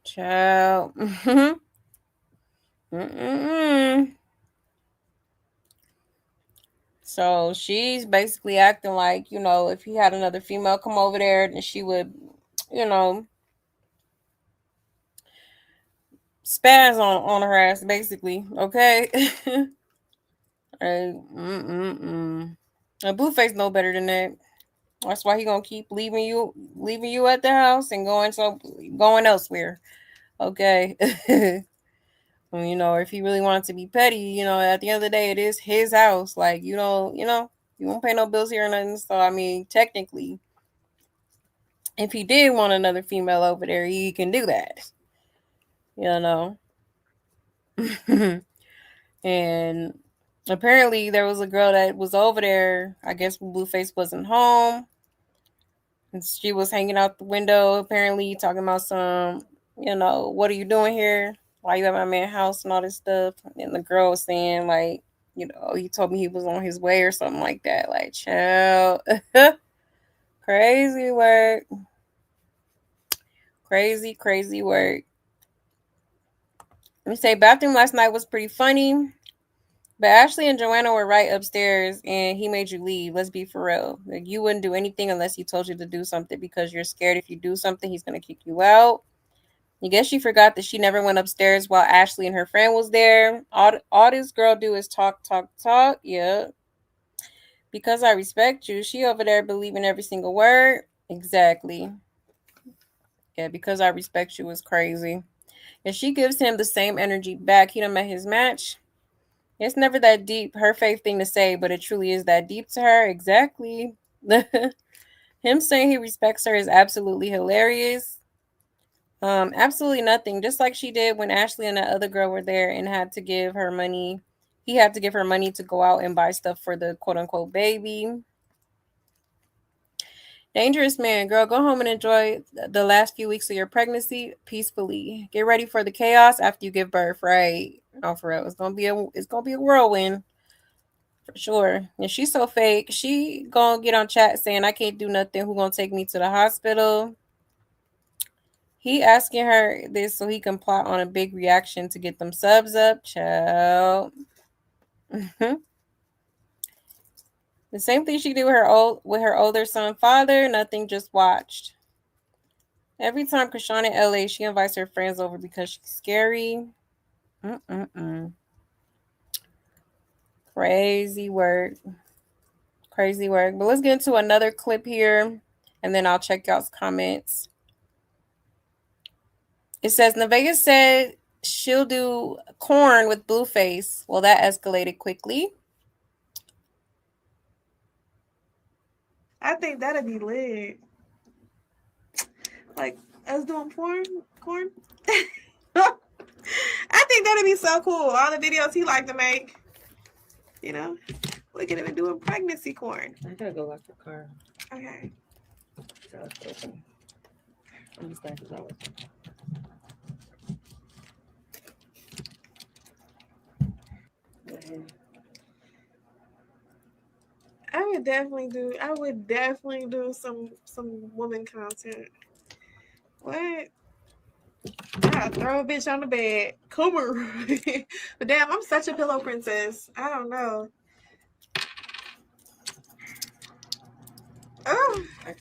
Child. So she's basically acting like, if he had another female come over there, then she would, spaz on her ass, basically. Okay. Blueface know better than that. That's why he gonna keep leaving you at the house and going elsewhere. Okay. If he really wanted to be petty, at the end of the day, it is his house. Like, you won't pay no bills here or nothing. So, technically, if he did want another female over there, he can do that. And apparently there was a girl that was over there, I guess when Blueface wasn't home. And she was hanging out the window, apparently talking about some, what are you doing here? Why you at my man's house and all this stuff? And the girl was saying, like, he told me he was on his way or something like that. Like, child. Crazy work. Crazy, crazy work. Let me say, bathroom last night was pretty funny. But Ashley and Joanna were right upstairs and he made you leave. Let's be for real. Like, you wouldn't do anything unless he told you to do something because you're scared if you do something, he's going to kick you out. I guess she forgot that she never went upstairs while Ashley and her friend was there. All this girl do is talk. Yeah. Because I respect you. She over there believing every single word. Exactly. Yeah, because I respect you is crazy. If she gives him the same energy back, he done met his match. It's never that deep, her faith thing to say, but it truly is that deep to her. Exactly. Him saying he respects her is absolutely hilarious. Absolutely nothing. Just like she did when Ashley and that other girl were there and had to give her money. He had to give her money to go out and buy stuff for the quote-unquote baby. Dangerous man, girl, go home and enjoy the last few weeks of your pregnancy peacefully. Get ready for the chaos after you give birth, right? Oh, for real. It's gonna be a whirlwind. For sure. And she's so fake. She gonna get on chat saying, I can't do nothing. Who gonna take me to the hospital? He asking her this so he can plot on a big reaction to get them subs up. Child. The same thing she did with her older son father. Nothing, just watched. Every time Chrisean in LA, she invites her friends over because she's scary. Crazy work. Crazy work. But let's get into another clip here, and then I'll check y'all's comments. It says, Nevaeh said she'll do corn with Blueface. Well, that escalated quickly.
I think that'd be lit. Like us doing corn. I think that'd be so cool. All the videos he liked to make. Look at him doing pregnancy corn.
I gotta go lock the car.
Okay.
So it's open. I'm just going to go.
I would definitely do some woman content. What? I throw a bitch on the bed. Come here. But damn, I'm such a pillow princess. I don't know. Oh.
I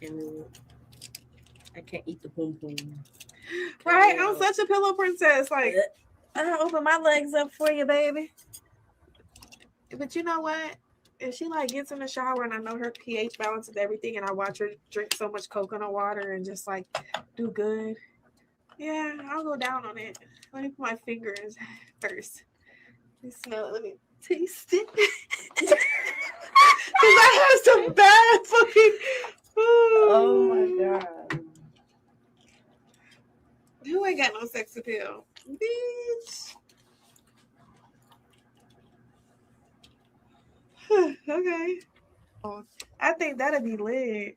can't eat the boom boom.
Right, I'm such a pillow princess. Like, I'll open my legs up for you, baby. But you know what? If she like gets in the shower and I know her pH balance is everything, and I watch her drink so much coconut water and just like do good, yeah, I'll go down on it. Let me put my fingers first. Let me smell it. Let me taste it. Because I have some bad fucking.
Oh my god.
Who ain't got no sex appeal? Bitch. Okay. I think that'd be lit.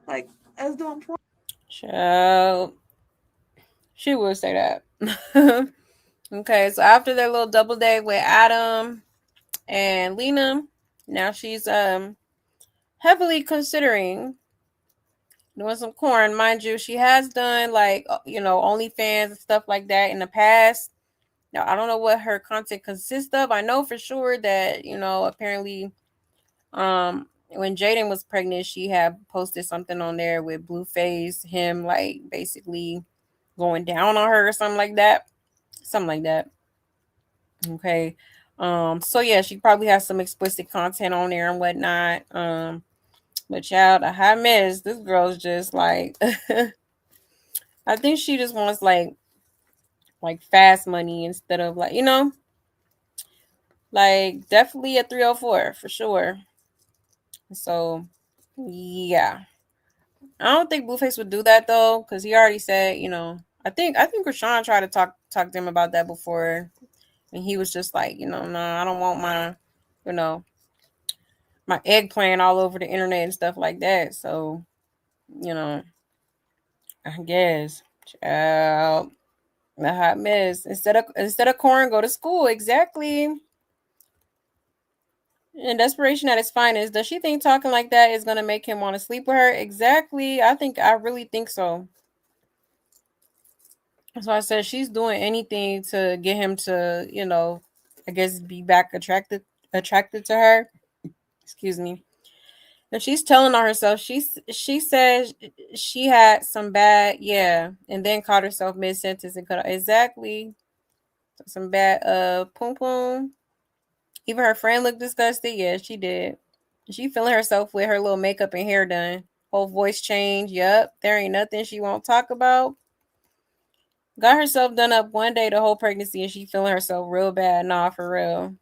Like us doing porn.
Child. She would say that. Okay, so after their little double date with Adam and Lena, now she's heavily considering doing some corn. Mind you, she has done like OnlyFans and stuff like that in the past. Now I don't know what her content consists of. I know for sure that apparently when Jaden was pregnant, she had posted something on there with Blueface, him like basically going down on her or something like that. Okay. So yeah, she probably has some explicit content on there and whatnot. But child, a hot mess. This girl's just like I think she just wants like fast money instead of like definitely a 304 for sure. So yeah. I don't think Blueface would do that though, because he already said, I think Chrisean tried to talk to him about that before. And he was just like, no, I don't want my, my eggplant all over the internet and stuff like that. So, I guess, child, a hot mess. Instead of corn, go to school. Exactly. And desperation at its finest. Does she think talking like that is gonna make him want to sleep with her? Exactly. I really think so. So I said she's doing anything to get him to, I guess be back attracted to her. Excuse me. And she's telling on herself. She says she had some bad, and then caught herself mid sentence and cut out exactly some bad poom poom. Even her friend looked disgusted. Yeah, she did. She feeling herself with her little makeup and hair done. Whole voice change. Yup, there ain't nothing she won't talk about. Got herself done up one day the whole pregnancy and she feeling herself real bad. Nah, for real.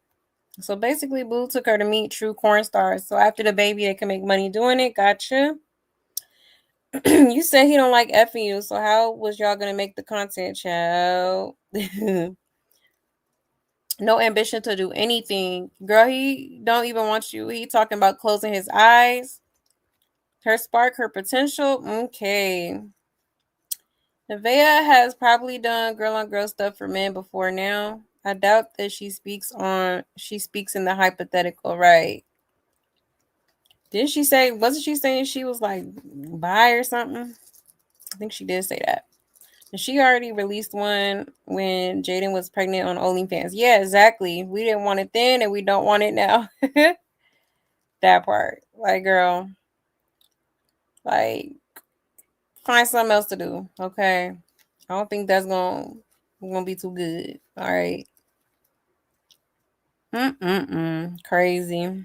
So basically, Blue took her to meet true corn stars. So after the baby, they can make money doing it. Gotcha. You said he don't like effing you. So how was y'all going to make the content, child? No ambition to do anything. Girl, he don't even want you. He talking about closing his eyes. Her spark, her potential. Okay. Nevaeh has probably done girl on girl stuff for men before now. I doubt that she speaks in the hypothetical, right? Didn't she say, wasn't she saying she was like bi or something? I think she did say that. And she already released one when Jaden was pregnant on OnlyFans. Yeah, exactly. We didn't want it then and we don't want it now. That part. Like, girl, like, find something else to do. Okay. I don't think that's gonna be too good. All right. Crazy.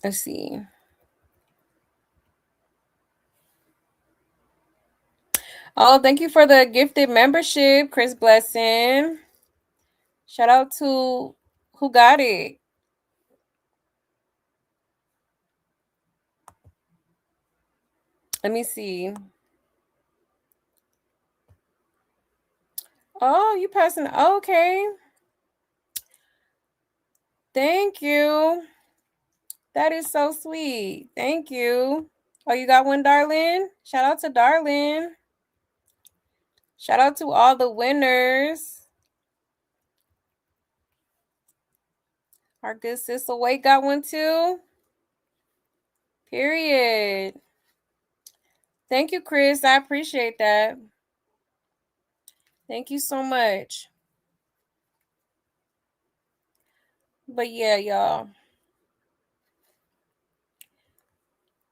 Let's see. Oh, thank you for the gifted membership, Chris Blessing. Shout out to who got it. Let me see. Oh, you passing. Okay. Thank you. That is so sweet. Thank you. Oh, you got one, Darlene? Shout out to Darlene. Shout out to all the winners. Our good sis Awake got one too. Period. Thank you, Chris. I appreciate that. Thank you so much. But yeah, y'all.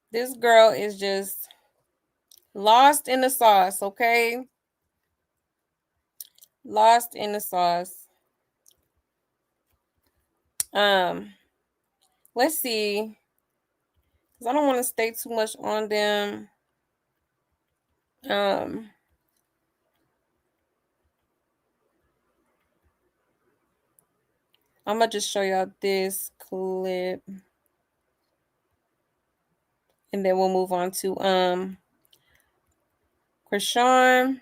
This girl is just lost in the sauce, okay? Lost in the sauce. Let's see. Because I don't want to stay too much on them. I'm gonna just show y'all this clip. And then we'll move on to Chrisean.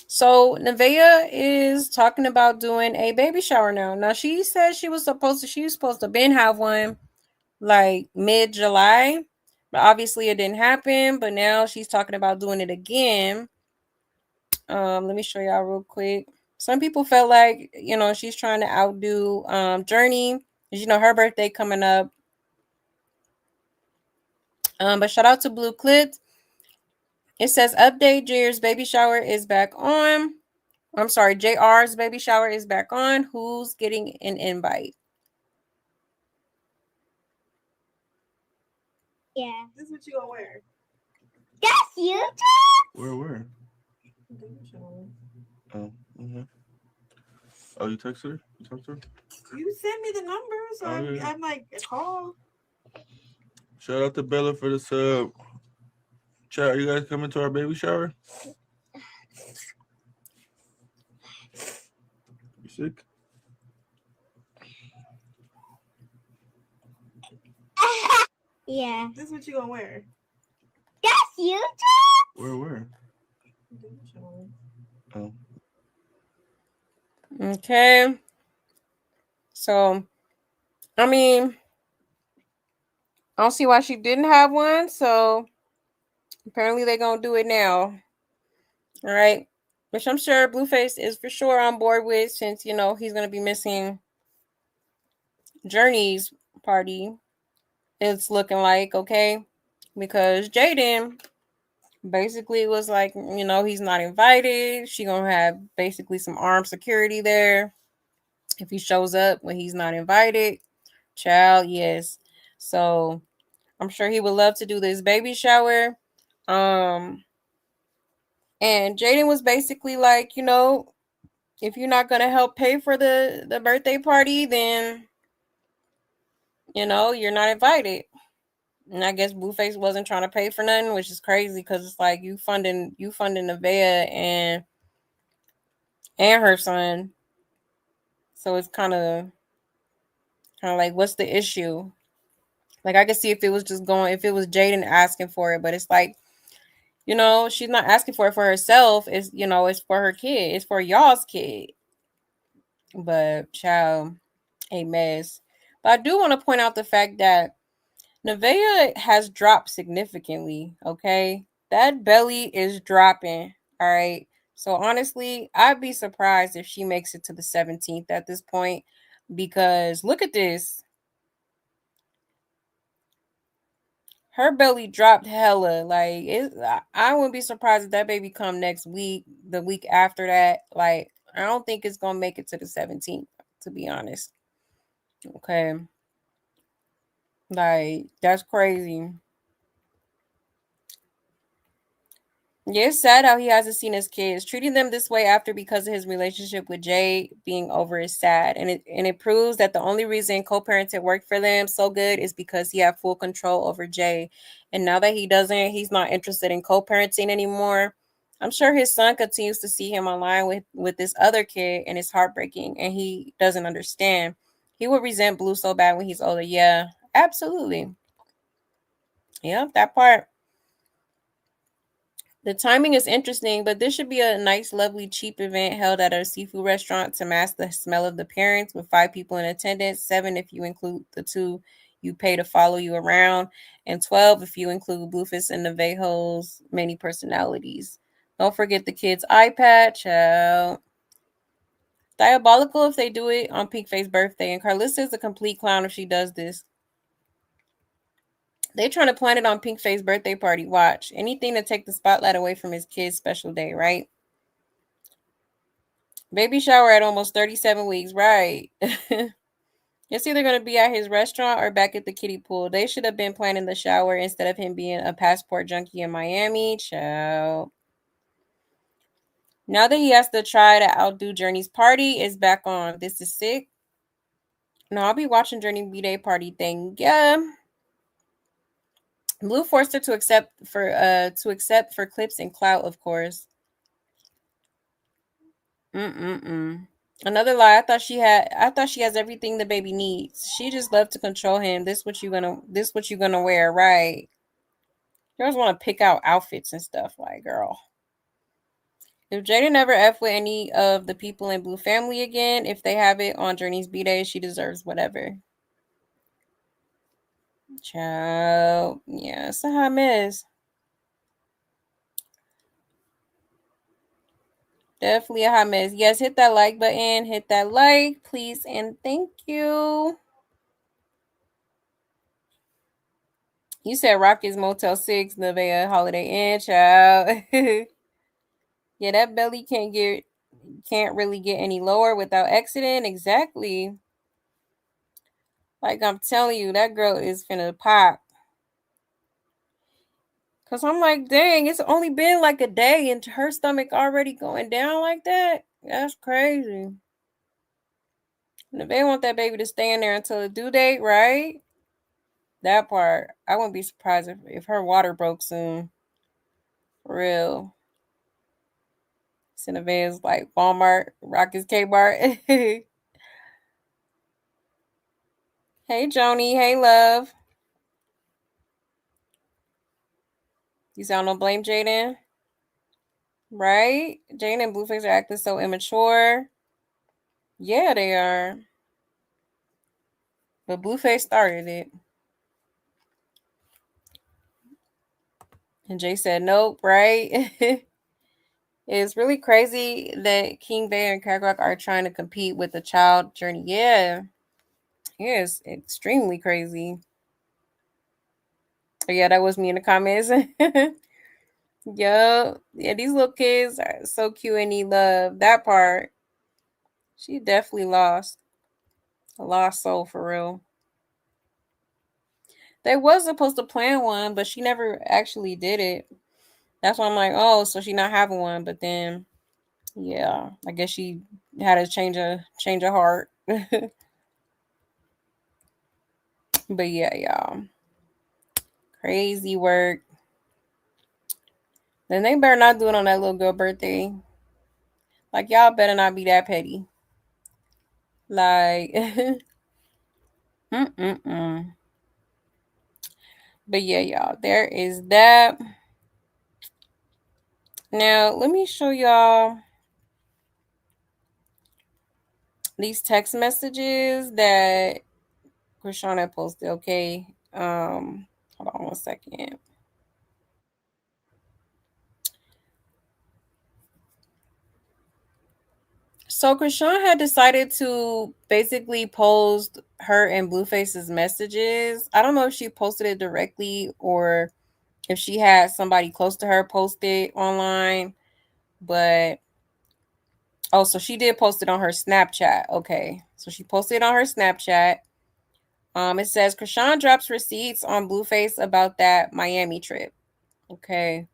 So Nevaeh is talking about doing a baby shower now. Now she said she was supposed to been have one like mid-July, but obviously it didn't happen. But now she's talking about doing it again. Let me show y'all real quick. Some people felt like, she's trying to outdo Journey. Her birthday coming up. But shout out to Blue Clit. It says update, JR's baby shower is back on. I'm sorry, JR's baby shower is back on. Who's getting an invite?
Yeah. This is what you gonna wear.
That's you.
Where? Oh, mm-hmm. Oh, you text her? You talked to her?
You sent me the number, so I'm like, call.
Shout out to Bella for the sub. Chat, are you guys coming to our baby shower? You sick?
Yeah.
This is what you gonna wear.
That's you.
Where? Oh.
Okay. So, I mean, I don't see why she didn't have one. So, apparently they're going to do it now. All right. Which I'm sure Blueface is for sure on board with, since, he's going to be missing Journey's party. It's looking like, okay? Because Jaden basically was like, he's not invited. She going to have basically some armed security there if he shows up when he's not invited. Child, yes. So I'm sure he would love to do this baby shower. And Jaden was basically like, if you're not gonna help pay for the birthday party, then you're not invited. And I guess Blueface wasn't trying to pay for nothing, which is crazy because it's like you funding Nevaeh and her son. So it's kind of like, what's the issue? Like, I could see if it was Jaden asking for it, but it's like, she's not asking for it for herself. It's, it's for her kid. It's for y'all's kid. But, child, a mess. But I do want to point out the fact that Nevaeh has dropped significantly, okay? That belly is dropping, all right? So, honestly, I'd be surprised if she makes it to the 17th at this point, because look at this. Her belly dropped hella. Like, I wouldn't be surprised if that baby come next week, the week after that. Like, I don't think it's gonna make it to the 17th, to be honest. Okay. Like, that's crazy. Yeah, it's sad how he hasn't seen his kids. Treating them this way after because of his relationship with Jay being over is sad. And it proves that the only reason co-parenting worked for them so good is because he had full control over Jay. And now that he's not interested in co-parenting anymore. I'm sure his son continues to see him online with this other kid, and it's heartbreaking. And he doesn't understand. He would resent Blue so bad when he's older. Yeah, absolutely. Yeah, that part. The timing is interesting, but this should be a nice, lovely, cheap event held at a seafood restaurant to mask the smell of the parents with 5 people in attendance, 7 if you include the 2 you pay to follow you around, and 12 if you include Blueface and Nevaeh's many personalities. Don't forget the kids' eye patch. Diabolical if they do it on Pinkface's birthday, and Carlissa is a complete clown if she does this. They trying to plan it on Pinkface's birthday party. Watch. Anything to take the spotlight away from his kid's special day, right? Baby shower at almost 37 weeks, right? It's either going to be at his restaurant or back at the kiddie pool. They should have been planning the shower instead of him being a passport junkie in Miami. Ciao. Now that he has to try to outdo Journey's party, is back on. This is sick. No, I'll be watching Journey B-Day party thing. Yeah. Blue forced her to accept for clips and clout, of course. Another lie. I thought she has everything the baby needs. She just loved to control him. This what you gonna wear, right? Girls want to pick out outfits and stuff, like, girl. If Jada never F with any of the people in Blue family again, if they have it on Journey's B-Day, she deserves whatever. Child. Yeah, it's a hot mess. Definitely a hot mess. Yes, hit that like button. Hit that like, please, and thank you. You said Rockets Motel 6, Nevaeh Holiday Inn, child. Yeah, that belly can't really get any lower without exiting. Exactly. Like I'm telling you, that girl is finna pop. Cause I'm like, dang, it's only been like a day and her stomach already going down like that. That's crazy. And if they want that baby to stay in there until the due date, right? That part, I wouldn't be surprised if her water broke soon. For real. Nevaeh's like Walmart, Rockets Kmart. Hey, Joni. Hey, love. You sound don't blame Jaden? Right? Jaden and Blueface are acting so immature. Yeah, they are. But Blueface started it. And Jay said nope, right? It's really crazy that King Bear and Crack Rock are trying to compete with the child journey. Yeah. Yeah, it's extremely crazy. But yeah, that was me in the comments. Yup. Yeah, these little kids are so cute and need love. That part. She definitely lost. A lost soul for real. They was supposed to plan one, but she never actually did it. That's why I'm like, oh, so she not having one. But then, yeah, I guess she had a change of heart. But yeah, y'all. Crazy work. Then they better not do it on that little girl birthday. Like, y'all better not be that petty. Like, But yeah, y'all, there is that. Now, let me show y'all these text messages that Chrisean had posted. Okay. Hold on 1 second. So Chrisean had decided to basically post her and Blueface's messages. I don't know if she posted it directly or if she had somebody close to her post it online, but so she did post it on her Snapchat. Okay, so she posted it on her Snapchat. It says Chrisean drops receipts on Blueface about that Miami trip. Okay.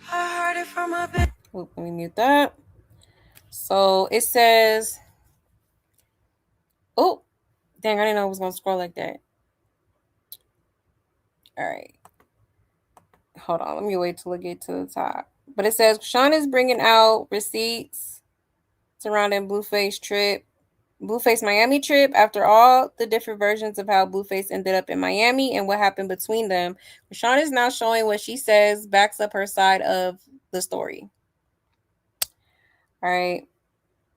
I heard it from a bit. Let me mute that. So it says, oh, dang, I didn't know it was going to scroll like that. All right. Hold on. Let me wait till it get to the top. But it says Chrisean is bringing out receipts surrounding Blueface trip. Blueface Miami trip. After all the different versions of how Blueface ended up in Miami and what happened between them, Chrisean is now showing what she says backs up her side of the story. All right.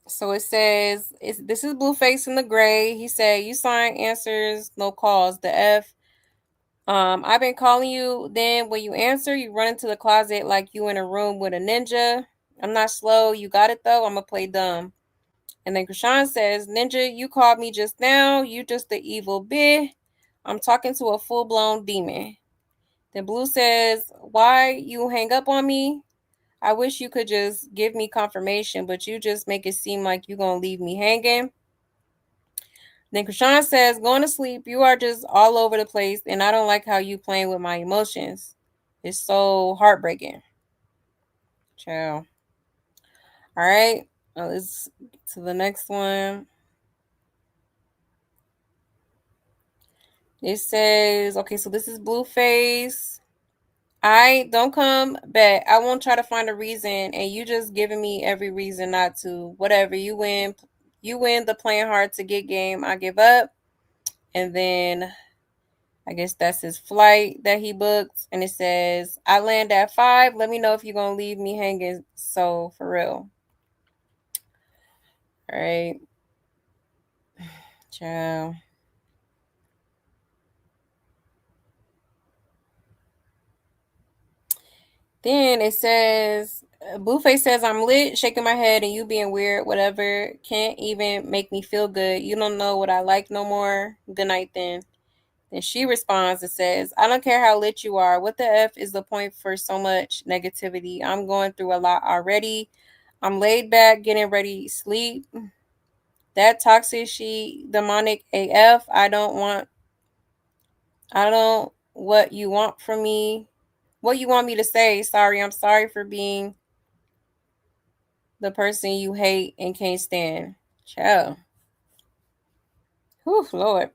So it says, this is Blueface in the gray. He said, you sign answers, no calls. The F. I've been calling you. Then when you answer, you run into the closet like you in a room with a ninja. I'm not slow. You got it though. I'm going to play dumb. And then Chrisean says, Ninja, you called me just now. You just the evil bitch. I'm talking to a full-blown demon. Then Blue says, why you hang up on me? I wish you could just give me confirmation, but you just make it seem like you're going to leave me hanging. Then Chrisean says, going to sleep. You are just all over the place, and I don't like how you playing with my emotions. It's so heartbreaking. Ciao. All right. Let's get to the next one. It says, okay, so this is Blueface. I don't come back. I won't try to find a reason, and you just giving me every reason not to. Whatever, you win. You win the playing hard to get game. I give up. And then I guess that's his flight that he booked. And it says, I land at 5. Let me know if you're going to leave me hanging. So, for real. All right. Ciao. Then it says, Blueface says, I'm lit, shaking my head, and you being weird, whatever. Can't even make me feel good. You don't know what I like no more. Good night then. Then she responds and says, I don't care how lit you are. What the F is the point for so much negativity? I'm going through a lot already. I'm laid back, getting ready to sleep. That toxic, she demonic AF. I don't what you want from me. What you want me to say? Sorry, I'm sorry for being the person you hate and can't stand. Ciao. Whew, Lord.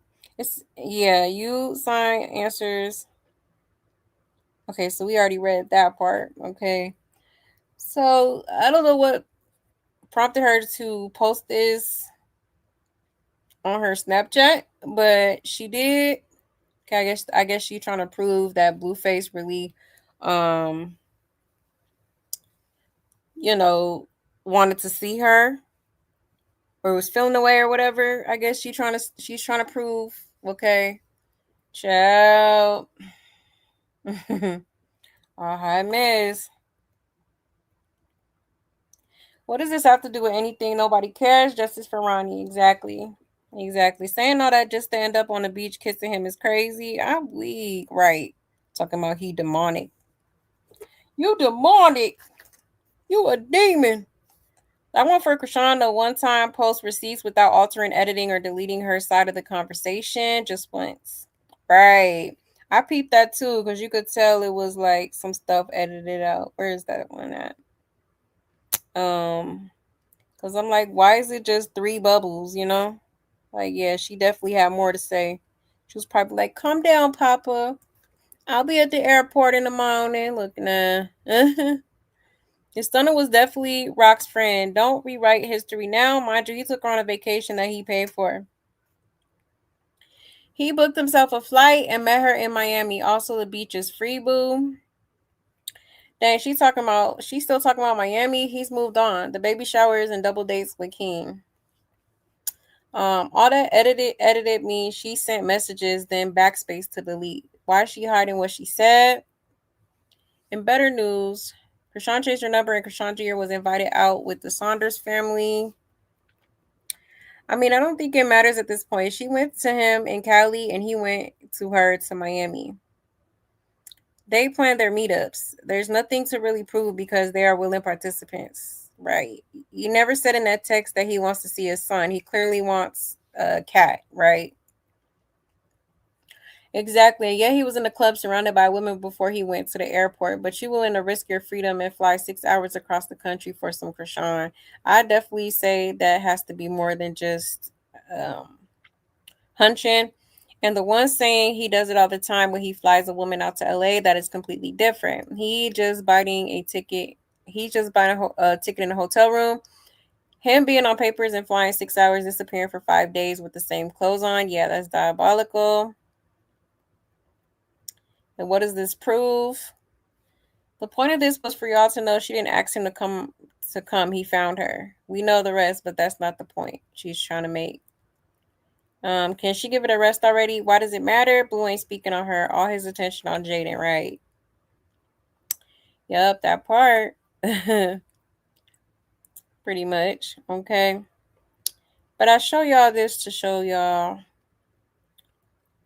You sign answers. Okay, so we already read that part. Okay. So I don't know what prompted her to post this on her Snapchat, but she did. Okay, I guess she's trying to prove that Blueface really wanted to see her or was feeling away or whatever. I guess she's trying to prove. Okay. Ciao. Hi, miss. What does this have to do with anything? Nobody cares. Justice for Ronnie. Exactly. Saying all that just to end up on the beach kissing him is crazy. I'm weak. Right. Talking about he demonic. You demonic. You a demon. I want for Chrisean to one time post receipts without altering, editing, or deleting her side of the conversation just once. Right. I peeped that too because you could tell it was like some stuff edited out. Where is that one at? Because I'm like, why is it just 3 bubbles, Like, yeah, she definitely had more to say. She was probably like, calm down, Papa. I'll be at the airport in the morning. Look, nah. His stunner was definitely Rock's friend. Don't rewrite history now. Mind you, he took her on a vacation that he paid for. He booked himself a flight and met her in Miami. Also, the beach is free, boo. Dang, she's still talking about Miami. He's moved on. The baby showers and double dates with King. All that edited means she sent messages, then backspace to delete. Why is she hiding what she said? In better news, Chrisean changed her number and Chrisean Jr. was invited out with the Saunders family. I mean, I don't think it matters at this point. She went to him in Cali and he went to her to Miami. They planned their meetups. There's nothing to really prove because they are willing participants. Right. He never said in that text that he wants to see his son. He clearly wants a cat, right? Exactly. Yeah, he was in the club surrounded by women before he went to the airport, but you willing to risk your freedom and fly 6 hours across the country for some Chrisean. I definitely say that has to be more than just hunching. And the one saying he does it all the time when he flies a woman out to LA, that is completely different. He just buying a ticket. He's just buying a ticket in a hotel room. Him being on papers and flying 6 hours, disappearing for 5 days with the same clothes on. Yeah, that's diabolical. And what does this prove? The point of this was for y'all to know she didn't ask him to come. He found her. We know the rest, but that's not the point she's trying to make. Can she give it a rest already? Why does it matter? Blue ain't speaking on her. All his attention on Jaden, right? Yep, that part. Pretty much. Okay. But I show y'all this to show y'all.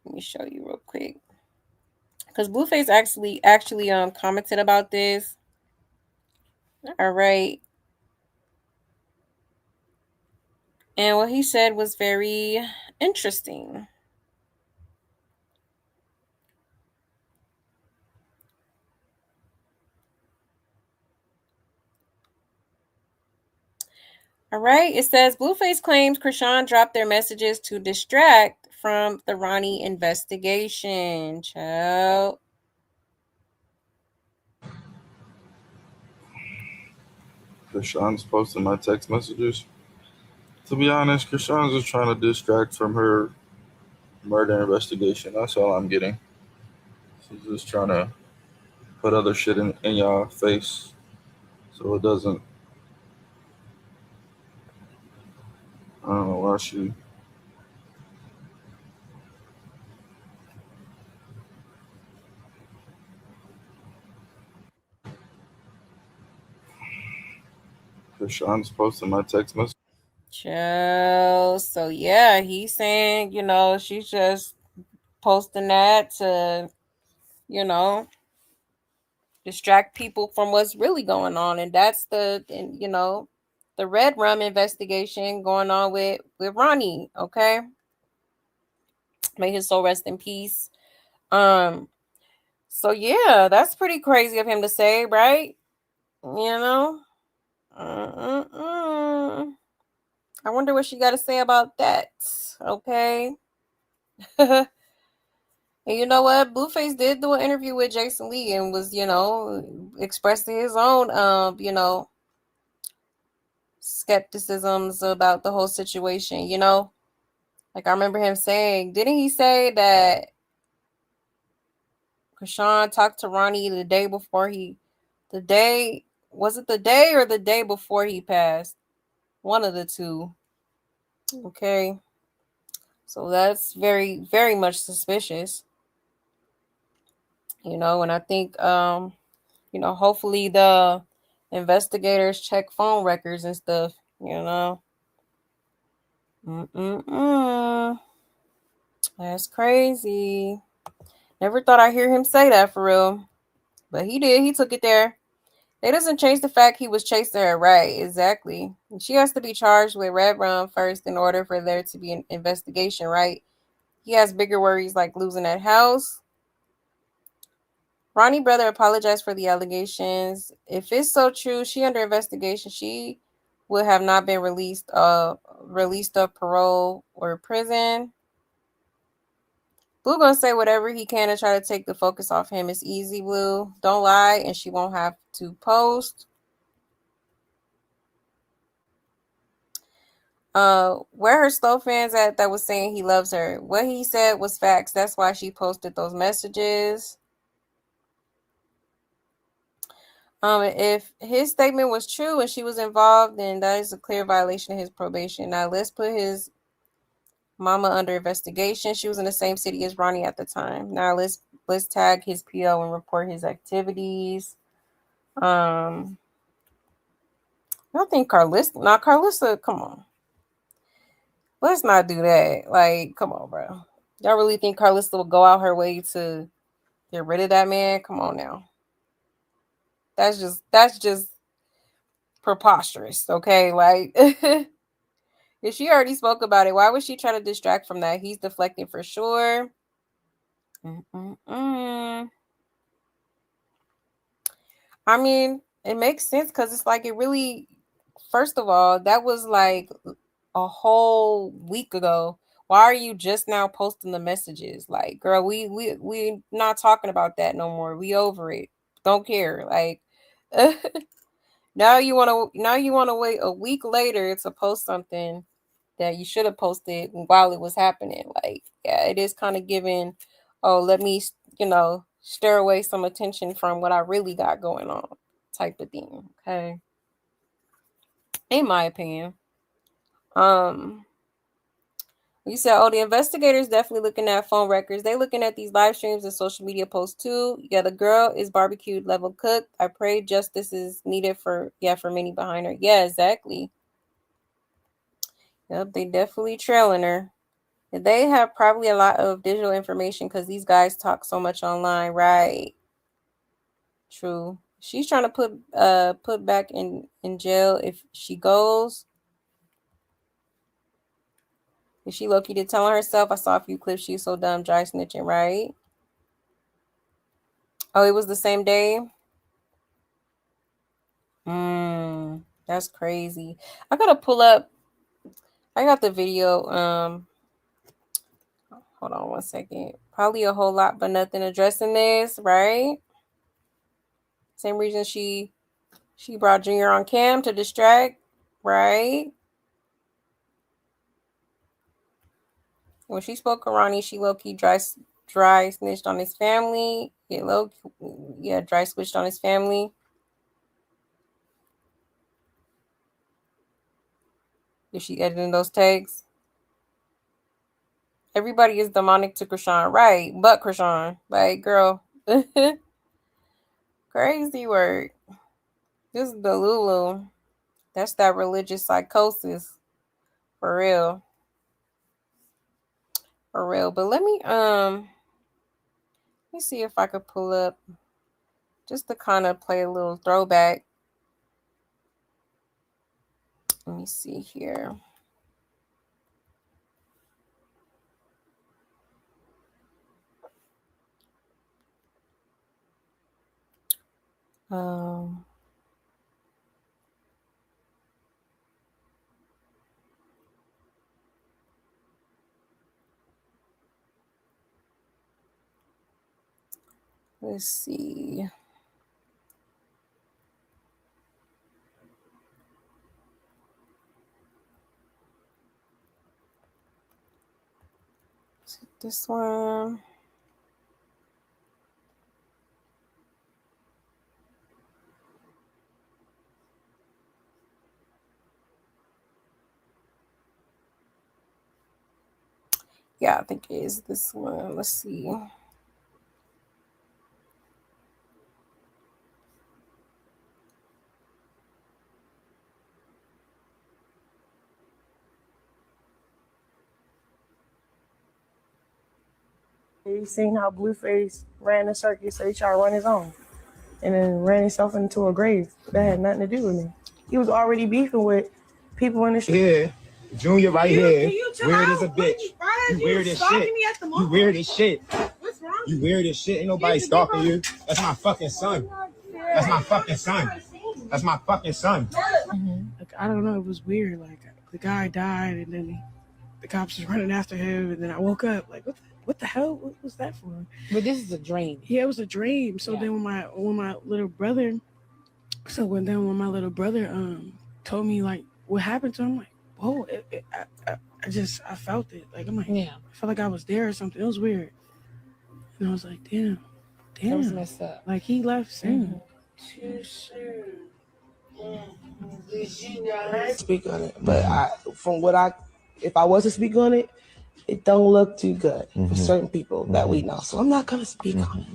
Let me show you real quick. Because Blueface actually commented about this. All right. And what he said was very interesting. All right. It says Blueface claims Chrisean dropped their messages to distract from the Ronnie investigation. Child.
Chrisean's posting my text messages. To be honest, Chrisean's just trying to distract from her murder investigation. That's all I'm getting. She's just trying to put other shit in y'all face so it doesn't. I don't know why she. Chrisean's posting my text message.
Child. So yeah, he's saying, she's just posting that to, distract people from what's really going on. And that's the Red Rum investigation going on with Ronnie. Okay. May his soul rest in peace. So yeah, that's pretty crazy of him to say, right? I wonder what she got to say about that. Okay. And you know what? Blueface did do an interview with Jason Lee and was, expressing his own, skepticisms about the whole situation, Like I remember him saying, didn't he say that Chrisean talked to Ronnie the day before was it the day or the day before he passed? One of the two. Okay. So that's very, very much suspicious. And I think, hopefully the investigators check phone records and stuff, That's crazy. Never thought I'd hear him say that for real. But he did. He took it there. It doesn't change the fact he was chasing her, right? Exactly. She has to be charged with Red Rum first in order for there to be an investigation, right? He has bigger worries like losing that house. Ronnie brother apologized for the allegations. If it's so true, she under investigation. She would have not been released of parole or prison. Blue gonna say whatever he can to try to take the focus off him. It's easy, Blue. Don't lie, and she won't have to post. Where her slow fans at that was saying he loves her. What he said was facts. That's why she posted those messages. If his statement was true and she was involved, then that is a clear violation of his probation. Now let's put his mama under investigation. She was in the same city as Ronnie at the time. Now let's tag his PO and report his activities. I think Carlissa, come on. Let's not do that. Like, come on, bro. Y'all really think Carlissa will go out her way to get rid of that man? Come on now. That's just preposterous, okay? Like, if she already spoke about it, why would she try to distract from that? He's deflecting for sure. I mean, it makes sense because it's like it really, first of all, that was like a whole week ago. Why are you just now posting the messages? Like, girl, we not talking about that no more. We over it. Don't care. Like, Now you want to wait a week later to post something that you should have posted while it was happening. Like, yeah, it is kind of giving, oh, let me, stir away some attention from what I really got going on type of thing. Okay. In my opinion. You said, oh, the investigators definitely looking at phone records. They looking at these live streams and social media posts too. Yeah, the girl is barbecued level cooked. I pray justice is needed for many behind her. Yeah, exactly. Yep, they definitely trailing her. They have probably a lot of digital information because these guys talk so much online, right? True. She's trying to put back in jail if she goes. Is she low-key to telling herself? I saw a few clips. She's so dumb, dry snitching, right? Oh, it was the same day? That's crazy. I gotta pull up. I got the video. Hold on one second. Probably a whole lot, but nothing addressing this, right? Same reason she brought Junior on cam to distract, right? When she spoke Karani, she low-key dry snitched on his family. Dry switched on his family. Is she editing those tags? Everybody is demonic to Chrisean, right? But Chrisean, like, girl, crazy work. This is the Lulu. That's that religious psychosis, for real. For real. But let me see if I could pull up just to kind of play a little throwback. Let me see here. Let's see. This one. Yeah, I think it is this one. Let's see.
You seen how Blueface ran the circuit, so he tried to run his own. And then ran himself into a grave. That had nothing to do with me. He was already beefing with people in the street.
Yeah, Junior right here. Weird as a bitch. You weird as shit. You weird as shit.
What's wrong?
You weird as shit. Ain't nobody stalking you. That's my fucking son. That's my fucking son. That's my fucking son.
Like, I don't know, it was weird. Like, the guy died, and then the cops was running after him, and then I woke up like, what the hell? What was that for?
But this is a dream.
Yeah, it was a dream. So then when my little brother told me like what happened to him, I'm like, whoa, I felt it. Like, I'm like, I felt like I was there or something. It was weird. And I was like, damn.
That was messed up.
Like, he left soon.
Too soon. Speak on it, but if I was to speak on it, it don't look too good for certain people that we know. So I'm not gonna speak on it.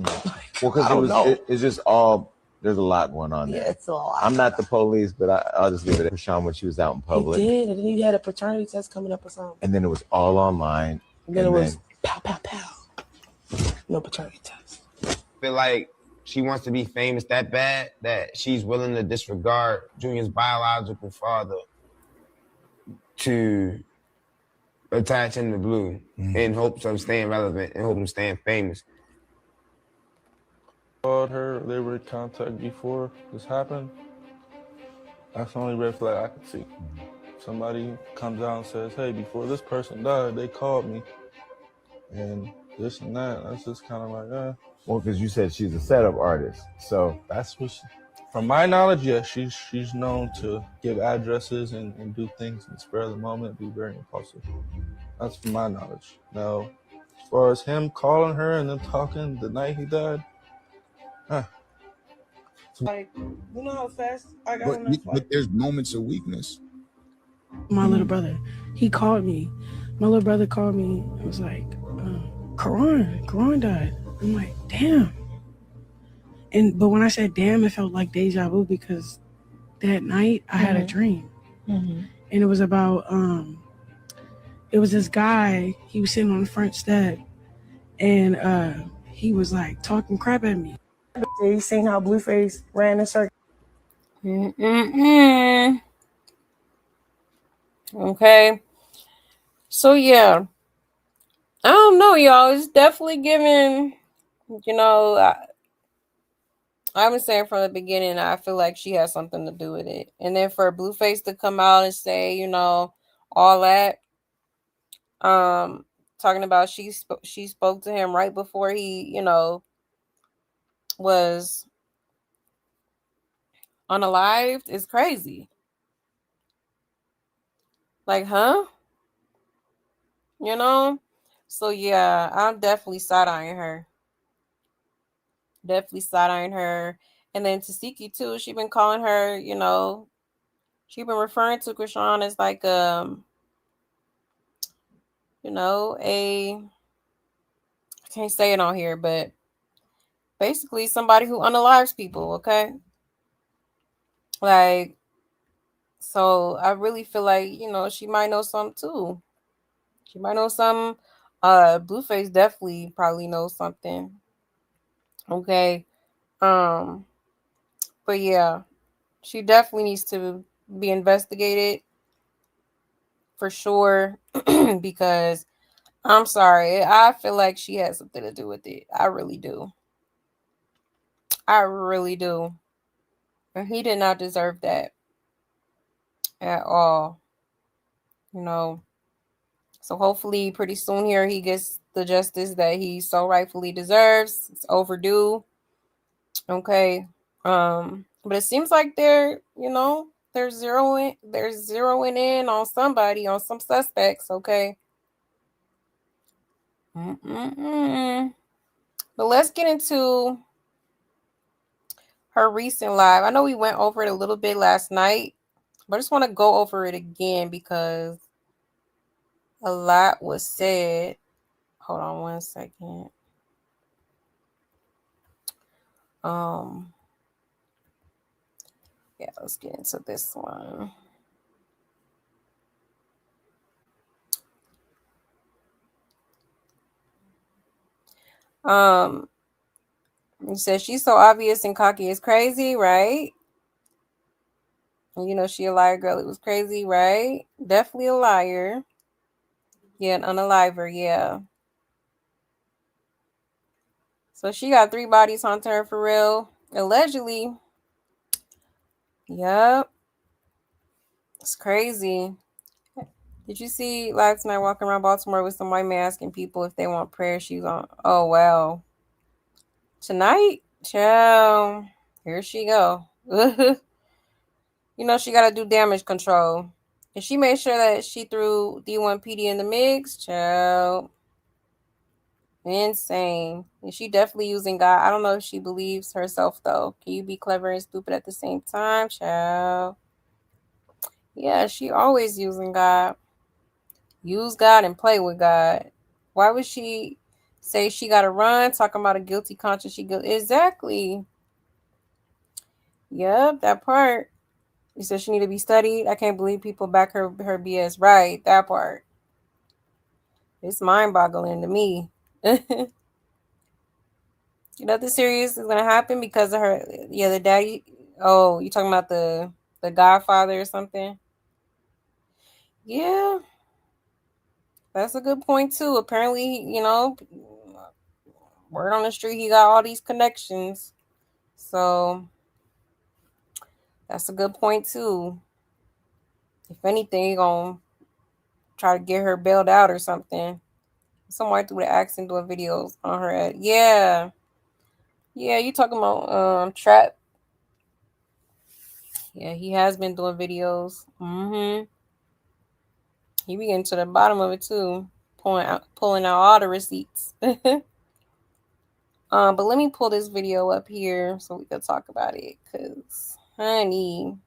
Well, because it's just all, there's a lot going on there.
Yeah, it's a lot.
I'm not the police, but I'll just leave it at Chrisean when she was out in public.
He did, and then you had a paternity test coming up or something.
And then it was all online.
And then it was pow, pow, pow. No paternity test.
I feel like she wants to be famous that bad that she's willing to disregard Junior's biological father to attach him to Blue in hopes of staying relevant, in hopes of staying famous.
Called her, they were in contact before this happened. That's the only red flag I could see. Somebody comes out and says, hey, before this person died, they called me. And this and that, that's just kind of like,
Well, because you said she's a setup artist, so
that's what From my knowledge, yes, she's known to give addresses and do things in the spur of the moment, be very impulsive. That's from my knowledge. Now, as far as him calling her and then talking the night he died,
Like, you know how fast I got on that flight?
But there's moments of weakness.
My little brother, he called me. My little brother called me and was like, Karan died. I'm like, damn. But when I said damn, it felt like deja vu because that night I had a dream. And it was about, it was this guy, he was sitting on the front step and he was like talking crap at me. You seen how Blueface ran in circle?
Okay. So yeah, I don't know, y'all. It's definitely giving, I've been saying from the beginning, I feel like she has something to do with it. And then for Blueface to come out and say, all that, talking about she spoke to him right before he, was unalived is crazy. Like, huh? So yeah, I'm definitely side-eyeing her. And then Tasiki too, she been calling her, she been referring to Chrisean as like I can't say it on here, but basically somebody who unalives people, okay? Like, so I really feel like, she might know something too. She might know something. Blueface definitely probably knows something. Okay. But yeah, she definitely needs to be investigated for sure because I'm sorry, I feel like she has something to do with it. I really do. And he did not deserve that at all. So hopefully pretty soon here he gets the justice that he so rightfully deserves. It's overdue. Okay. But it seems like they're zeroing in on somebody, on some suspects, okay? But let's get into her recent live. I know we went over it a little bit last night, but I just want to go over it again because a lot was said. Hold on one second. Yeah, let's get into this one. He said she's so obvious and cocky, it's crazy, right? And she a liar, girl. It was crazy, right? Definitely a liar. Yeah, an unaliver, yeah. So she got 3 bodies haunting her for real. Allegedly. Yep. It's crazy. Did you see last night walking around Baltimore with some white man asking people if they want prayer? She's on. Oh, wow. Tonight? Ciao. Here she go. She got to do damage control. And she made sure that she threw D1PD in the mix. Ciao. Insane. And she definitely using God. I don't know if she believes herself, though. Can you be clever and stupid at the same time? Ciao. Yeah, she always using God. Use God and play with God. Why would she say she got to run? Talking about a guilty conscience. Exactly. Yep, that part. You said she need to be studied. I can't believe people back her BS. Right, that part. It's mind-boggling to me. Nothing serious is gonna happen because of her. Yeah, the daddy. Oh, you talking about the Godfather or something? Yeah, that's a good point too. Apparently, word on the street, he got all these connections. So that's a good point too. If anything, he gonna try to get her bailed out or something. Some white dude accent doing videos on her head. Yeah. Yeah, you talking about trap Yeah, he has been doing videos. He be getting to the bottom of it too, pulling out all the receipts. But let me pull this video up here so we can talk about it. Cause, honey,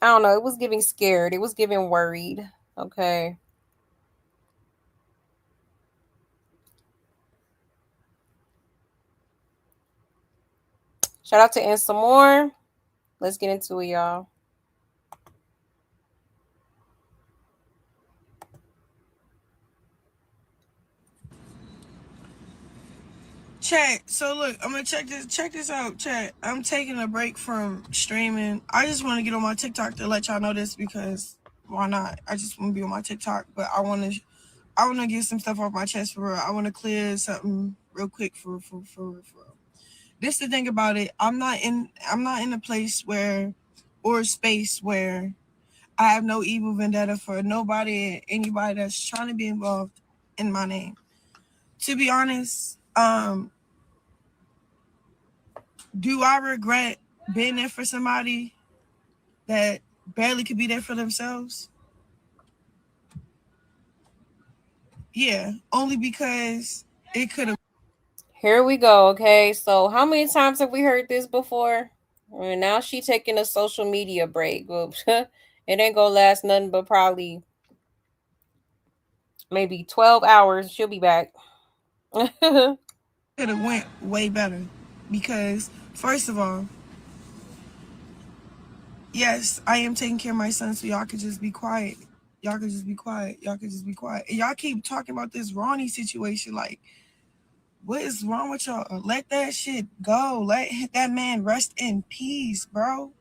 I don't know. It was giving scared. It was giving worried. Okay. Shout out to And Some More. Let's get into it, y'all.
Chat. So look, I'm gonna check this out, chat. I'm taking a break from streaming. I just want to get on my TikTok to let y'all know this because why not? I just want to be on my TikTok, but I want to get some stuff off my chest for real. I want to clear something real quick for real. This the thing about it. I'm not in a place or a space where I have no evil vendetta for nobody, anybody that's trying to be involved in my name. To be honest, do I regret being there for somebody that barely could be there for themselves? Yeah, only because it could have.
Here we go, okay? So how many times have we heard this before? And now she taking a social media break. It ain't gonna last nothing but probably maybe 12 hours. She'll be back.
Could have went way better because, first of all, yes, I am taking care of my son, so y'all could just be quiet. Y'all could just be quiet. And y'all keep talking about this Ronnie situation. Like, what is wrong with y'all? Let that shit go. Let that man rest in peace, bro.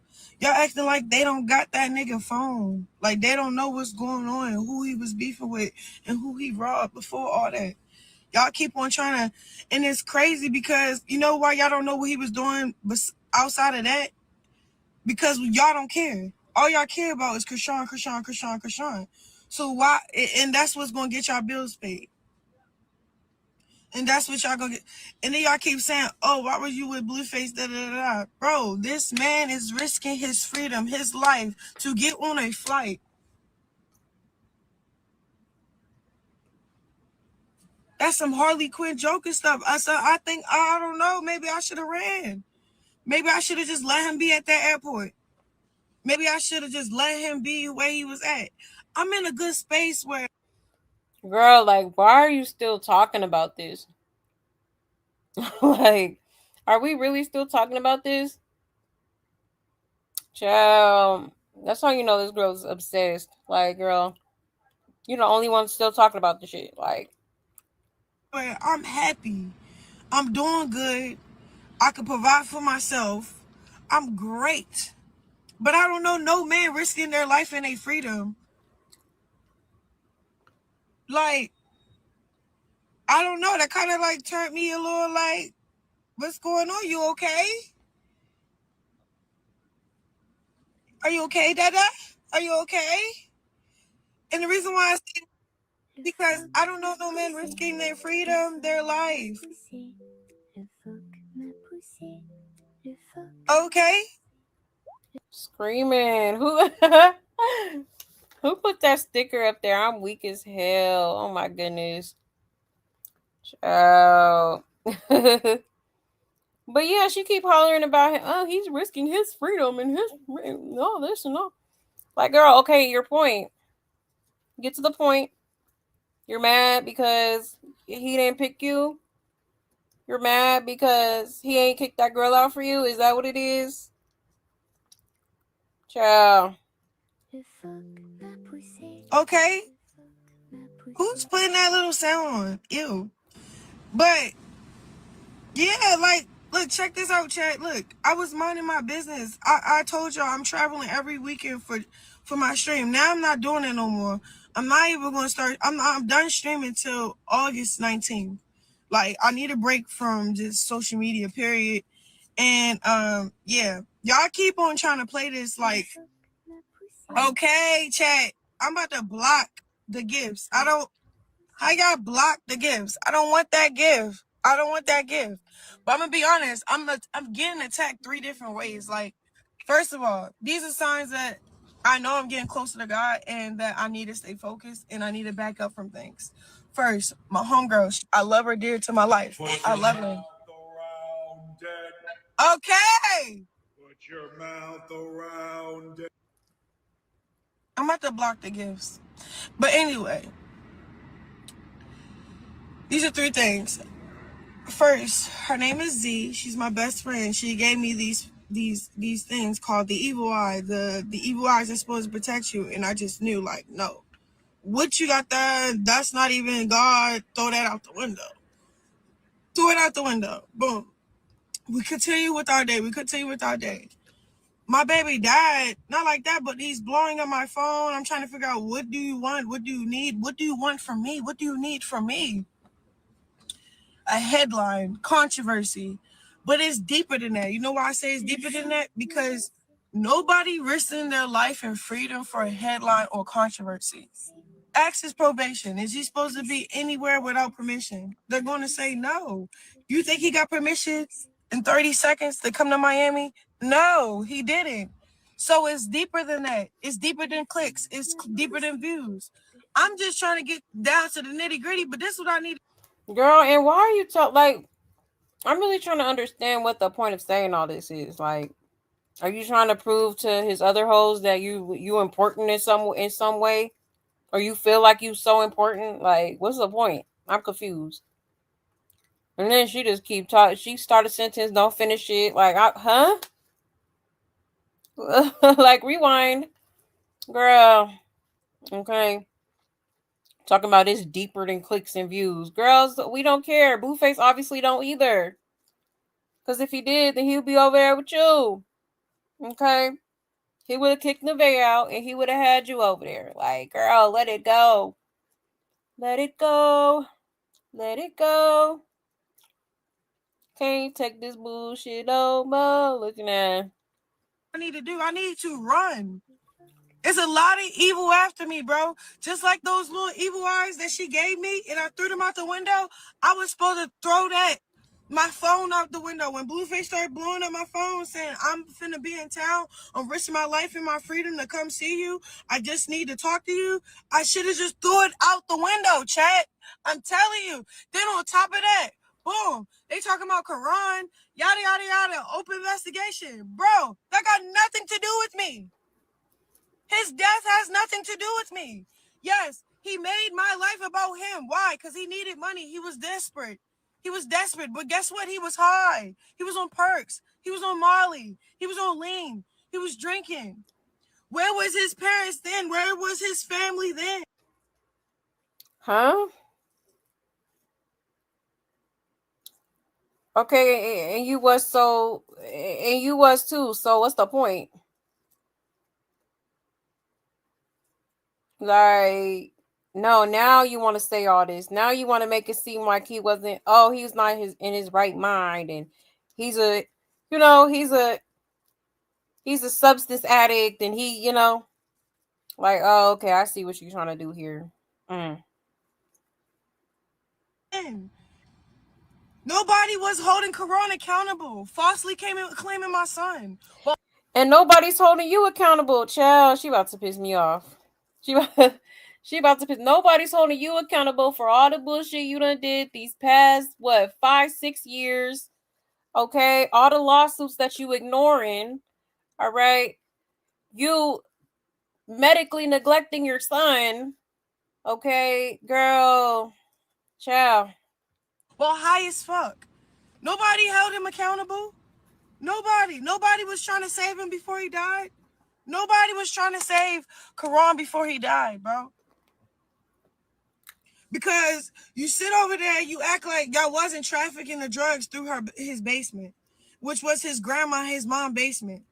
Y'all acting like they don't got that nigga phone. Like, they don't know what's going on and who he was beefing with and who he robbed before all that. Y'all keep on trying to, and it's crazy because you know why y'all don't know what he was doing outside of that? Because y'all don't care. All y'all care about is Chrisean. So why? And that's what's gonna get y'all bills paid. And that's what y'all gonna get. And then y'all keep saying, "Oh, why were you with Blueface?" Da da da. Bro, this man is risking his freedom, his life, to get on a flight. That's some Harley Quinn Joker stuff. I think I don't know. Maybe I should have ran. Maybe I should have just let him be at that airport. Maybe I should have just let him be where he was at. I'm in a good space where.
Girl, like, why are you still talking about this? Like, are we really still talking about this? Child, that's how you know this girl's obsessed. Like, girl, you're the only one still talking about the shit. Like,
I'm happy. I'm doing good. I can provide for myself. I'm great. But I don't know no man risking their life and their freedom. Like, I don't know. That kind of like turned me a little like, what's going on? You okay? Are you okay, Dada? Are you okay? And the reason why I say because I don't know no man risking their freedom, their life. Okay?
screaming. Who put that sticker up there? I'm weak as hell. Oh my goodness. Child. But yeah, she keep hollering about, oh, he's risking his freedom and his all this and all. Like, girl, okay, your point. Get to the point. You're mad because he didn't pick you. You're mad because he ain't kicked that girl out for you. Is that what it is? Child.
Okay. Who's putting that little sound on? Ew. But yeah, like, look, check this out, chat. Look, I was minding my business. I told y'all I'm traveling every weekend for my stream. Now I'm not doing it no more. I'm not even gonna start. I'm done streaming till August 19th. Like, I need a break from just social media, period. And yeah, y'all keep on trying to play this like, okay, chat. I'm about to block the gifts. How y'all block the gifts? I don't want that gift. But I'm gonna be honest. I'm getting attacked 3 different ways. Like,
First of all, these are signs that I know I'm getting closer to God and that I need to stay focused and I need to back up from things. First, my homegirl, I love her dear to my life. I love her. Okay.
Put your mouth around it.
I'm about to block the gifts. But anyway, these are three things. First, her name is Z. She's my best friend. She gave me these things called the evil eye. The evil eyes are supposed to protect you, and I just knew, like, no. What you got there, that's not even God. Throw that out the window. Throw it out the window. Boom. We continue with our day. My baby died, not like that, but he's blowing up my phone. I'm trying to figure out, what do you want? What do you need? What do you want from me? What do you need from me? A headline, controversy. But it's deeper than that. You know why I say it's deeper than that? Because nobody risking their life and freedom for a headline or controversy. Ask his probation. Is he supposed to be anywhere without permission? They're going to say no. You think he got permission in 30 seconds to come to Miami? No, he didn't. So it's deeper than that. It's deeper than clicks. It's deeper than views. I'm just trying to get down to the nitty gritty, but this is what I need.
Girl, and why are you like, I'm really trying to understand what the point of saying all this is. Like, are you trying to prove to his other hoes that you important in some way? Or you feel like you so important? Like, what's the point? I'm confused. And then she just keep talking. She start a sentence, don't finish it. Like, huh? Like, rewind. Girl. Okay. Talking about it's deeper than clicks and views. Girls, we don't care. Blueface obviously don't either. Because if he did, then he would be over there with you. Okay? He would have kicked Nevaeh out and he would have had you over there. Like, girl, let it go. Let it go. Let it go. Can't take this bullshit no more. Looking at.
I need to do. I need to run. It's a lot of evil after me, bro. Just like those little evil eyes that she gave me and I threw them out the window. I was supposed to throw my phone out the window. When Blueface started blowing up my phone saying, I'm finna be in town, I'm risking my life and my freedom to come see you, I just need to talk to you, I should have just threw it out the window, chat. I'm telling you. Then on top of that, boom, they talking about Quran, yada, yada, yada, open investigation. Bro, that got nothing to do with me. His death has nothing to do with me. Yes, he made my life about him. Why? Because he needed money. He was desperate. But guess what? He was high. He was on perks. He was on Molly. He was on lean. He was drinking. Where was his parents then? Where was his family then?
Huh? Okay, and you was too. So what's the point? Like, no, now you want to say all this. Now you want to make it seem like he's not in his right mind, and he's a substance addict, and he, like, oh, okay, I see what you're trying to do here.
Nobody was holding Quran accountable. Falsely claiming my son.
And nobody's holding you accountable, child. She about to piss me off. She about to piss. Nobody's holding you accountable for all the bullshit you done did these past 5-6 years. Okay, all the lawsuits that you ignoring. All right, you medically neglecting your son. Okay, girl, child.
Well, high as fuck. Nobody held him accountable. Nobody was trying to save him before he died. Nobody was trying to save Quran before he died, bro. Because you sit over there, you act like y'all wasn't trafficking the drugs through his basement, which was his mom basement.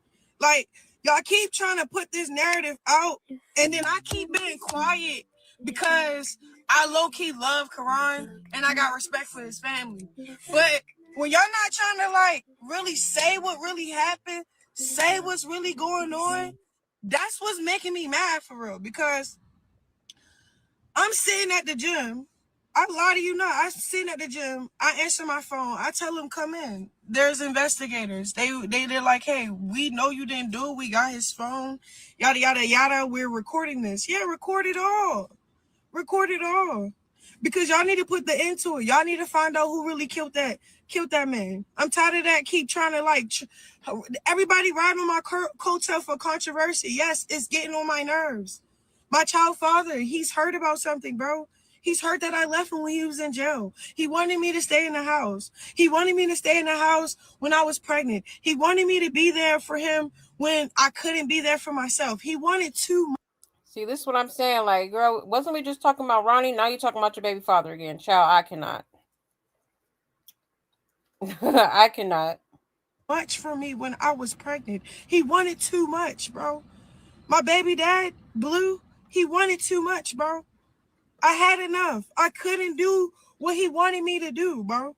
Like, y'all keep trying to put this narrative out, and then I keep being quiet because I low-key love Quran and I got respect for his family. But when y'all not trying to, like, really say what really happened, say what's really going on, that's what's making me mad for real. Because I'm sitting at the gym I lie to you not. I sitting at the gym. I answer my phone. I tell them come in. There's investigators. They're like, hey, we know you didn't do it. We got his phone. Yada yada yada. We're recording this. Yeah, record it all. Record it all. Because y'all need to put the end to it. Y'all need to find out who really killed that man. I'm tired of that. Keep trying to everybody riding on my coattail for controversy. Yes, it's getting on my nerves. My child father, he's heard about something, bro. He's heard that I left him when he was in jail. He wanted me to stay in the house. He wanted me to stay in the house when I was pregnant. He wanted me to be there for him when I couldn't be there for myself. He wanted too much.
See, this is what I'm saying. Like, girl, wasn't we just talking about Ronnie? Now you're talking about your baby father again. Child, I cannot. I cannot.
Much for me when I was pregnant. He wanted too much, bro. My baby dad, Blue, he wanted too much, bro. I had enough. I couldn't do what he wanted me to do, bro.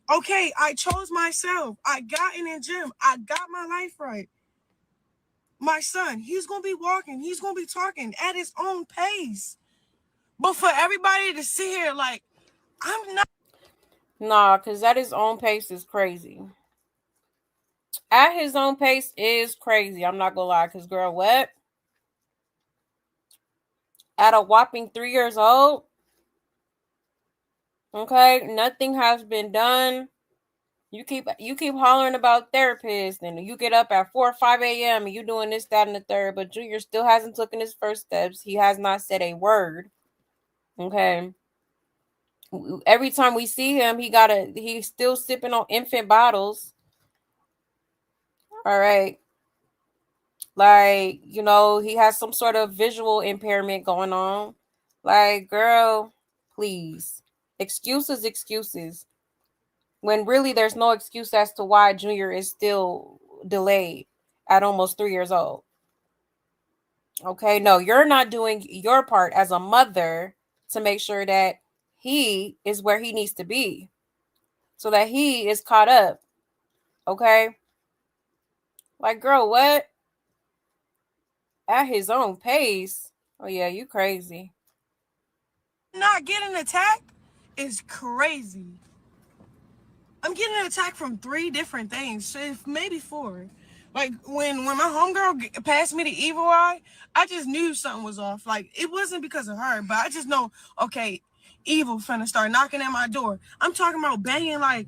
Okay, I chose myself. I got in the gym. I got my life right. My son, he's going to be walking. He's going to be talking at his own pace. But for everybody to sit here like, I'm not.
Nah, because at his own pace is crazy. At his own pace is crazy. I'm not going to lie. Because, girl, what? At a whopping 3 years old, okay, nothing has been done. You keep hollering about therapists, and you get up at 4 or 5 a.m. and you doing this, that, and the third. But Junior still hasn't taken his first steps. He has not said a word. Okay. Every time we see him, he's still sipping on infant bottles. All right. Like, he has some sort of visual impairment going on. Like, girl, please. Excuses. When really there's no excuse as to why Junior is still delayed at almost 3 years old. Okay, no, you're not doing your part as a mother to make sure that he is where he needs to be so that he is caught up. Okay? Like, girl, what? At his own pace? Oh, yeah, you crazy.
Not getting attacked is crazy. I'm getting attacked from 3 different things, maybe 4. Like, when my homegirl passed me the evil eye, I just knew something was off. Like, it wasn't because of her, but I just know, okay, evil finna start knocking at my door. I'm talking about banging like,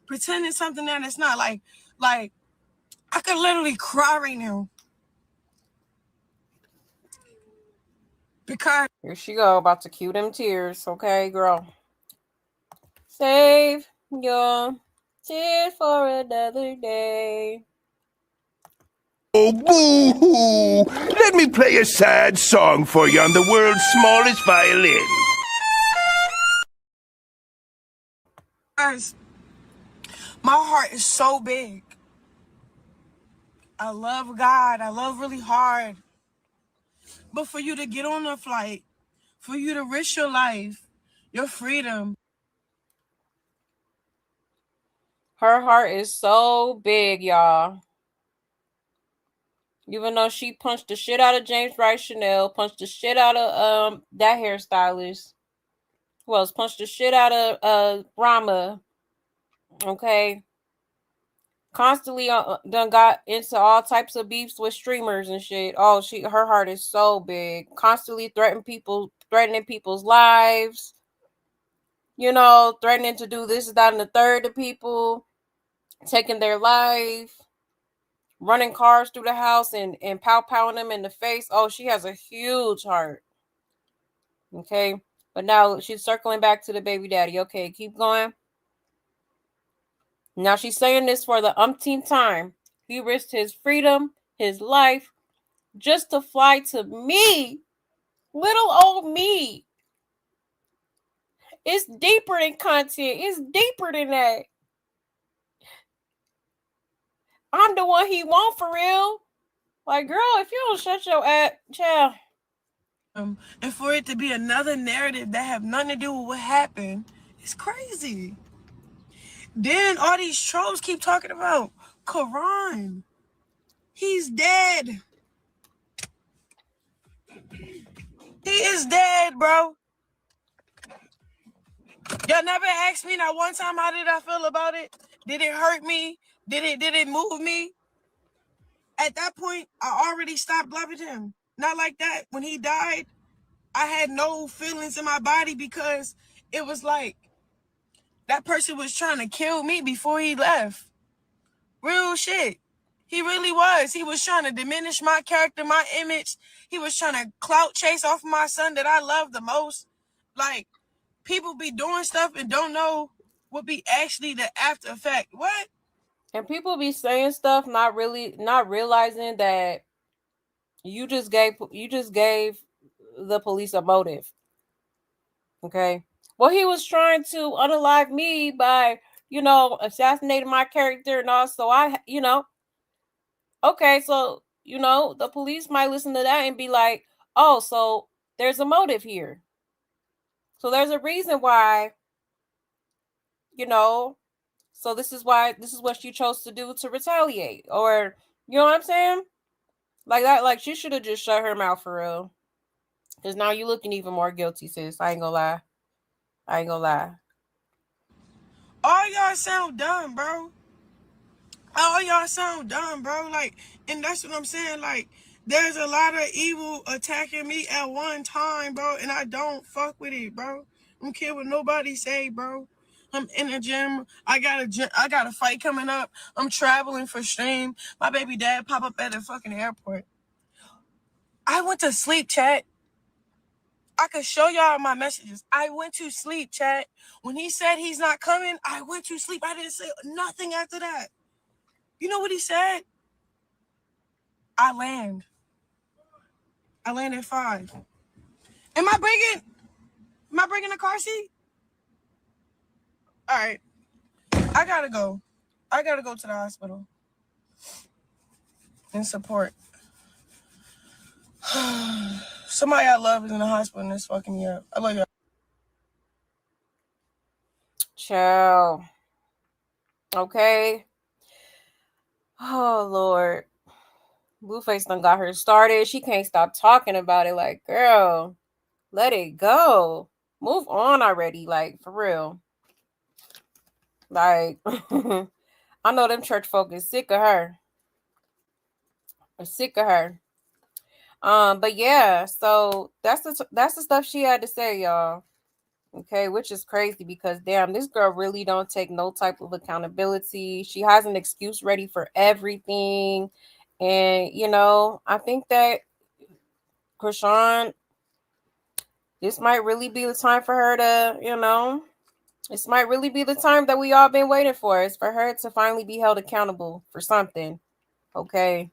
pretending something that it's not. Like, I could literally cry right now. Because
here she go, about to cue them tears. Okay, girl. Save your tears for another day.
Oh, boo-hoo! Let me play a sad song for you on the world's smallest violin.
Guys, my heart is so big. I love God. I love really hard. But for you to get on a flight, for you to risk your life, your freedom.
Her heart is so big, y'all. Even though she punched the shit out of James Rice Chanel, punched the shit out of that hairstylist. Who else? Punched the shit out of Rama. Okay. Constantly done got into all types of beefs with streamers and shit. Oh, her heart is so big. Constantly threatening people's lives. Threatening to do this, that, and the third to people. Taking their life. Running cars through the house and pow-powing them in the face. Oh, she has a huge heart. Okay. But now she's circling back to the baby daddy. Okay, keep going. Now she's saying this for the umpteenth time. He risked his freedom, his life, just to fly to me. Little old me. It's deeper than content. It's deeper than that. I'm the one he want for real. Like, girl, if you don't shut your ass, child.
And for it to be another narrative that have nothing to do with what happened, it's crazy. Then all these trolls keep talking about Quran. He's dead. He is dead, bro. Y'all never asked me that one time, how did I feel about it? Did it hurt me? Did it move me? At that point, I already stopped loving him. Not like that. When he died, I had no feelings in my body because it was like that person was trying to kill me before he left. Real shit. He really was. He was trying to diminish my character, my image. He was trying to clout chase off my son that I love the most. Like, people be doing stuff and don't know what be actually the after effect. What?
And people be saying stuff not realizing that you just gave the police a motive. Okay. Well, he was trying to unalive me by, assassinating my character and also okay, so, the police might listen to that and be like, oh, so there's a motive here. So there's a reason why, so this is what you chose to do to retaliate. Or, you know what I'm saying? Like that, like she should have just shut her mouth for real. Because now you're looking even more guilty, sis. I ain't gonna lie.
All y'all sound dumb, bro. All y'all sound dumb, bro. Like, and that's what I'm saying. Like, there's a lot of evil attacking me at one time, bro, and I don't fuck with it, bro. I don't care what nobody say, bro. I'm in the gym. I got a fight coming up. I'm traveling for stream. My baby dad pop up at the fucking airport. I went to sleep, chat. I could show y'all my messages. I went to sleep, chat. When he said he's not coming, I went to sleep. I didn't say nothing after that. You know what he said? I land at 5. Am I bringing a car seat? All right. I gotta go to the hospital and support. Somebody I love is in the hospital and it's fucking me up. I love y'all.
Ciao. Okay. Oh, Lord. Blueface done got her started. She can't stop talking about it. Like, girl, let it go. Move on already. Like, for real. Like, I know them church folk is sick of her. But yeah, so that's the stuff she had to say, y'all. Okay, which is crazy because damn, this girl really don't take no type of accountability. She has an excuse ready for everything. And I think that Chrisean, this might really be the time for her to, this might really be the time that we all been waiting for. Is for her to finally be held accountable for something. Okay.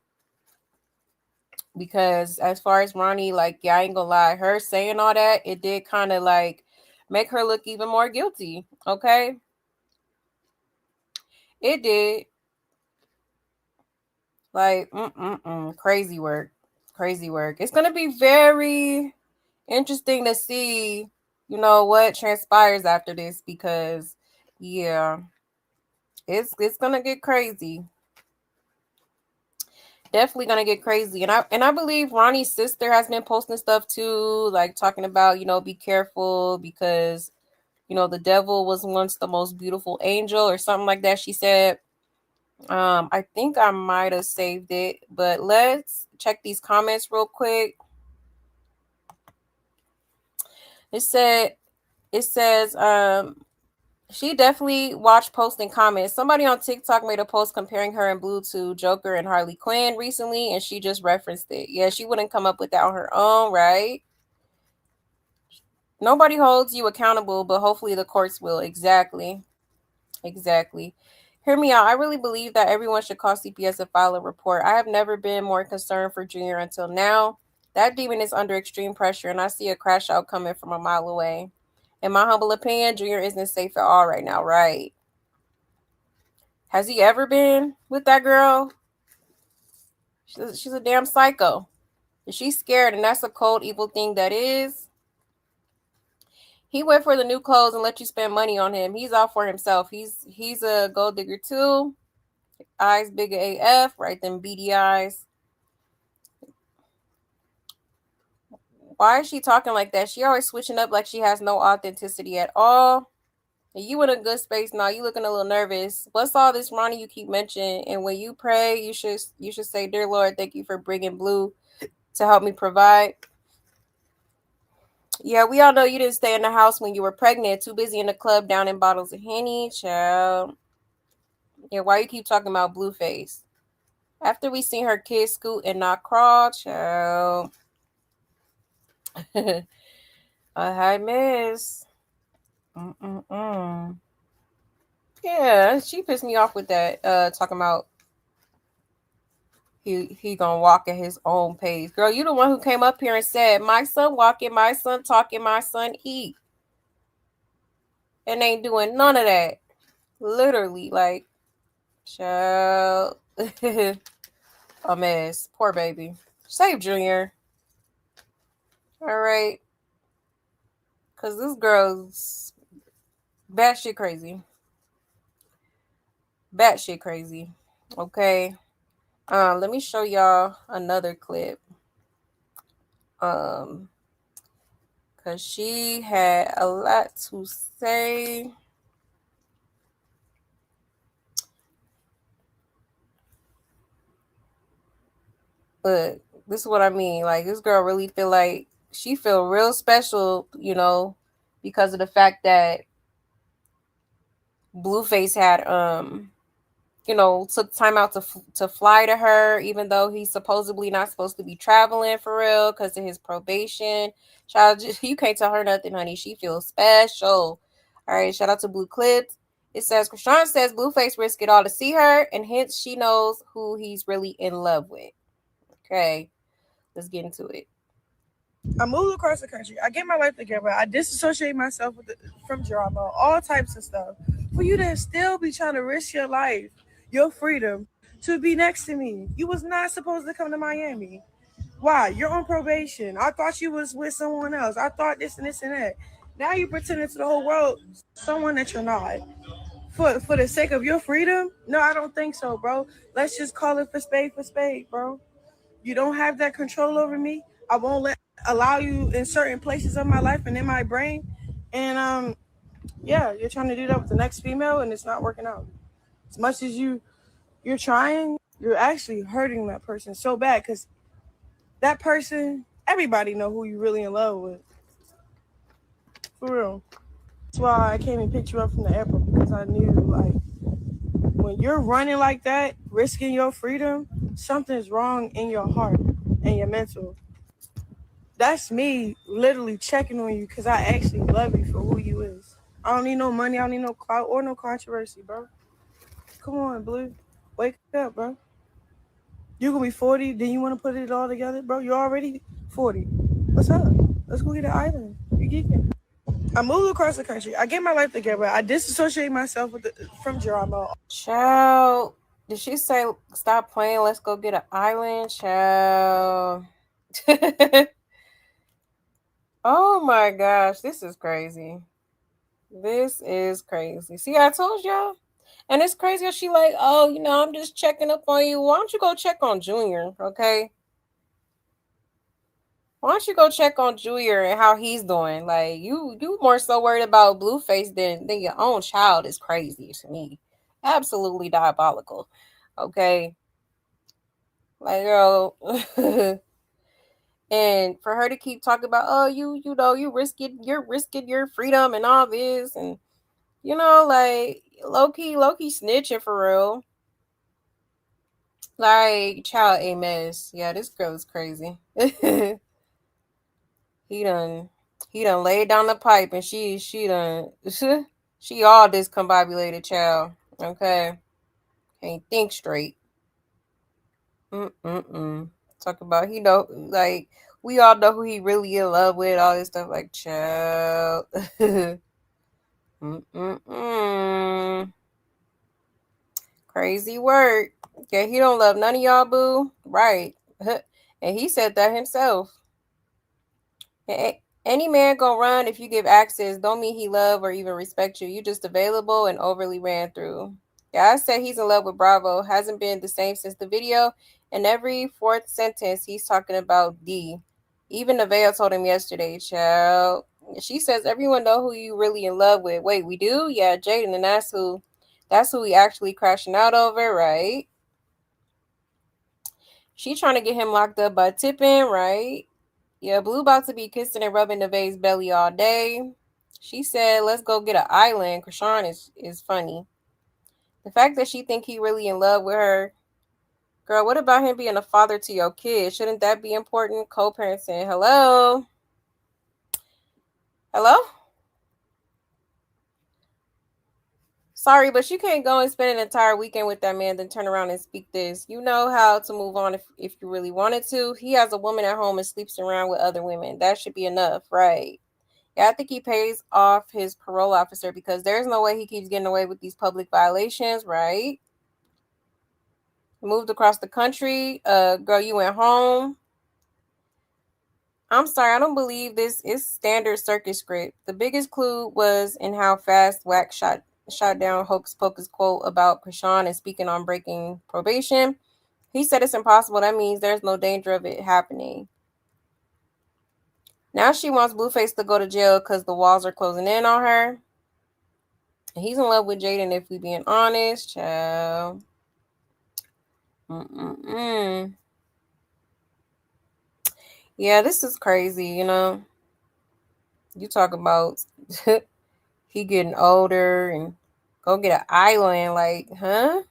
Because as far as Ronnie, like, yeah, I ain't gonna lie, her saying all that, it did kind of like make her look even more guilty. Okay. It did. Like, crazy work. It's gonna be very interesting to see, what transpires after this because, yeah, it's gonna get crazy. Definitely gonna get crazy, and I believe Ronnie's sister has been posting stuff too, like talking about be careful because the devil was once the most beautiful angel or something like that. She said. I think I might have saved it, but let's check these comments real quick. It says, she definitely watched posts and comments. Somebody on TikTok made a post comparing her and Blue to Joker and Harley Quinn recently, and she just referenced it. Yeah, she wouldn't come up with that on her own, right? Nobody holds you accountable, but hopefully the courts will. Exactly. Hear me out. I really believe that everyone should call CPS and file a report. I have never been more concerned for Junior until now. That demon is under extreme pressure, and I see a crash out coming from a mile away. In my humble opinion, Junior isn't safe at all right now, right? Has he ever been with that girl? She's a damn psycho. She's scared, and that's a cold, evil thing that is. He went for the new clothes and let you spend money on him. He's out for himself. He's a gold digger too. Eyes big AF, right? Them beady eyes. Why is she talking like that? She always switching up like she has no authenticity at all. You in a good space now. You looking a little nervous. What's all this, Ronnie? You keep mentioning, and when you pray, you should say, "Dear Lord, thank you for bringing Blue to help me provide." Yeah, we all know you didn't stay in the house when you were pregnant. Too busy in the club, down in bottles of Henny, child. Yeah, why you keep talking about Blueface? After we seen her kids scoot and not crawl, child. A high miss. Yeah, she pissed me off with that. Talking about he gonna walk at his own pace. Girl, you the one who came up here and said, "My son walking, my son talking, my son eat," and ain't doing none of that. Literally, like, child, a mess. Poor baby. Save Junior. All right, cause this girl's batshit crazy. Batshit crazy. Okay. Let me show y'all another clip. Cause she had a lot to say. But this is what I mean. Like, this girl really feel like she feel real special, you know, because of the fact that Blueface had you know, took time out to fly to her, even though he's supposedly not supposed to be traveling for real because of his probation. Child, you can't tell her nothing, honey. She feels special. All right, shout out to Blue Clips. It says, Chrisean says Blueface risked it all to see her, and hence she knows who he's really in love with. Okay, let's get into it.
I moved across the country. I get my life together. I disassociate myself from drama, all types of stuff. For you to still be trying to risk your life, your freedom, to be next to me. You was not supposed to come to Miami. Why? You're on probation. I thought you was with someone else. I thought this and this and that. Now you pretending to the whole world someone that you're not. For the sake of your freedom? No, I don't think so, bro. Let's just call it for spade, bro. You don't have that control over me. I won't allow you in certain places of my life and in my brain. And yeah, you're trying to do that with the next female, and it's not working out. As much as you're trying, you're actually hurting that person so bad because that person, everybody know who you really in love with. For real. That's why I came and picked you up from the airport, because I knew, like, when you're running like that, risking your freedom, something's wrong in your heart and your mental. That's me literally checking on you because I actually love you for who you is. I don't need no money. I don't need no clout or no controversy, bro. Come on, Blue. Wake up, bro. You're going to be 40, then you want to put it all together? Bro, you're already 40. What's up? Let's go get an island. You geeking. I moved across the country. I get my life together. I disassociate myself from drama.
Child, did she say stop playing? Let's go get an island, child. Oh my gosh, this is crazy. This is crazy. See, I told y'all. And it's crazy how she like, oh, you know, I'm just checking up on you. Why don't you go check on Junior, okay? Why don't you go check on Junior and how he's doing? Like, you more so worried about Blueface than your own child is crazy to me. Absolutely diabolical. Okay. Like, girl. And for her to keep talking about, oh, you know, you're risking your freedom and all this, and you know, like low-key snitching for real. Like, child a mess. Yeah, this girl is crazy. He done laid down the pipe, and she done she all discombobulated, child. Okay. Can't think straight. Talk about, he know, like, we all know who he really in love with, all this stuff, like, child. Crazy work. Yeah, he don't love none of y'all, boo. Right. And he said that himself. Any man gonna run if you give access. Don't mean he love or even respect you. You just available and overly ran through. Yeah, I said he's in love with Bravo. Hasn't been the same since the video. And every fourth sentence, he's talking about D. Even Nevaeh told him yesterday, child. She says everyone know who you really in love with. Wait, we do? Yeah, Jaden, and that's who we actually crashing out over, right? She trying to get him locked up by tipping, right? Yeah, Blue about to be kissing and rubbing Nevaeh's belly all day. She said, let's go get an island. Chrisean is funny. The fact that she think he really in love with her. Girl, what about him being a father to your kid? Shouldn't that be important? Co-parenting. Hello? Hello? Sorry, but you can't go and spend an entire weekend with that man, then turn around and speak this. You know how to move on if you really wanted to. He has a woman at home and sleeps around with other women. That should be enough, right? Yeah, I think he pays off his parole officer because there's no way he keeps getting away with these public violations, right? Moved across the country. Girl, you went home. I'm sorry, I don't believe this is standard circus script. The biggest clue was in how fast Wax shot down Hocus Pocus quote about Chrisean and speaking on breaking probation. He said it's impossible. That means there's no danger of it happening. Now she wants Blueface to go to jail because the walls are closing in on her. And he's in love with Jaden, if we being honest, child. Yeah, this is crazy, you know. You talk about he getting older and go get an island, like, huh?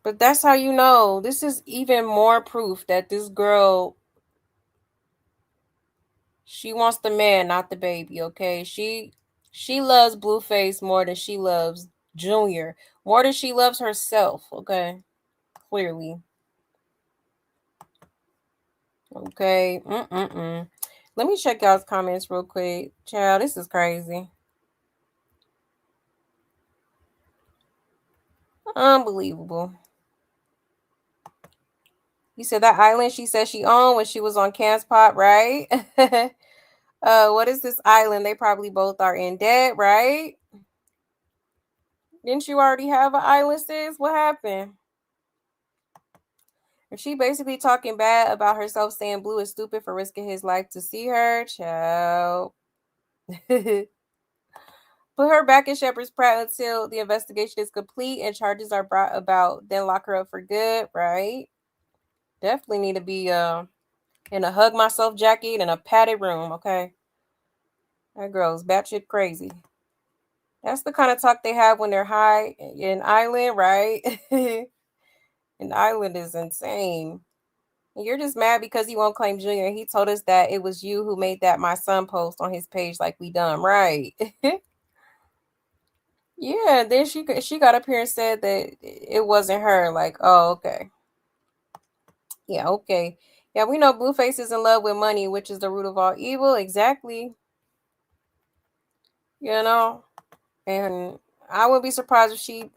But that's how you know. This is even more proof that this girl, she wants the man, not the baby, okay? She loves Blueface more than she loves Junior. More than she loves herself, okay? Clearly. Okay. Let me check y'all's comments real quick. Child, this is crazy. Unbelievable. You said that island she said she owned when she was on Cam's Pop, right? What is this island? They probably both are in debt, right? Didn't you already have an island, sis? What happened? And she basically talking bad about herself, saying Blue is stupid for risking his life to see her. Child. Put her back in Shepherd's Pratt until the investigation is complete and charges are brought about. Then lock her up for good, right? Definitely need to be in a hug myself jacket and a padded room, okay? That girl's batshit crazy. That's the kind of talk they have when they're high in Island, right? And Island is insane. And you're just mad because he won't claim Junior. He told us that it was you who made that my son post on his page like we done, right? Yeah, then she got up here and said that it wasn't her. Like, oh, okay. Yeah, okay. Yeah, we know Blueface is in love with money, which is the root of all evil. Exactly. You know? And I wouldn't be surprised if she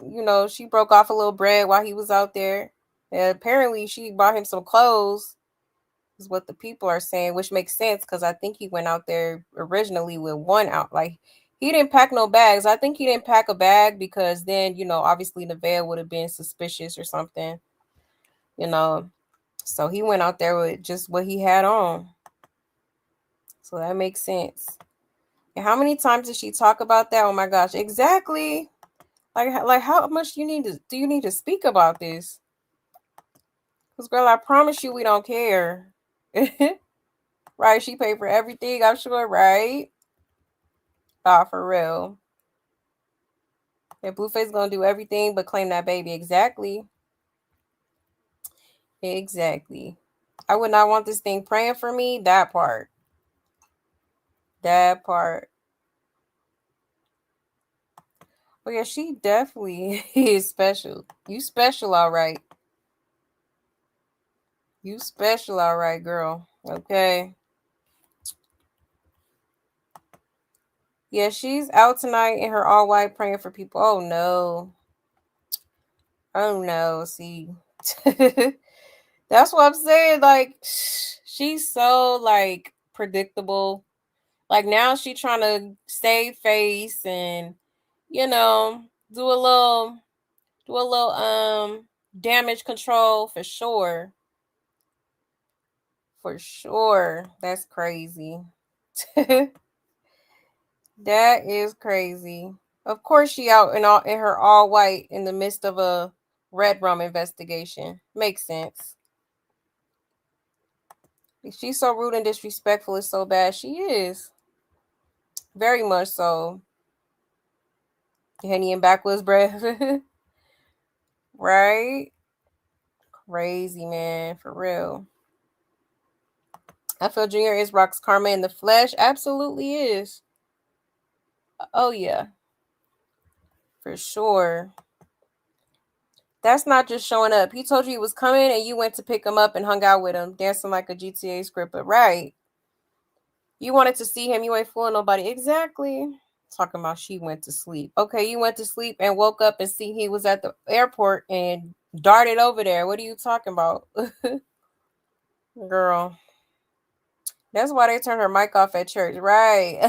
broke off a little bread while he was out there. And apparently she bought him some clothes, is what the people are saying, which makes sense because I think he went out there originally with one out. Like, he didn't pack no bags. I think he didn't pack a bag because then, obviously Nevaeh would have been suspicious or something, So he went out there with just what he had on. So that makes sense. And how many times did she talk about that? Oh my gosh, exactly. Like how much do you need to speak about this? Because girl, I promise you we don't care. Right? She paid for everything, I'm sure, right? For real. Yeah, Blueface gonna do everything but claim that baby. Exactly. Exactly. I would not want this thing praying for me. That part. That part. Oh yeah, she definitely is special. You special, all right. You special, all right, girl. Okay. Yeah, she's out tonight in her all white praying for people. Oh no. Oh no. See. That's what I'm saying. Like, she's so like predictable. Like now she trying to save face and do a little damage control for sure. For sure. That's crazy. That is crazy. Of course she out in her all white in the midst of a red rum investigation. Makes sense. If she's so rude and disrespectful, it's so bad. She is. Very much so. Henny and backwoods breath. Right? Crazy, man. For real. I feel Junior is Rock's karma in the flesh. Absolutely is. Oh, yeah. For sure. That's not just showing up. He told you he was coming and you went to pick him up and hung out with him, dancing like a GTA scripter. Right. You wanted to see him. You ain't fooling nobody. Exactly. Talking about she went to sleep. Okay, you went to sleep and woke up and see he was at the airport and darted over there. What are you talking about? Girl. That's why they turned her mic off at church. Right.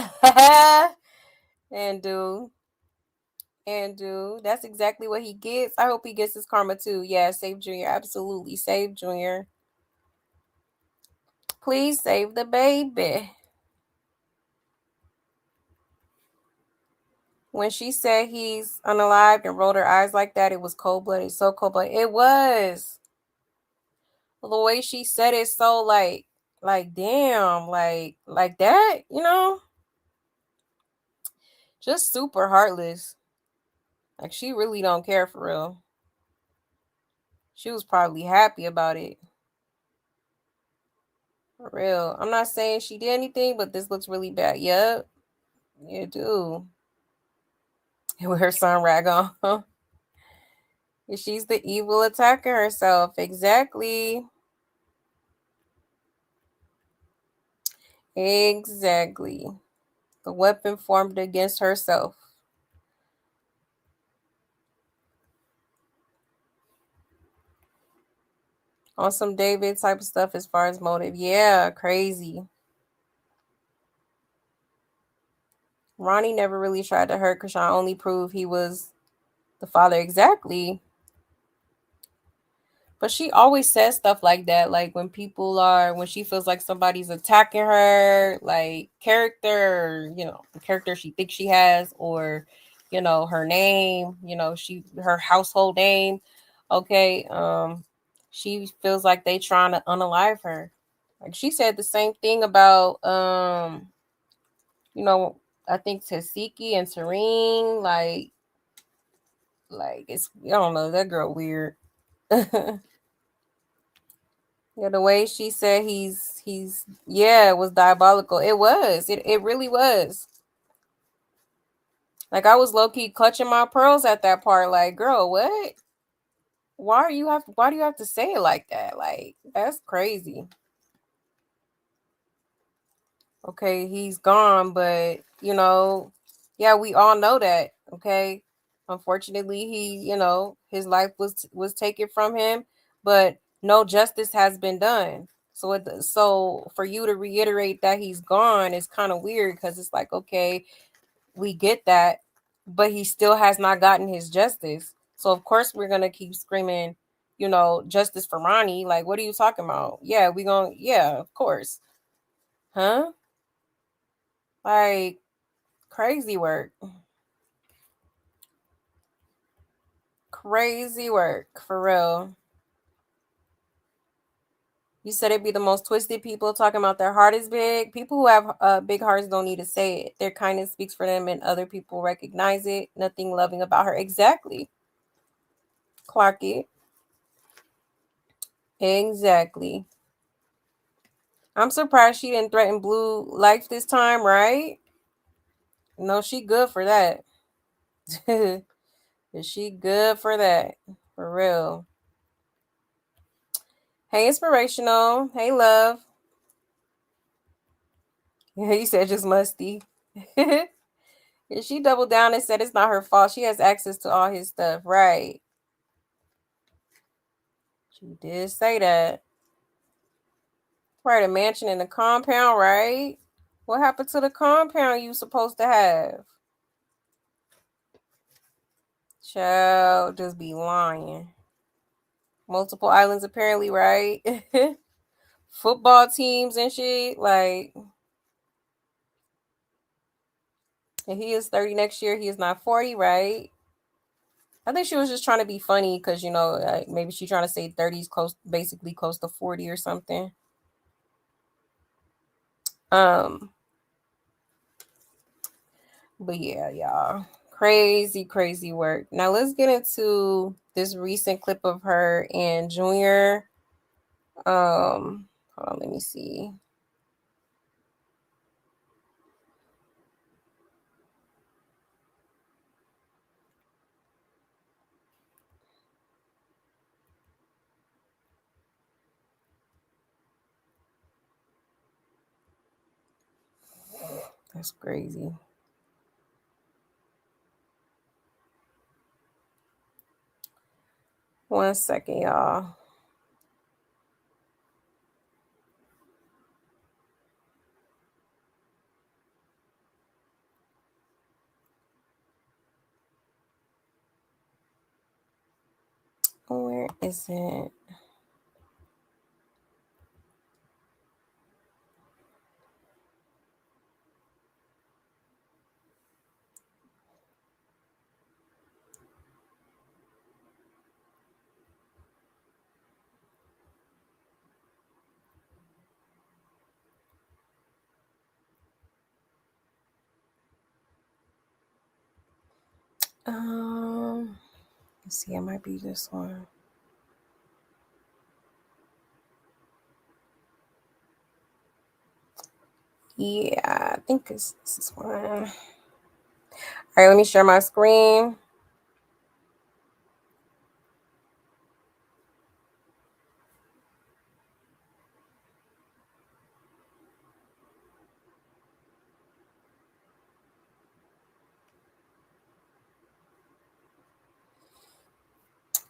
And dude. That's exactly what he gets. I hope he gets his karma too. Yeah, save Junior. Absolutely. Save Junior. Please save the baby. When she said he's unalived and rolled her eyes like that, it was cold-blooded. So cold-blooded. It was. The way she said it, so like damn, like that, you know? Just super heartless. Like she really don't care for real. She was probably happy about it. For real. I'm not saying she did anything, but this looks really bad. Yep. You do. With her sun rag on. She's the evil attacker herself. Exactly. Exactly. The weapon formed against herself. On some David type of stuff as far as motive. Yeah, crazy. Ronnie never really tried to hurt Chrisean, only proved he was the father. Exactly. But she always says stuff like that. Like when she feels like somebody's attacking her, like character, the character she thinks she has, or, her name, her household name. Okay. She feels like they trying to unalive her. Like she said the same thing about, I think Tasiki and Serene, like it's, I don't know, that girl weird. Yeah, the way she said he's it was diabolical. It was. It really was. Like I was low key clutching my pearls at that part. Like, girl, what? Why do you have to say it like that? Like, that's crazy. Okay, he's gone, but yeah, we all know that. Okay. Unfortunately, he, his life was taken from him, but no justice has been done. So for you to reiterate that he's gone is kind of weird, because it's like, okay, we get that, but he still has not gotten his justice. So of course we're gonna keep screaming, justice for Ronnie. Like, what are you talking about? Yeah, of course. Huh? Like, crazy work. Crazy work, for real. You said it'd be the most twisted people talking about their heart is big. People who have big hearts don't need to say it. Their kindness speaks for them and other people recognize it. Nothing loving about her. Exactly. Clark it. Exactly. I'm surprised she didn't threaten Blue life this time, right? No, she good for that. She good for that. For real. Hey, inspirational. Hey, love. Yeah, you said just musty. And she doubled down and said it's not her fault. She has access to all his stuff. Right. She did say that. Right, a mansion in the compound, right? What happened to the compound you supposed to have? Child, just be lying. Multiple islands, apparently, right? football teams and shit. Like, and he is 30 next year. He is not 40, right? I think she was just trying to be funny because, you know, like maybe she's trying to say 30 is close, basically close to 40 or something. But yeah, y'all. Crazy, crazy work. Now let's get into this recent clip of her and Junior. Hold on, let me see. That's crazy. One second, y'all. Where is it? Let's see, it might be this one. Yeah, I think it's this one. All right, let me share my screen.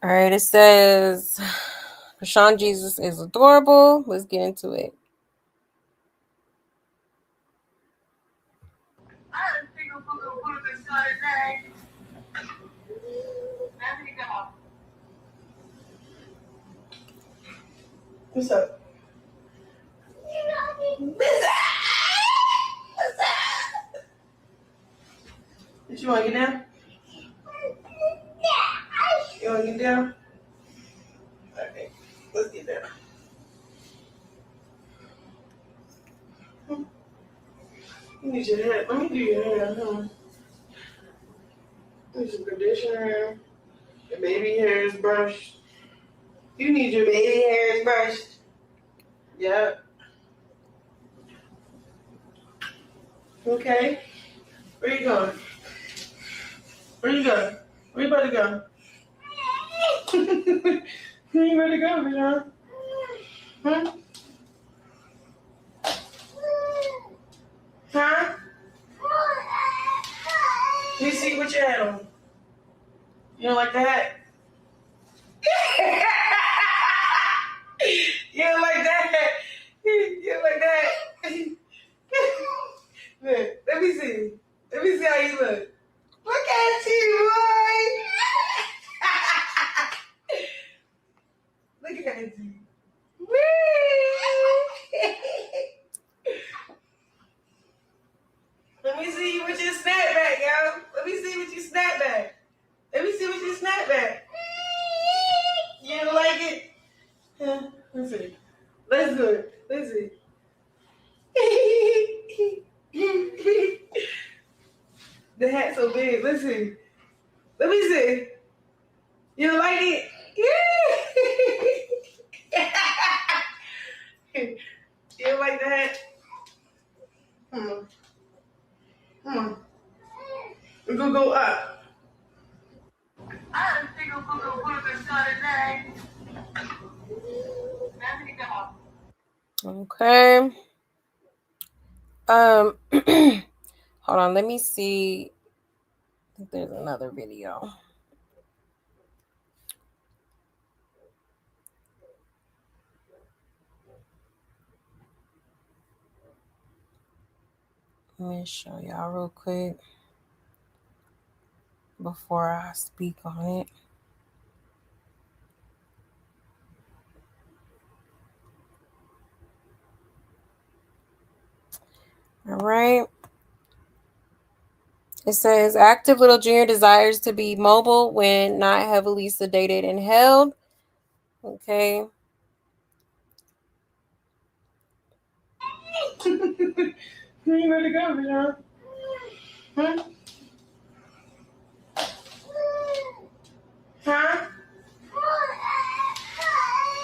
All right, it says Chrisean Jesus is adorable. Let's get into it.
What's up? Did you want to get down? You want to get down? Okay, let's get down. You need your hair. Let me do your hair. Need some conditioner. Your baby hair is brushed. You need your baby hair brushed. Yep. Okay. Where you going? Where you going? Where you about to go? Where you about to go, Chrisean? Huh? Huh? Let me see what you had on. You don't like the hat? You don't like that? You don't like that? Look, let me see. Let me see how you look. Look at you, boy. Look at you. Let me see you with your snapback, yo. Let me see with your snapback. Let me see with your snapback. You don't like it? Yeah, let's see. Let's do it. Let's see. The hat's so big. Let's see. Let me see. You don't like it? You don't like the hat? Come on. Come on. We're going to go up. I don't think I'm going to put the sun in
Okay. Hold on, let me see. I think there's another video. Let me show y'all real quick before I speak on it. All right. It says active little Junior desires to be mobile when not heavily sedated and held. Okay.
You ain't ready to go, John. Huh? Huh?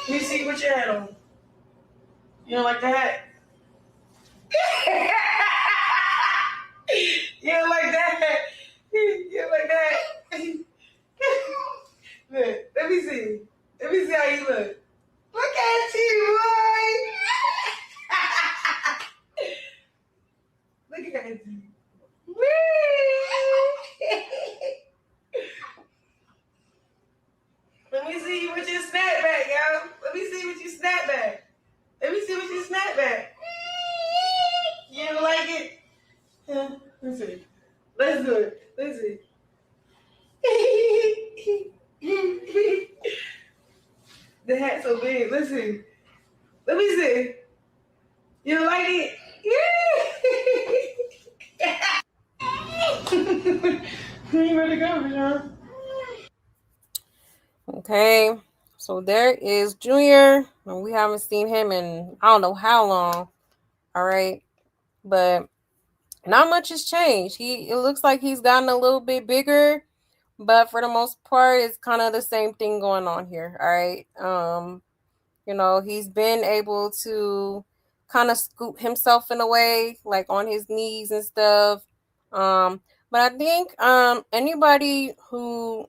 Let me see what you had on. You don't like the hat? You don't like that? You don't like that? Look, let me see. Let me see how you look. Look at you, boy. Look at you. Let me see you with your snapback, y'all. Let me see what you snapback. Let me see what you snapback. You don't like it? Yeah. Let's see. Let's do it. Let's see. The hat's so big. Let's see. Let me see. You don't like it? You ready to go, John?
Okay. So there is Junior. And we haven't seen him in I don't know how long. All right. But not much has changed. It looks like he's gotten a little bit bigger, but for the most part, it's kind of the same thing going on here. All right. He's been able to kind of scoop himself in a way, like on his knees and stuff. But I think anybody who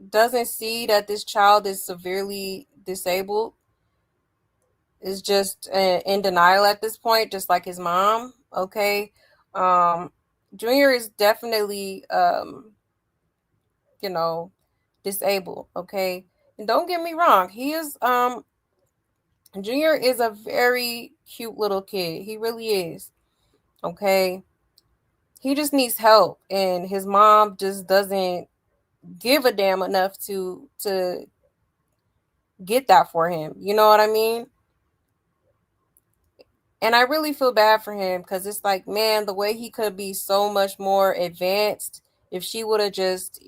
doesn't see that this child is severely disabled is just in denial at this point, just like his mom. Okay. Junior is definitely disabled. Okay. And don't get me wrong, Junior is a very cute little kid. He really is. Okay. He just needs help, and his mom just doesn't give a damn enough to get that for him. You know what I mean? And I really feel bad for him because it's like, man, the way he could be so much more advanced if she would have just,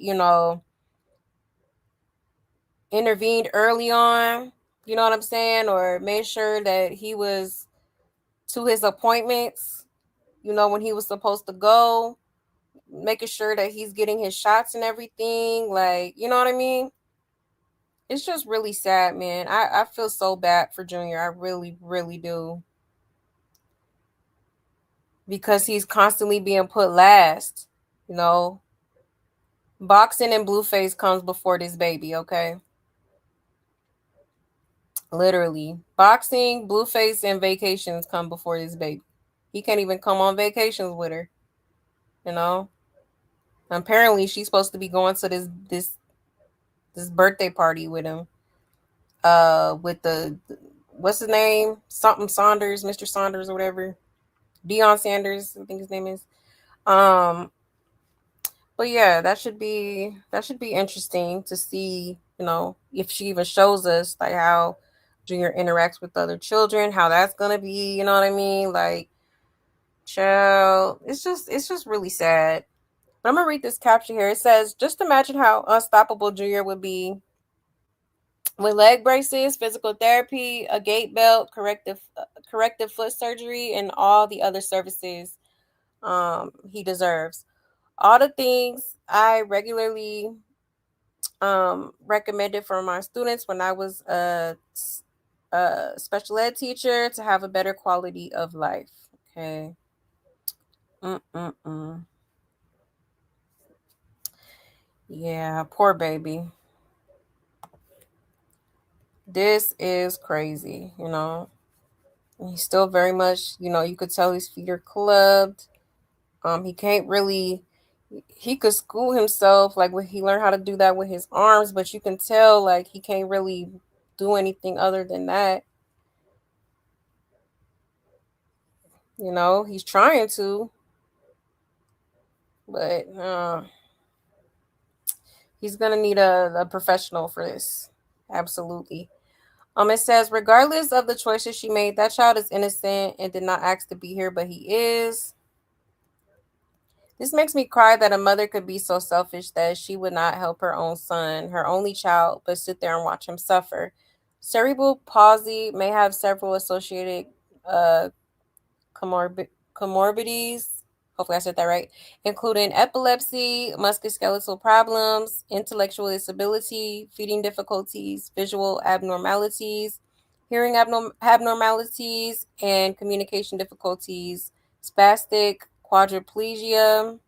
intervened early on, you know what I'm saying? Or made sure that he was to his appointments, when he was supposed to go, making sure that he's getting his shots and everything. Like, you know what I mean? It's just really sad, man. I feel so bad for Junior. I really, really do. Because he's constantly being put last, you know. Boxing and Blueface comes before this baby, okay? Literally. Boxing, Blueface, and vacations come before this baby. He can't even come on vacations with her, you know? Apparently she's supposed to be going to this birthday party with him. With the what's his name? Something Saunders, Mr. Saunders or whatever. Deion Sanders, I think his name is. But yeah, that should be interesting to see, if she even shows us like how Junior interacts with other children, how that's gonna be, you know what I mean? Like, child, it's just really sad. But I'm gonna read this caption here. It says, just imagine how unstoppable Junior would be with leg braces, physical therapy, a gait belt, corrective foot surgery, and all the other services he deserves. All the things I regularly recommended for my students when I was a special ed teacher to have a better quality of life. Okay. Yeah, poor baby. This is crazy, He's still very much, you could tell his feet are clubbed. He can't really, he could school himself, like he learned how to do that with his arms, but you can tell like he can't really do anything other than that. He's trying to, but he's gonna need a professional for this. Absolutely. It says, regardless of the choices she made, that child is innocent and did not ask to be here, but he is. This makes me cry that a mother could be so selfish that she would not help her own son, her only child, but sit there and watch him suffer. Cerebral palsy may have several associated comorbidities. Hopefully I said that right, including epilepsy, musculoskeletal problems, intellectual disability, feeding difficulties, visual abnormalities, hearing abnormalities, and communication difficulties, spastic quadriplegia,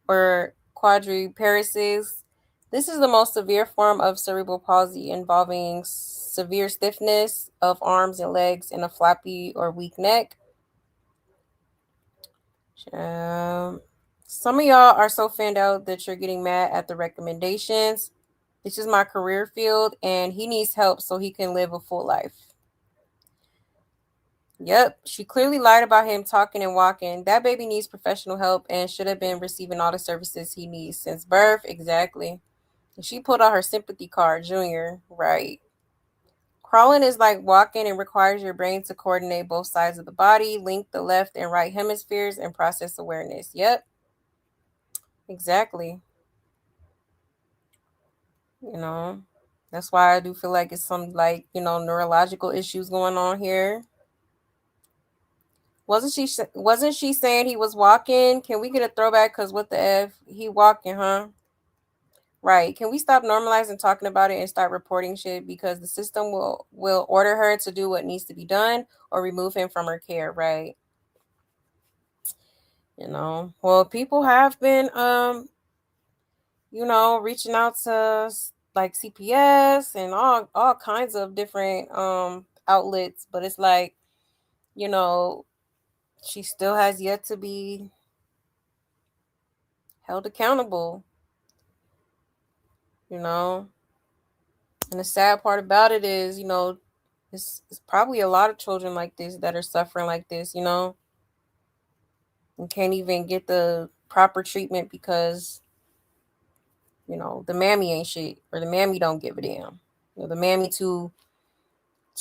or quadriparesis. This is the most severe form of cerebral palsy involving severe stiffness of arms and legs and a flappy or weak neck. Some of y'all are so fanned out that you're getting mad at the recommendations. This is my career field, and he needs help so he can live a full life. Yep, she clearly lied about him talking and walking. That baby needs professional help and should have been receiving all the services he needs since birth. Exactly. She pulled out her sympathy card, Junior. Right. Crawling is like walking and requires your brain to coordinate both sides of the body, link the left and right hemispheres, and process awareness. Yep. Exactly. That's why I do feel like it's some neurological issues going on here. Wasn't she saying he was walking? Can we get a throwback? Because what the F? He walking, huh? Right. Can we stop normalizing talking about it and start reporting shit? Because the system will order her to do what needs to be done or remove him from her care, right? Well, people have been reaching out to like CPS and all kinds of different outlets, but it's like, she still has yet to be held accountable, and the sad part about it is, it's probably a lot of children like this that are suffering like this, and can't even get the proper treatment because the mammy ain't shit, or the mammy don't give a damn. The mammy too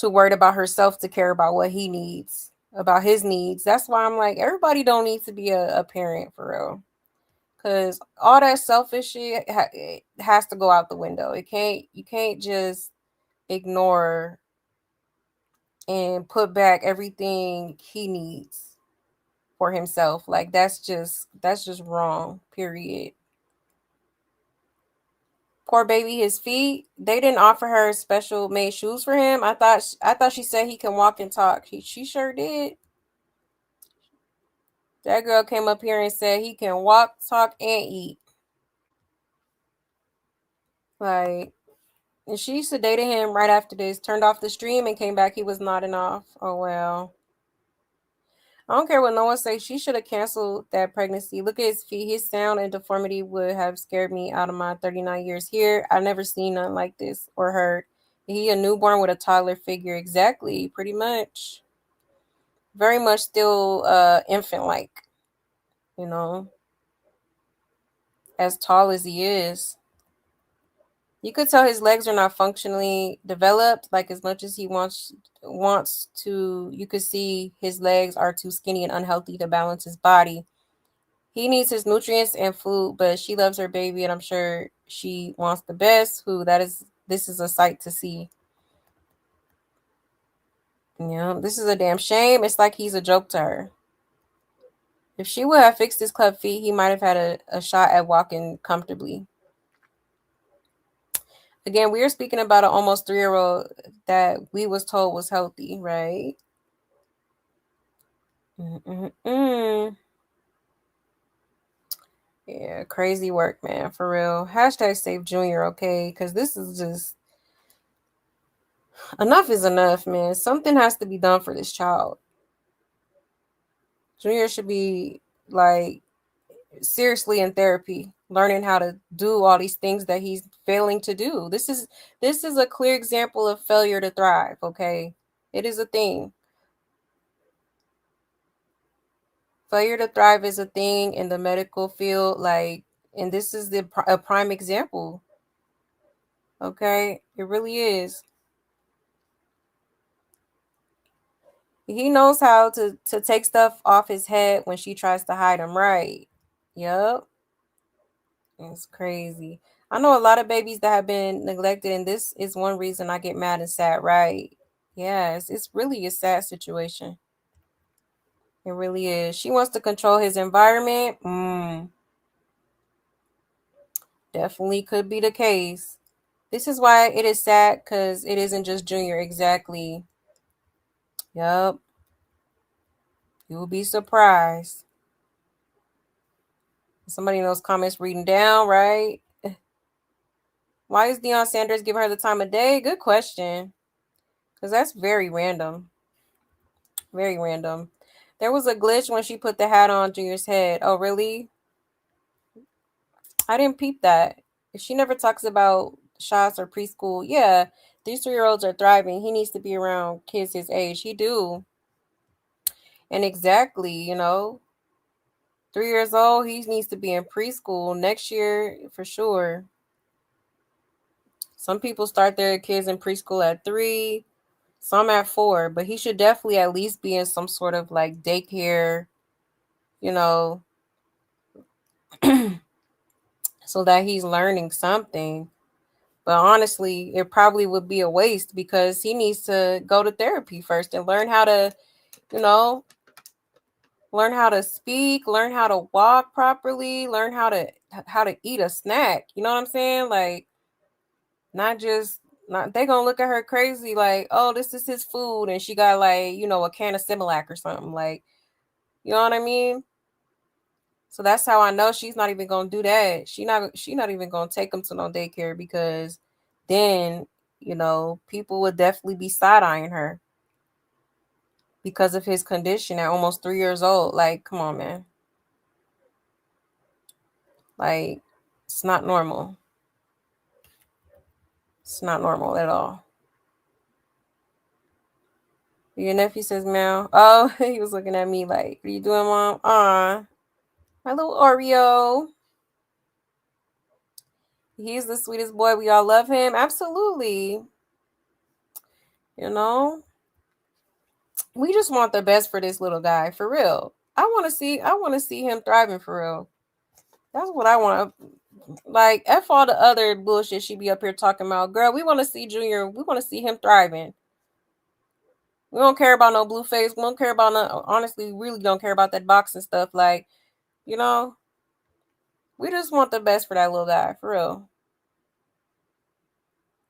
worried about herself to care about what he needs, about his needs. That's why I'm like, everybody don't need to be a parent for real, because all that selfish shit it has to go out the window. You can't just ignore and put back everything he needs for himself. Like that's just wrong, period. Poor baby, his feet, they didn't offer her special made shoes for him. I thought she said he can walk and talk. She sure did. That girl came up here and said he can walk, talk, and eat. Like, and she sedated him right after this, turned off the stream, and came back. He was nodding off. Oh, well. I don't care what no one says. She should have canceled that pregnancy. Look at his feet. His sound and deformity would have scared me out of my 39 years here. I never seen nothing like this or heard. He a newborn with a toddler figure. Exactly. Pretty much. Very much still infant-like. As tall as he is. You could tell his legs are not functionally developed, like as much as he wants to. You could see his legs are too skinny and unhealthy to balance his body. He needs his nutrients and food, but she loves her baby, and I'm sure she wants the best. This is a sight to see. This is a damn shame. It's like he's a joke to her. If she would have fixed his club feet, he might have had a shot at walking comfortably. Again, we are speaking about an almost 3-year-old that we was told was healthy, right? Yeah, crazy work, man, for real. Hashtag save Junior, okay? Because this is just... enough is enough, man. Something has to be done for this child. Junior should be, like, seriously in therapy, learning how to do all these things that he's failing to do. This is a clear example of failure to thrive, okay? It is a thing. Failure to thrive is a thing in the medical field, like, and this is a prime example. Okay? It really is. He knows how to take stuff off his head when she tries to hide him, right? Yep. It's crazy. I know a lot of babies that have been neglected, and this is one reason I get mad and sad, right? Yes, it's really a sad situation. It really is. She wants to control his environment. Definitely could be the case. This is why it is sad, because it isn't just Junior. Exactly. Yep. You will be surprised. Somebody in those comments reading down, right? Why is Deion Sanders giving her the time of day? Good question. Because that's very random. Very random. There was a glitch when she put the hat on Junior's head. Oh, really? I didn't peep that. If she never talks about shots or preschool, yeah, these 3-year-olds are thriving. He needs to be around kids his age. He do. And exactly, 3 years old, he needs to be in preschool next year for sure. Some people start their kids in preschool at 3, some at 4, but he should definitely at least be in some sort of like daycare, so that he's learning something. But honestly, it probably would be a waste because he needs to go to therapy first and learn how to, learn how to speak, learn how to walk properly, learn how to eat a snack. You know what I'm saying? Like, not they gonna look at her crazy like, oh, this is his food, and she got like, a can of Similac or something, like, you know what I mean? So that's how I know she's not even gonna do that. She not even gonna take him to no daycare, because then, people would definitely be side-eyeing her because of his condition at almost 3 years old. Like, come on, man. Like, it's not normal. It's not normal at all. Your nephew says, "Meow." Oh, he was looking at me like, "What are you doing, Mom?" Aw, my little Oreo. He's the sweetest boy. We all love him. Absolutely. We just want the best for this little guy, for real. I want to see him thriving, for real. That's what I want. Like, F all the other bullshit she be up here talking about. Girl, we want to see Junior. We want to see him thriving. We don't care about no Blueface. We don't care about honestly, really don't care about that boxing stuff. Like, we just want the best for that little guy, for real.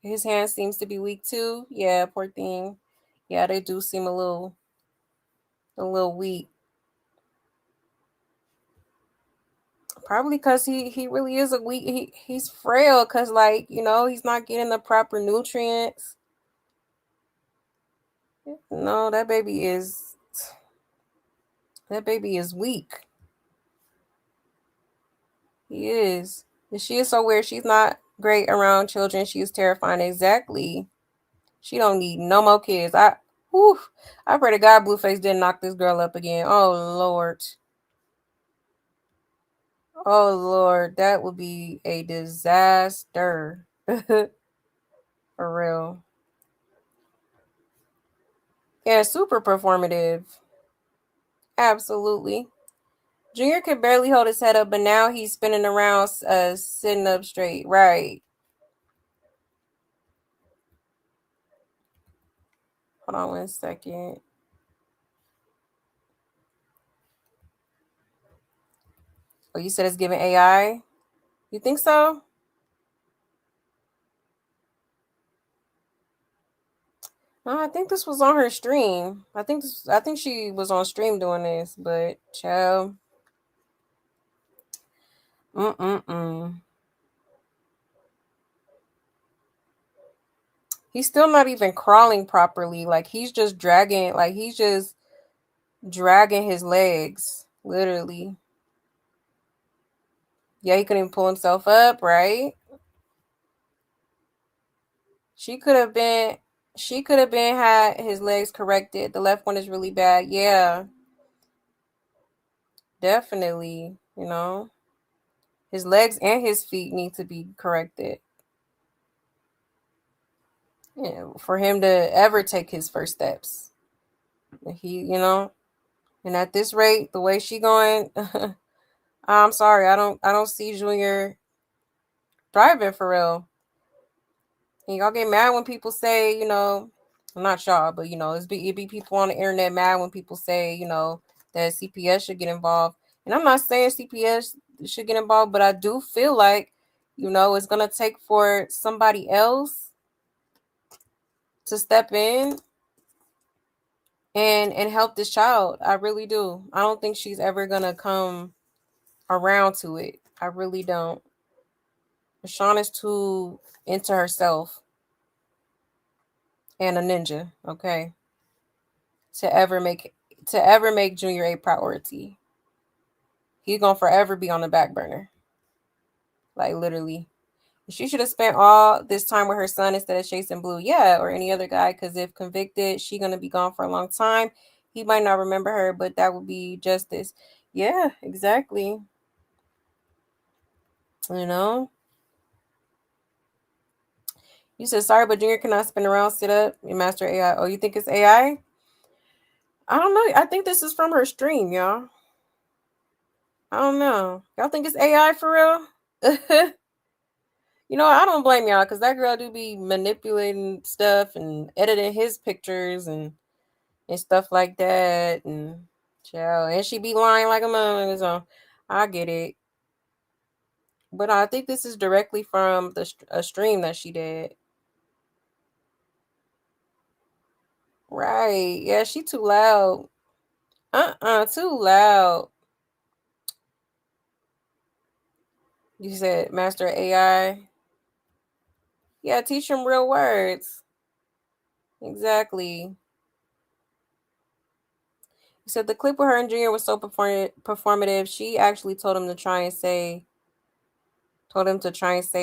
His hand seems to be weak too. Yeah, poor thing. Yeah, they do seem a little weak. Probably because he really is he's frail, because, like, he's not getting the proper nutrients. No, that baby is weak. He is. And she is so weird. She's not great around children. She is terrifying. Exactly. She don't need no more kids. I pray to God Blueface didn't knock this girl up again. Oh Lord. Oh Lord, that would be a disaster. For real. Yeah, super performative. Absolutely. Junior could barely hold his head up, but now he's spinning around, sitting up straight. Right. Hold on 1 second. Oh, you said it's giving AI? You think so? No, I think this was on her stream. I think she was on stream doing this, but child. He's still not even crawling properly. Like, he's just dragging his legs, literally. Yeah, he couldn't even pull himself up, right? She could have been had his legs corrected. The left one is really bad. Yeah. Definitely, His legs and his feet need to be corrected. For him to ever take his first steps. And and at this rate, the way she going, I'm sorry, I don't see Junior thriving for real. And y'all get mad when people say, not y'all, but it be people on the internet mad when people say, that CPS should get involved. And I'm not saying CPS should get involved, but I do feel like, it's gonna take for somebody else to step in and help this child. I really do. I don't think she's ever gonna come around to it. I really don't. Rashawn is too into herself and a ninja, okay, to ever make Junior a priority. He's gonna forever be on the back burner. Like literally. She should have spent all this time with her son instead of chasing Blue, or any other guy, because if convicted, she's gonna be gone for a long time. He might not remember her, but that would be justice. Yeah, exactly. You said sorry, but Junior cannot spin around, sit up, and master AI. Oh, you think it's AI? I don't know. I think this is from her stream, y'all. I don't know. Y'all think it's AI for real? I don't blame y'all, because that girl do be manipulating stuff and editing his pictures and stuff like that. And she be lying like a mother. So I get it. But I think this is directly from a stream that she did. Right. Yeah, she too loud. Too loud. You said master AI. Yeah, teach them real words. Exactly. You said the clip with her and Junior was so performative. She actually told him to try and say,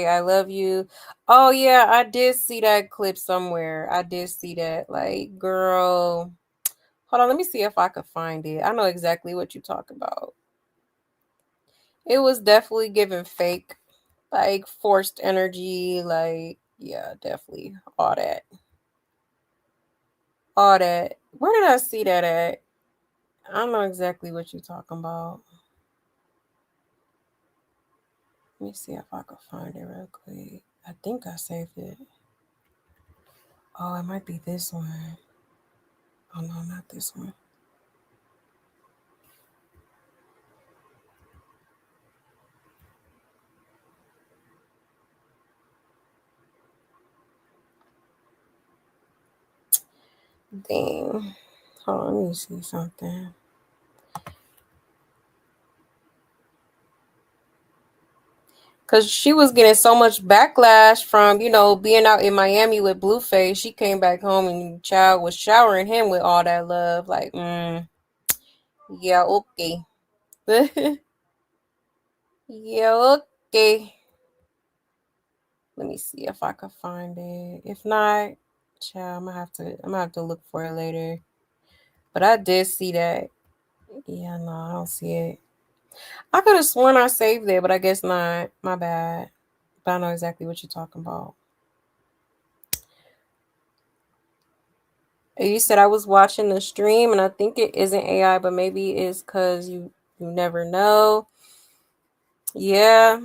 I love you. Oh, yeah, I did see that clip somewhere. I did see that. Like, girl, hold on. Let me see if I could find it. I know exactly what you talk about. It was definitely giving fake, like forced energy. Like, yeah, definitely all that. All that. Where did I see that at? I don't know exactly what you're talking about. Let me see if I can find it real quick. I think I saved it. Oh, it might be this one. Oh, no, not this one. Dang. Hold on, let me see something. Because she was getting so much backlash from, being out in Miami with Blueface. She came back home and child was showering him with all that love. Like, yeah, okay. Yeah, okay. Let me see if I can find it. If not, child, I'm gonna have to look for it later. But I did see that. Yeah, no, I don't see it. I could have sworn I saved it, but I guess not. My bad. But I know exactly what you're talking about. You said I was watching the stream, and I think it isn't AI, but maybe it's because you never know. Yeah,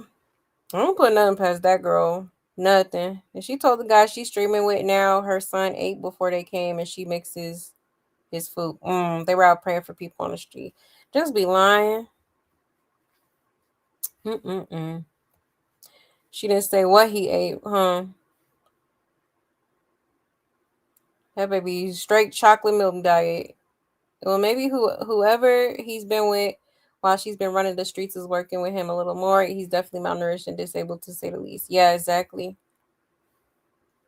I don't put nothing past that girl. Nothing. And she told the guy she's streaming with now her son ate before they came, and she mixes his food. They were out praying for people on the street. Just be lying. She didn't say what he ate, huh? That baby straight chocolate milk diet. Well, maybe whoever he's been with while she's been running the streets is working with him a little more. He's definitely malnourished and disabled, to say the least. Yeah, exactly.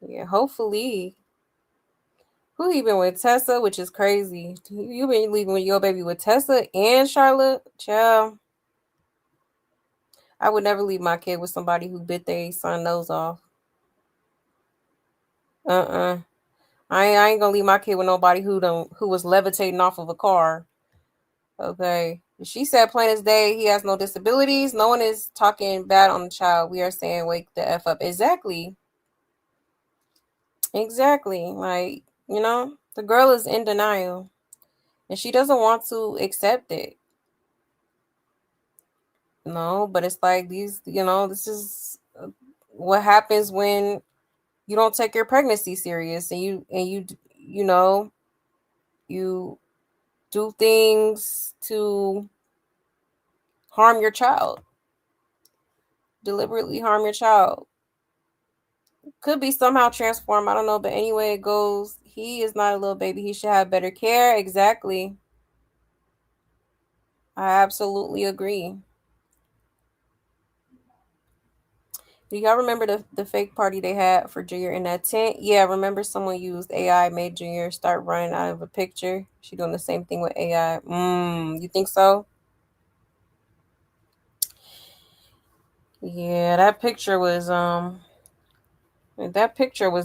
Yeah, hopefully. Who he been with? Tessa, which is crazy. You been leaving with your baby with Tessa and Charlotte? Child. I would never leave my kid with somebody who bit their son nose off. I ain't gonna leave my kid with nobody who was levitating off of a car. Okay. She said plain as day, he has no disabilities. No one is talking bad on the child. We are saying wake the F up. Exactly. Like, the girl is in denial. And she doesn't want to accept it. No, but it's like these, this is what happens when you don't take your pregnancy serious and you do things to harm your child. Deliberately harm your child. Could be somehow transformed. I don't know, but anyway it goes, he is not a little baby. He should have better care. Exactly. I absolutely agree. Do y'all remember the fake party they had for Junior in that tent? Yeah, remember someone used AI, made Junior start running out of a picture. She doing the same thing with AI. You think so? Yeah, that picture was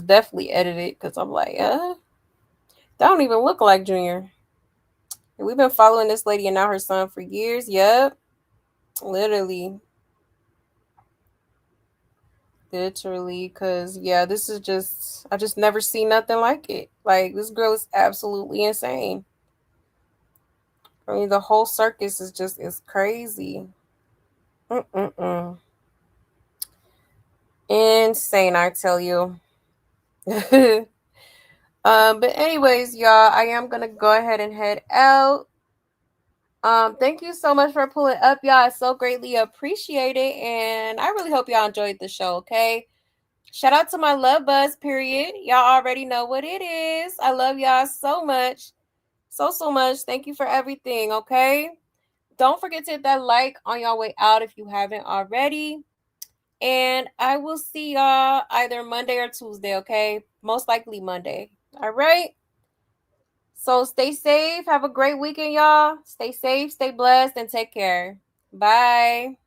definitely edited because I'm like, that don't even look like Junior. And we've been following this lady and now her son for years. Yep. Literally, because this is I just never seen nothing like it. Like, this girl is absolutely insane. I mean, the whole circus is crazy. Insane, I tell you. But anyways, y'all, I am gonna go ahead and head out. Thank you so much for pulling up, y'all. I so greatly appreciate it, and I really hope y'all enjoyed the show. Okay. Shout out to my love buzz, period. Y'all already know what it is. I love y'all so much. So much. Thank you for everything, okay? Don't forget to hit that like on your way out if you haven't already. And I will see y'all either Monday or Tuesday, okay? Most likely Monday. All right? So stay safe. Have a great weekend, y'all. Stay safe, stay blessed, and take care. Bye.